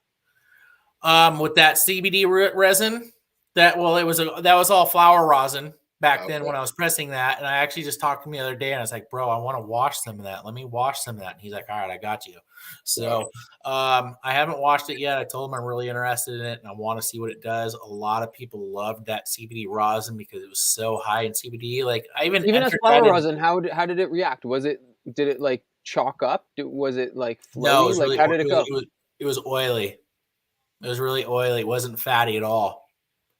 [SPEAKER 4] With that CBD resin, that was all flower rosin back then when I was pressing that. And I actually just talked to him the other day and I was like, bro, I want to wash some of that. Let me wash some of that. And he's like, all right, I got you. So I haven't washed it yet. I told him I'm really interested in it and I want to see what it does. A lot of people loved that CBD rosin because it was so high in CBD. Like I even
[SPEAKER 3] as flower rosin, how did it react? Did it like chalk up? Was it like flowy?
[SPEAKER 4] No, it was
[SPEAKER 3] like
[SPEAKER 4] really,
[SPEAKER 3] how did it go?
[SPEAKER 4] It was oily. It was really oily. It wasn't fatty at all.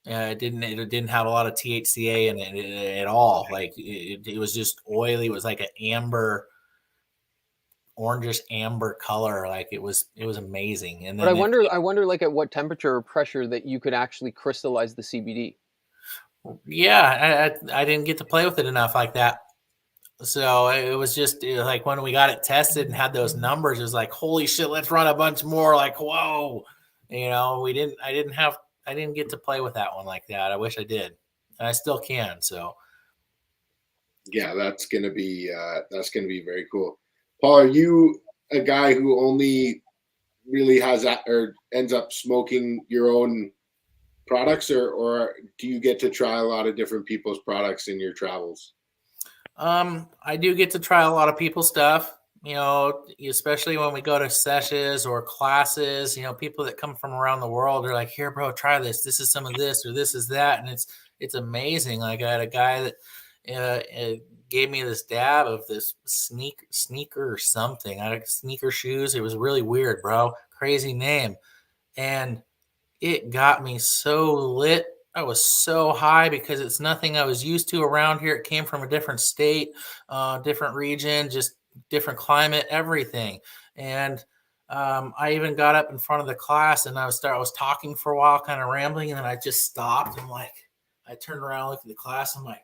[SPEAKER 4] It didn't have a lot of THCA in it at all. Like it was just oily. It was like an orangish amber color. Like it was amazing. And then
[SPEAKER 3] but I wonder like at what temperature or pressure that you could actually crystallize the CBD.
[SPEAKER 4] Yeah, I didn't get to play with it enough like that. So it was like when we got it tested and had those numbers, it was like, holy shit, let's run a bunch more. Like, whoa, I didn't get to play with that one like that. I wish I did. And I still can. So
[SPEAKER 1] yeah, that's going to be very cool. Paul, are you a guy who only really has that or ends up smoking your own products or do you get to try a lot of different people's products in your travels?
[SPEAKER 4] I do get to try a lot of people's stuff, especially when we go to sessions or classes, people that come from around the world are like, here, bro, try this. This is some of this, or this is that. And it's amazing. Like I had a guy that, gave me this dab of this sneaker or something. I had sneaker shoes. It was really weird, bro. Crazy name. And it got me so lit. I was so high because it's nothing I was used to around here. It came from a different state, different region, just different climate, everything. And I even got up in front of the class and I was talking for a while, kind of rambling, and then I just stopped. And I turned around, looked at the class. I'm like,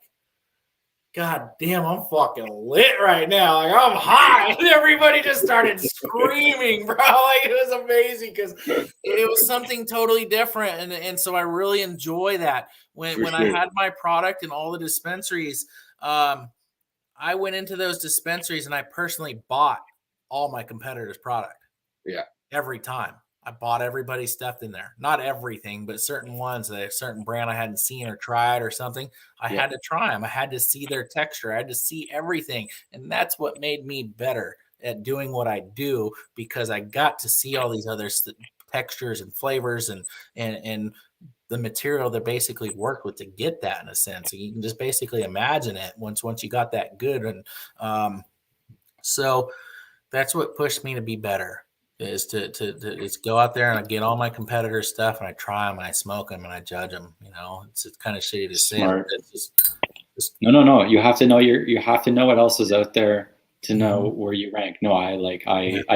[SPEAKER 4] God damn, I'm fucking lit right now. Like I'm high. And everybody just started screaming, bro. Like it was amazing because it was something totally different. And so I really enjoy that. When I had my product in all the dispensaries, I went into those dispensaries and I personally bought all my competitors' product.
[SPEAKER 1] Yeah.
[SPEAKER 4] Every time. I bought everybody's stuff in there. Not everything, but certain ones, a certain brand I hadn't seen or tried or something. I had to try them. I had to see their texture. I had to see everything. And that's what made me better at doing what I do because I got to see all these other textures and flavors and the material that basically worked with to get that in a sense. So you can just basically imagine it once you got that good. And so that's what pushed me to be better. Is to go out there and I get all my competitors' stuff and I try them and I smoke them and I judge them. It's kind of shitty to say. It's just... No.
[SPEAKER 2] You have to know you have to know what else is out there to know where you rank. No, I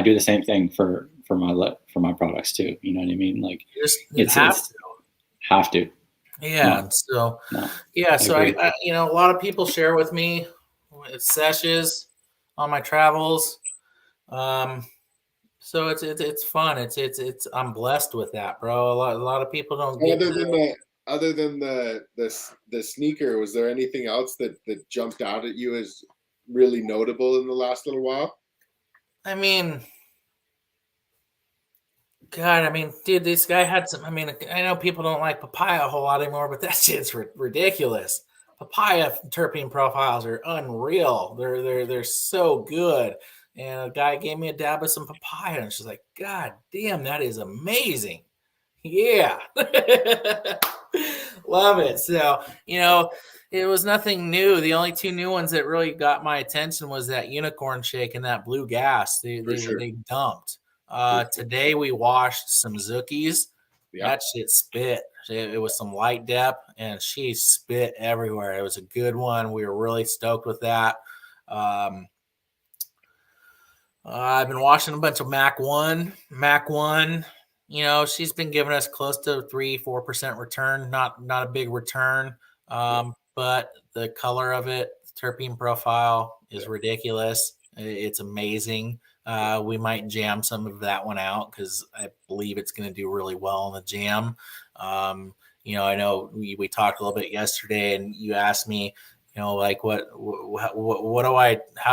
[SPEAKER 2] do the same thing for my products too. You know what I mean? Like have to.
[SPEAKER 4] Yeah. No. So yeah. So I a lot of people share with me sessions on my travels. So it's fun. It's I'm blessed with that, bro. A lot of people don't get
[SPEAKER 1] other than the sneaker. Was there anything else that jumped out at you as really notable in the last little while?
[SPEAKER 4] I mean, God, I mean, dude, this guy had some. I mean, I know people don't like papaya a whole lot anymore, but that shit's ridiculous. Papaya terpene profiles are unreal. They're so good. And a guy gave me a dab of some papaya, and she's like, "God damn, that is amazing." Yeah. Love it. So, it was nothing new. The only two new ones that really got my attention was that unicorn shake and that blue gas. They dumped. Today we washed some Zookies.
[SPEAKER 1] Yeah.
[SPEAKER 4] That shit spit. It was some light depth, and she spit everywhere. It was a good one. We were really stoked with that. I've been washing a bunch of Mac 1. She's been giving us close to 3-4% return. Not a big return, but the color of it, terpene profile is ridiculous. It's amazing. We might jam some of that one out because I believe it's going to do really well in the jam. I know we talked a little bit yesterday, and you asked me, like how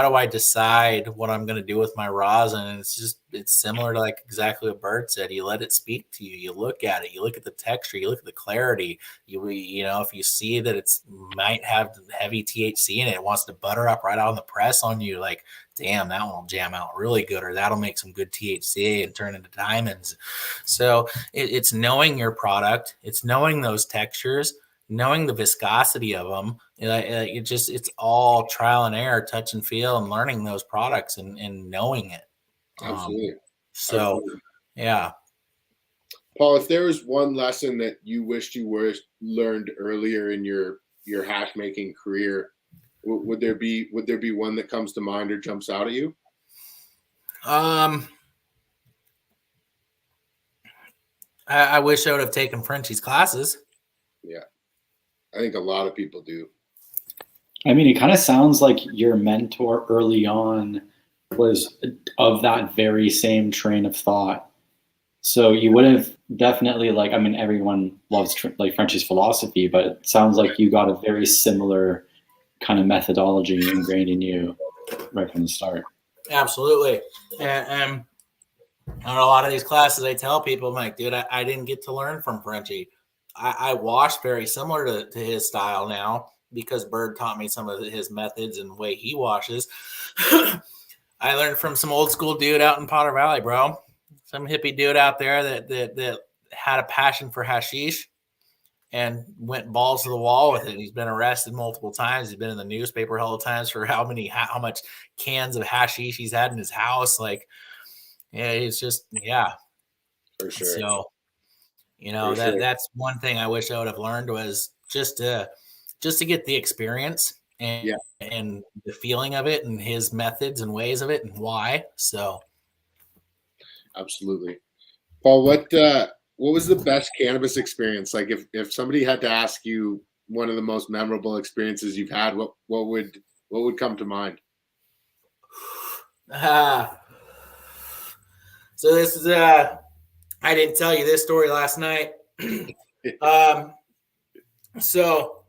[SPEAKER 4] do I decide what I'm going to do with my rosin? And it's similar to like exactly what Bert said. You let it speak to you. You look at it. You look at the texture. You look at the clarity. If you see that it's might have heavy THC in it, it wants to butter up right out on the press on you. Like, damn, that one will jam out really good, or that'll make some good THC and turn into diamonds. So it's knowing your product. It's knowing those textures, knowing the viscosity of them. It's all trial and error, touch and feel, and learning those products and knowing it.
[SPEAKER 1] Absolutely.
[SPEAKER 4] Absolutely. Yeah.
[SPEAKER 1] Paul, if there was one lesson that you wished you were learned earlier in your hash making career, would there be one that comes to mind or jumps out at you?
[SPEAKER 4] I wish I would have taken Frenchie's classes.
[SPEAKER 1] Yeah. I think a lot of people do.
[SPEAKER 2] I mean, it kind of sounds like your mentor early on was of that very same train of thought. So you would have definitely everyone loves Frenchie's philosophy, but it sounds like you got a very similar kind of methodology ingrained in you right from the start.
[SPEAKER 4] Absolutely. And on a lot of these classes, I tell people, I'm like, dude, I didn't get to learn from Frenchie. I wash very similar to his style now because Bird taught me some of his methods and the way he washes. I learned from some old school dude out in Potter Valley, bro. Some hippie dude out there that had a passion for hashish and went balls to the wall with it. He's been arrested multiple times. He's been in the newspaper all the times for how much cans of hashish he's had in his house. Like, yeah, it's just, yeah.
[SPEAKER 1] For sure.
[SPEAKER 4] So, that's one thing I wish I would have learned was just to get the experience and the feeling of it and his methods and ways of it and why. So,
[SPEAKER 1] absolutely. Paul, what was the best cannabis experience? Like if somebody had to ask you one of the most memorable experiences you've had, what would come to mind?
[SPEAKER 4] So this is I didn't tell you this story last night. So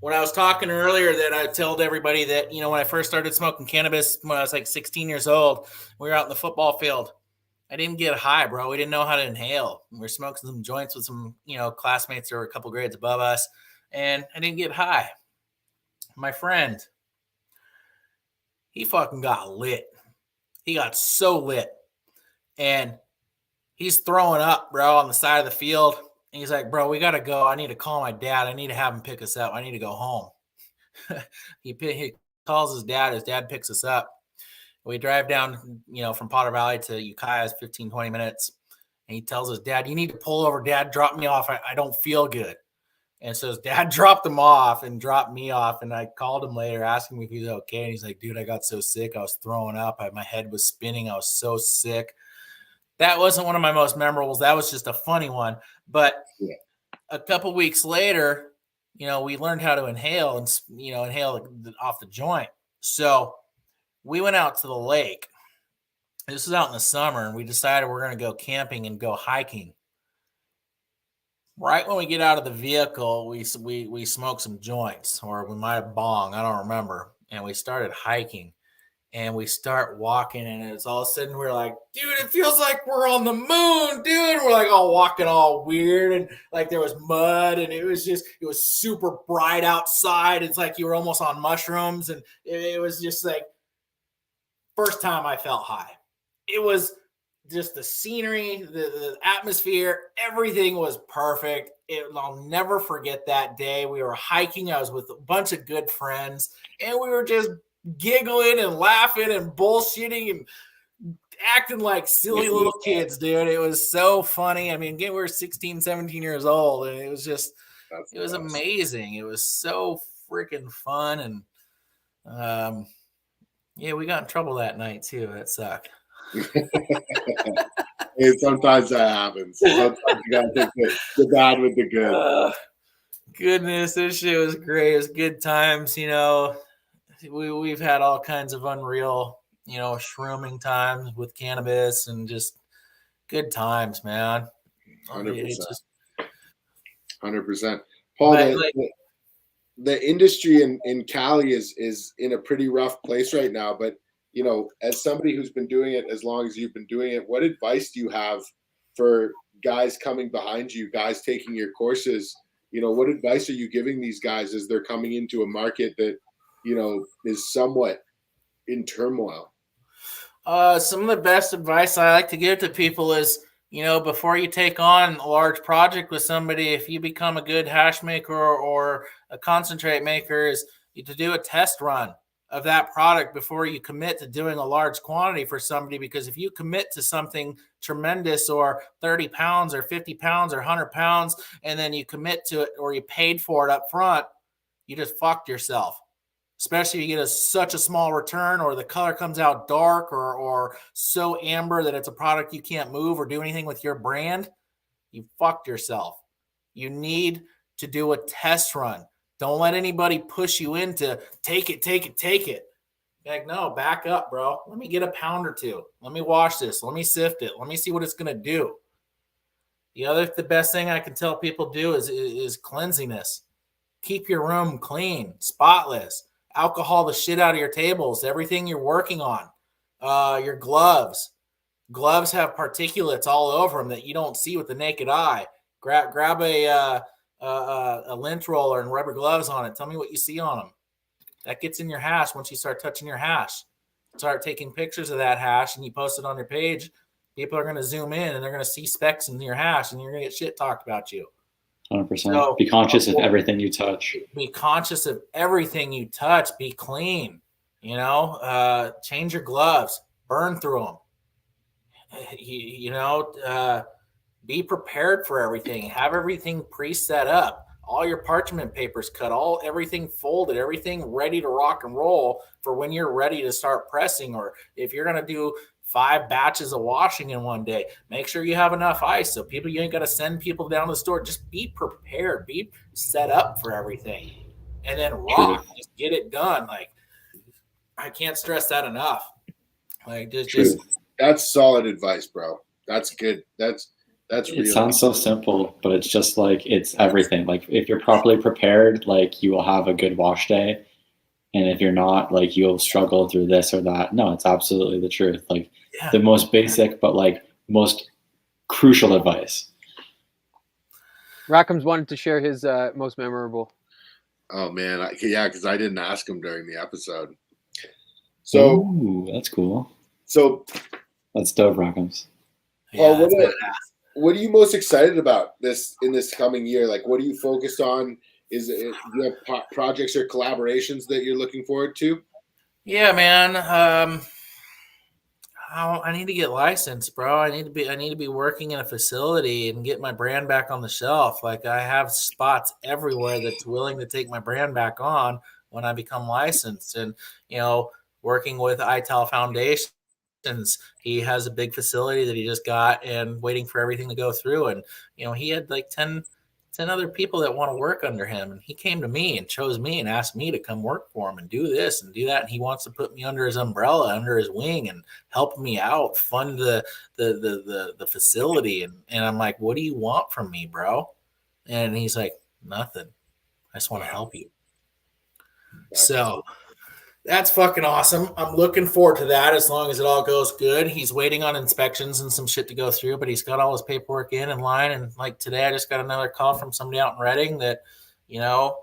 [SPEAKER 4] when I was talking earlier that I told everybody that, when I first started smoking cannabis when I was like 16 years old, we were out in the football field. I didn't get high, bro. We didn't know how to inhale. We were smoking some joints with some, classmates that were a couple grades above us, and I didn't get high. My friend, he fucking got lit. He got so lit. And he's throwing up, bro, on the side of the field. And he's like, bro, we got to go. I need to call my dad. I need to have him pick us up. I need to go home. He calls his dad. His dad picks us up. We drive down, from Potter Valley to Ukiah, 15, 20 minutes. And he tells his dad, you need to pull over. Dad, drop me off. I don't feel good. And so his dad dropped him off and dropped me off. And I called him later asking me if he's okay. And he's like, dude, I got so sick. I was throwing up. My head was spinning. I was so sick. That wasn't one of my most memorables. That was just a funny one. But a couple weeks later, we learned how to inhale and, inhale off the joint. So we went out to the lake. This was out in the summer, and we decided we're going to go camping and go hiking. Right when we get out of the vehicle, we smoked some joints, or we might have bonged. I don't remember. And we started hiking. And we start walking, and it's all of a sudden we're like, dude, it feels like we're on the moon, dude. We're like all walking all weird, and like there was mud, and it was super bright outside. It's like you were almost on mushrooms, and it was just like first time I felt high. It was just the scenery, the atmosphere, everything was perfect. I'll never forget that day. We were hiking. I was with a bunch of good friends, and we were just giggling and laughing and bullshitting and acting like silly little kids, dude. It was so funny. I mean, again, we were 16, 17 years old, and it was just, it was amazing. It was so freaking fun. And yeah, we got in trouble that night too. That sucked.
[SPEAKER 1] Hey, sometimes that happens. Sometimes you gotta take the bad with the good.
[SPEAKER 4] Goodness, this shit was great. It was good times, you know. We've had all kinds of unreal, you know, shrooming times with cannabis and just good times, man.
[SPEAKER 1] 100%. 100%. Paul, the industry in Cali is in a pretty rough place right now. But, you know, as somebody who's been doing it as long as you've been doing it, what advice do you have for guys coming behind you, guys taking your courses? You know, what advice are you giving these guys as they're coming into a market that, you know, is somewhat in turmoil?
[SPEAKER 4] Some of the best advice I like to give to people is, you know, before you take on a large project with somebody, if you become a good hash maker or a concentrate maker, is to do a test run of that product before you commit to doing a large quantity for somebody. Because if you commit to something tremendous, or 30 pounds or 50 pounds or 100 pounds, and then you commit to it or you paid for it up front, you just fucked yourself. Especially if you get such a small return, or the color comes out dark or so amber that it's a product you can't move or do anything with your brand, you fucked yourself. You need to do a test run. Don't let anybody push you into take it. Like, no, back up, bro. Let me get a pound or two. Let me wash this. Let me sift it. Let me see what it's going to do. The best thing I can tell people do is cleanliness. Keep your room clean, spotless. Alcohol the shit out of your tables, everything you're working on. Your gloves. Gloves have particulates all over them that you don't see with the naked eye. Grab a lint roller and rubber gloves on it. Tell me what you see on them. That gets in your hash. Once you start touching your hash, start taking pictures of that hash and you post it on your page, people are going to zoom in and they're going to see specks in your hash, and you're going to get shit talked about you.
[SPEAKER 2] 100%. So, be conscious of everything you touch.
[SPEAKER 4] Be conscious of everything you touch. Be clean. You know, change your gloves. Burn through them. Be prepared for everything. Have everything pre-set up. All your parchment papers cut. Everything folded. Everything ready to rock and roll for when you're ready to start pressing. Or if you're going to do 5 batches of washing in one day, make sure you have enough ice so you ain't got to send people down to the store. Just be prepared, be set up for everything, and then rock. Just get it done. Like, I can't stress that enough. Like, just
[SPEAKER 1] that's solid advice, bro. That's good. That's
[SPEAKER 2] it sounds so simple, but it's just like, it's everything. Like, if you're properly prepared, like, you will have a good wash day. And if you're not, like, you'll struggle through this or that. No, it's absolutely the truth. Like, the most basic, but like most crucial advice.
[SPEAKER 3] Rackham's wanted to share his most memorable.
[SPEAKER 1] Oh man, because I didn't ask him during the episode. So
[SPEAKER 2] ooh, that's cool.
[SPEAKER 1] So
[SPEAKER 2] that's dope, Rackham's.
[SPEAKER 1] Well, what are you most excited about in this coming year? Like, what are you focused on? Do you have projects or collaborations that you're looking forward to?
[SPEAKER 4] Yeah, man. I need to get licensed, bro. I need to be working in a facility and get my brand back on the shelf. Like, I have spots everywhere that's willing to take my brand back on when I become licensed. And, you know, working with ITAL Foundations, he has a big facility that he just got and waiting for everything to go through. And, you know, he had like 10 other people that want to work under him. And he came to me and chose me and asked me to come work for him and do this and do that. And he wants to put me under his umbrella, under his wing, and help me out, fund the facility. And I'm like, what do you want from me, bro? And he's like, nothing. I just want to help you. So That's fucking awesome. I'm looking forward to that as long as it all goes good. He's waiting on inspections and some shit to go through, but he's got all his paperwork in line. And like today, I just got another call from somebody out in Reading that, you know,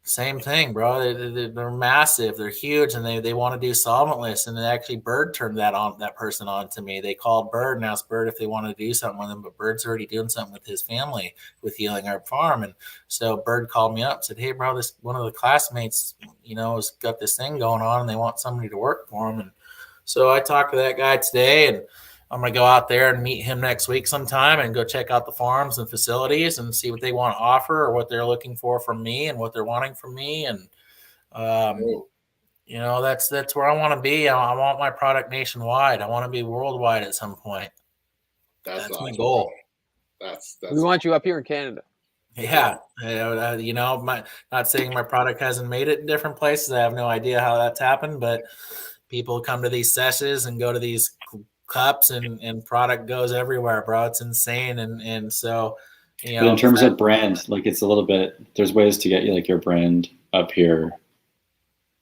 [SPEAKER 4] same thing, bro. They're massive. They're huge, and they want to do solventless. And actually, Bird turned that person on to me. They called Bird and asked Bird if they wanted to do something with him, but Bird's already doing something with his family with Healing Herb Farm. And so Bird called me up and said, "Hey, bro, this one of the classmates, has got this thing going on, and they want somebody to work for him." And so I talked to that guy today, and I'm going to go out there and meet him next week sometime and go check out the farms and facilities and see what they want to offer or what they're looking for from me and what they're wanting from me. And, that's where I want to be. I want my product nationwide. I want to be worldwide at some point. That's awesome. My goal.
[SPEAKER 3] We want you up here in Canada.
[SPEAKER 4] Yeah. Not saying my product hasn't made it in different places. I have no idea how that's happened, but people come to these sessions and go to these cups and product goes everywhere, bro. It's insane. And so,
[SPEAKER 2] but in terms of brand, like it's a little bit, there's ways to get you like your brand up here,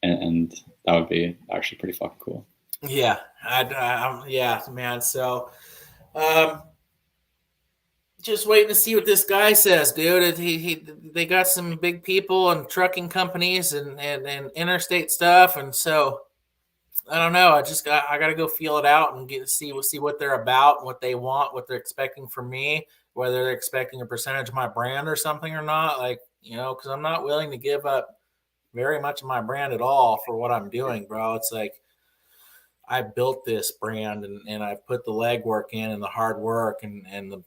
[SPEAKER 2] and that would be actually pretty fucking cool.
[SPEAKER 4] Yeah. Yeah, man. So, just waiting to see what this guy says, dude. They got some big people and trucking companies and interstate stuff. And so, I don't know. I got to go feel it out and see what they're about, what they want, what they're expecting from me, whether they're expecting a percentage of my brand or something or not. Like, because I'm not willing to give up very much of my brand at all for what I'm doing, bro. It's like I built this brand and I've put the legwork in and the hard work and the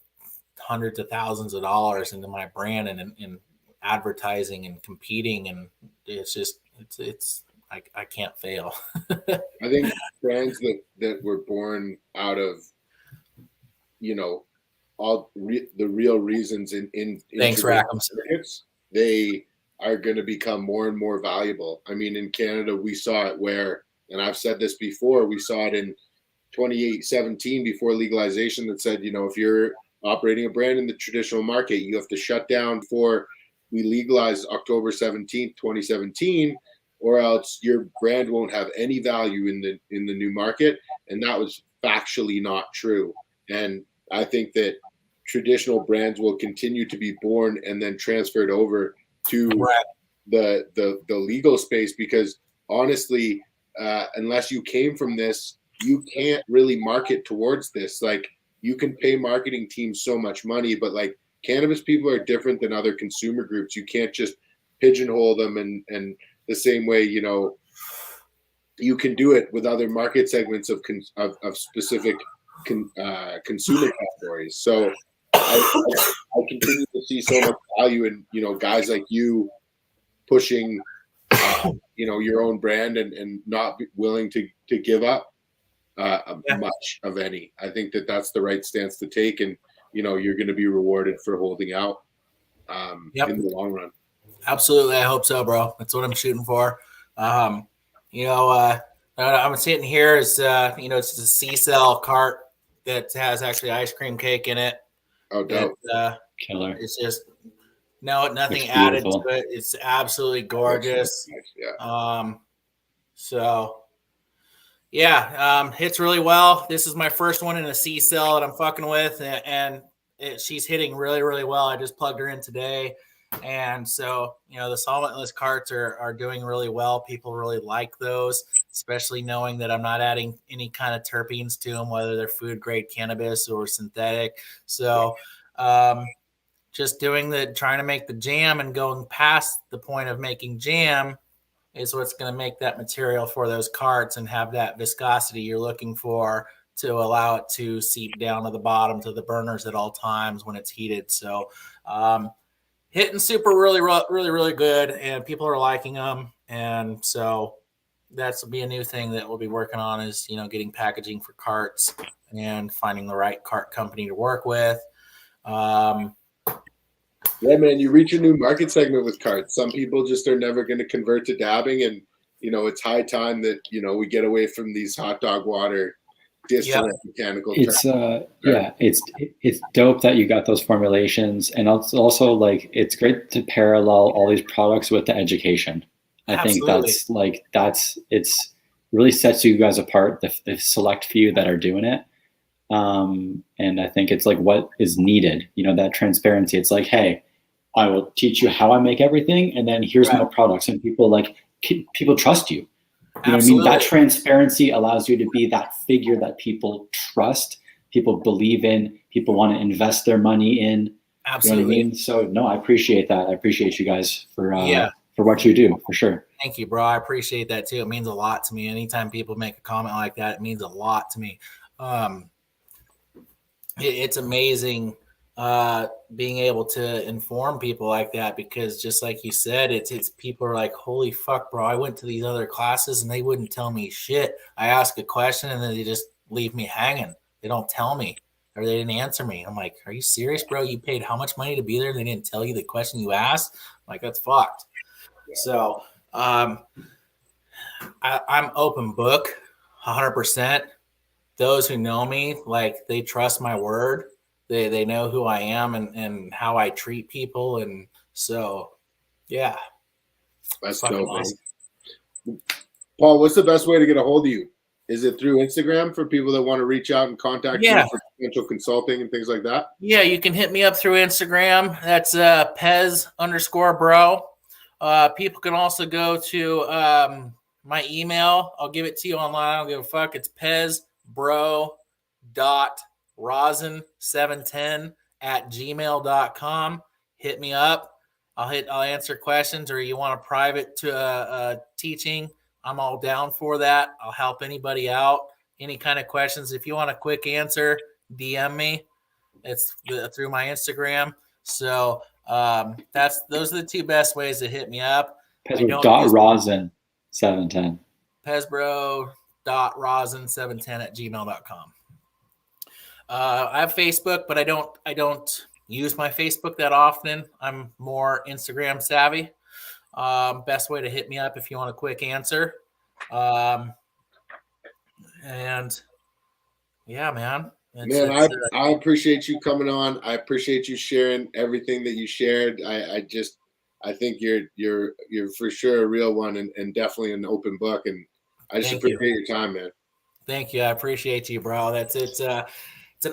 [SPEAKER 4] hundreds of thousands of dollars into my brand and in advertising and competing. And it's just, I can't fail.
[SPEAKER 1] I think brands that were born out of, all the real reasons in
[SPEAKER 4] thanks, Rackham's.
[SPEAKER 1] They are going to become more and more valuable. I mean, in Canada, we saw it where, and I've said this before, we saw it in 2017 before legalization that said, if you're operating a brand in the traditional market, you have to shut down before we legalized October 17th, 2017. Or else your brand won't have any value in the new market. And that was factually not true. And I think that traditional brands will continue to be born and then transferred over to the legal space, because honestly, unless you came from this, you can't really market towards this. Like, you can pay marketing teams so much money, but like cannabis people are different than other consumer groups. You can't just pigeonhole them and the same way, you can do it with other market segments of specific consumer categories. So I continue to see so much value in, guys like you pushing, your own brand and not be willing to give up much of any. I think that that's the right stance to take, and, you're going to be rewarded for holding out in the long run.
[SPEAKER 4] Absolutely. I hope so, bro. That's what I'm shooting for. I'm sitting here as, it's a C-cell cart that has actually ice cream cake in it.
[SPEAKER 1] Oh, dope.
[SPEAKER 2] Killer.
[SPEAKER 4] It's just, nothing added to it. It's absolutely gorgeous.
[SPEAKER 1] Yeah.
[SPEAKER 4] Hits really well. This is my first one in a C-cell that I'm fucking with, and she's hitting really, really well. I just plugged her in today. And so, the solventless carts are doing really well. People really like those, especially knowing that I'm not adding any kind of terpenes to them, whether they're food grade cannabis or synthetic. So, just trying to make the jam and going past the point of making jam is what's going to make that material for those carts and have that viscosity you're looking for to allow it to seep down to the bottom to the burners at all times when it's heated. So, hitting super really, really, really good, and people are liking them. And so that's will be a new thing that we'll be working on is, getting packaging for carts and finding the right cart company to work with.
[SPEAKER 1] Yeah, man, you reach a new market segment with carts. Some people just are never going to convert to dabbing, and it's high time that we get away from these hot dog water distillate mechanical.
[SPEAKER 2] It's it's dope that you got those formulations, and also like it's great to parallel all these products with the education. I think it's really sets you guys apart, the select few that are doing it. And I think it's like what is needed, that transparency. It's like, hey, I will teach you how I make everything, and then here's my products, and people trust you. You know what I mean? That transparency allows you to be that figure that people trust, people believe in, people want to invest their money in.
[SPEAKER 4] Absolutely.
[SPEAKER 2] You know what I mean? So no, I appreciate that. I appreciate you guys for what you do, for sure.
[SPEAKER 4] Thank you, bro. I appreciate that too. It means a lot to me. Anytime people make a comment like that, it means a lot to me. It's amazing being able to inform people like that, because just like you said, it's people are like, holy fuck, bro, I went to these other classes and they wouldn't tell me shit. I ask a question and then they just leave me hanging. They don't tell me, or they didn't answer me. I'm like, are you serious, bro? You paid how much money to be there? They didn't tell you the question you asked? I'm like, that's fucked. So I'm open book 100%. Those who know me, like, they trust my word. They know who I am and how I treat people. And so, yeah.
[SPEAKER 1] That's dope, awesome. Paul, what's the best way to get a hold of you? Is it through Instagram for people that want to reach out and contact you for potential consulting and things like that?
[SPEAKER 4] Yeah, you can hit me up through Instagram. That's Pez_bro. People can also go to my email. I'll give it to you online. I don't give a fuck. It's pezbro.rosin710@gmail.com. Hit me up. I'll answer questions, or you want a private teaching, I'm all down for that. I'll help anybody out. Any kind of questions. If you want a quick answer, DM me. It's through my Instagram. So those are the two best ways to hit me up.
[SPEAKER 2] Pezbro.rosin710.
[SPEAKER 4] Pezbro.rosin710@gmail.com. I have Facebook, but I don't use my Facebook that often. I'm more Instagram savvy. Best way to hit me up if you want a quick answer. And yeah, man.
[SPEAKER 1] I appreciate you coming on. I appreciate you sharing everything that you shared. I think you're for sure a real one, and definitely an open book. And I just appreciate your time, man.
[SPEAKER 4] Thank you. I appreciate you, bro. It's an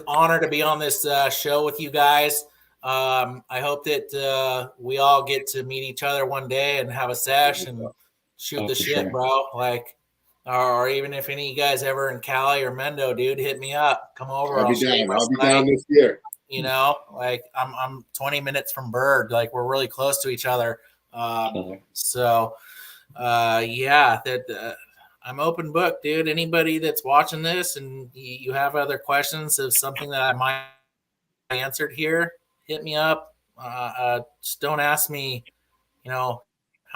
[SPEAKER 4] honor to be on this show with you guys. I hope that we all get to meet each other one day and have a sesh and shoot the shit, bro. Like, or even if any of you guys ever in Cali or Mendo, dude, hit me up. Come over.
[SPEAKER 1] I'll be down this year.
[SPEAKER 4] Like I'm 20 minutes from Bird. Like, we're really close to each other. I'm open book, dude. Anybody that's watching this and you have other questions of something that I might have answered here, hit me up. Just don't ask me, how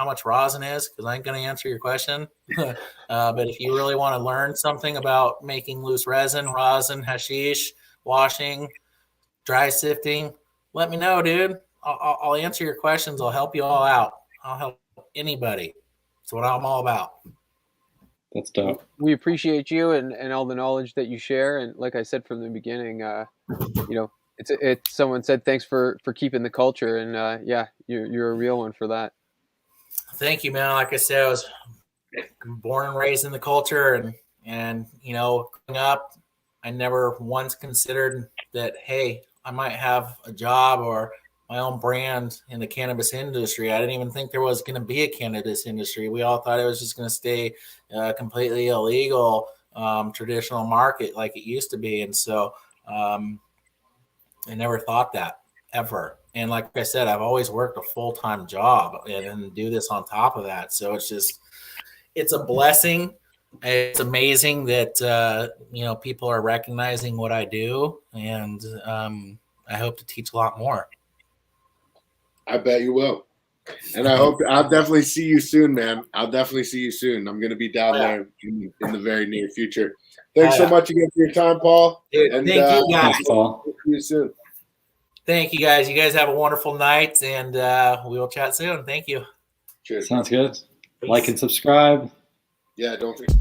[SPEAKER 4] much rosin is, because I ain't going to answer your question. But if you really want to learn something about making loose resin, rosin, hashish, washing, dry sifting, let me know, dude. I'll answer your questions. I'll help you all out. I'll help anybody. That's what I'm all about.
[SPEAKER 2] That's dope.
[SPEAKER 3] We appreciate you and all the knowledge that you share. And like I said from the beginning, it's someone said thanks for keeping the culture, and you're a real one for that.
[SPEAKER 4] Thank you, man. Like I said, I was born and raised in the culture, and growing up, I never once considered that, hey, I might have a job or my own brand in the cannabis industry. I didn't even think there was going to be a cannabis industry. We all thought it was just going to stay completely illegal, traditional market like it used to be. And so I never thought that ever. And like I said, I've always worked a full-time job and do this on top of that. So it's a blessing. It's amazing that, people are recognizing what I do. And I hope to teach a lot more.
[SPEAKER 1] I bet you will. And I'll definitely see you soon, man. I'll definitely see you soon. I'm going to be down there in the very near future. Thanks so much again for your time, Paul.
[SPEAKER 4] Dude,
[SPEAKER 1] and
[SPEAKER 4] thank you guys.
[SPEAKER 1] Paul. See you soon.
[SPEAKER 4] Thank you guys. You guys have a wonderful night, and we will chat soon. Thank you.
[SPEAKER 2] Cheers. Sounds good. Peace. Like and subscribe.
[SPEAKER 1] Yeah, don't forget.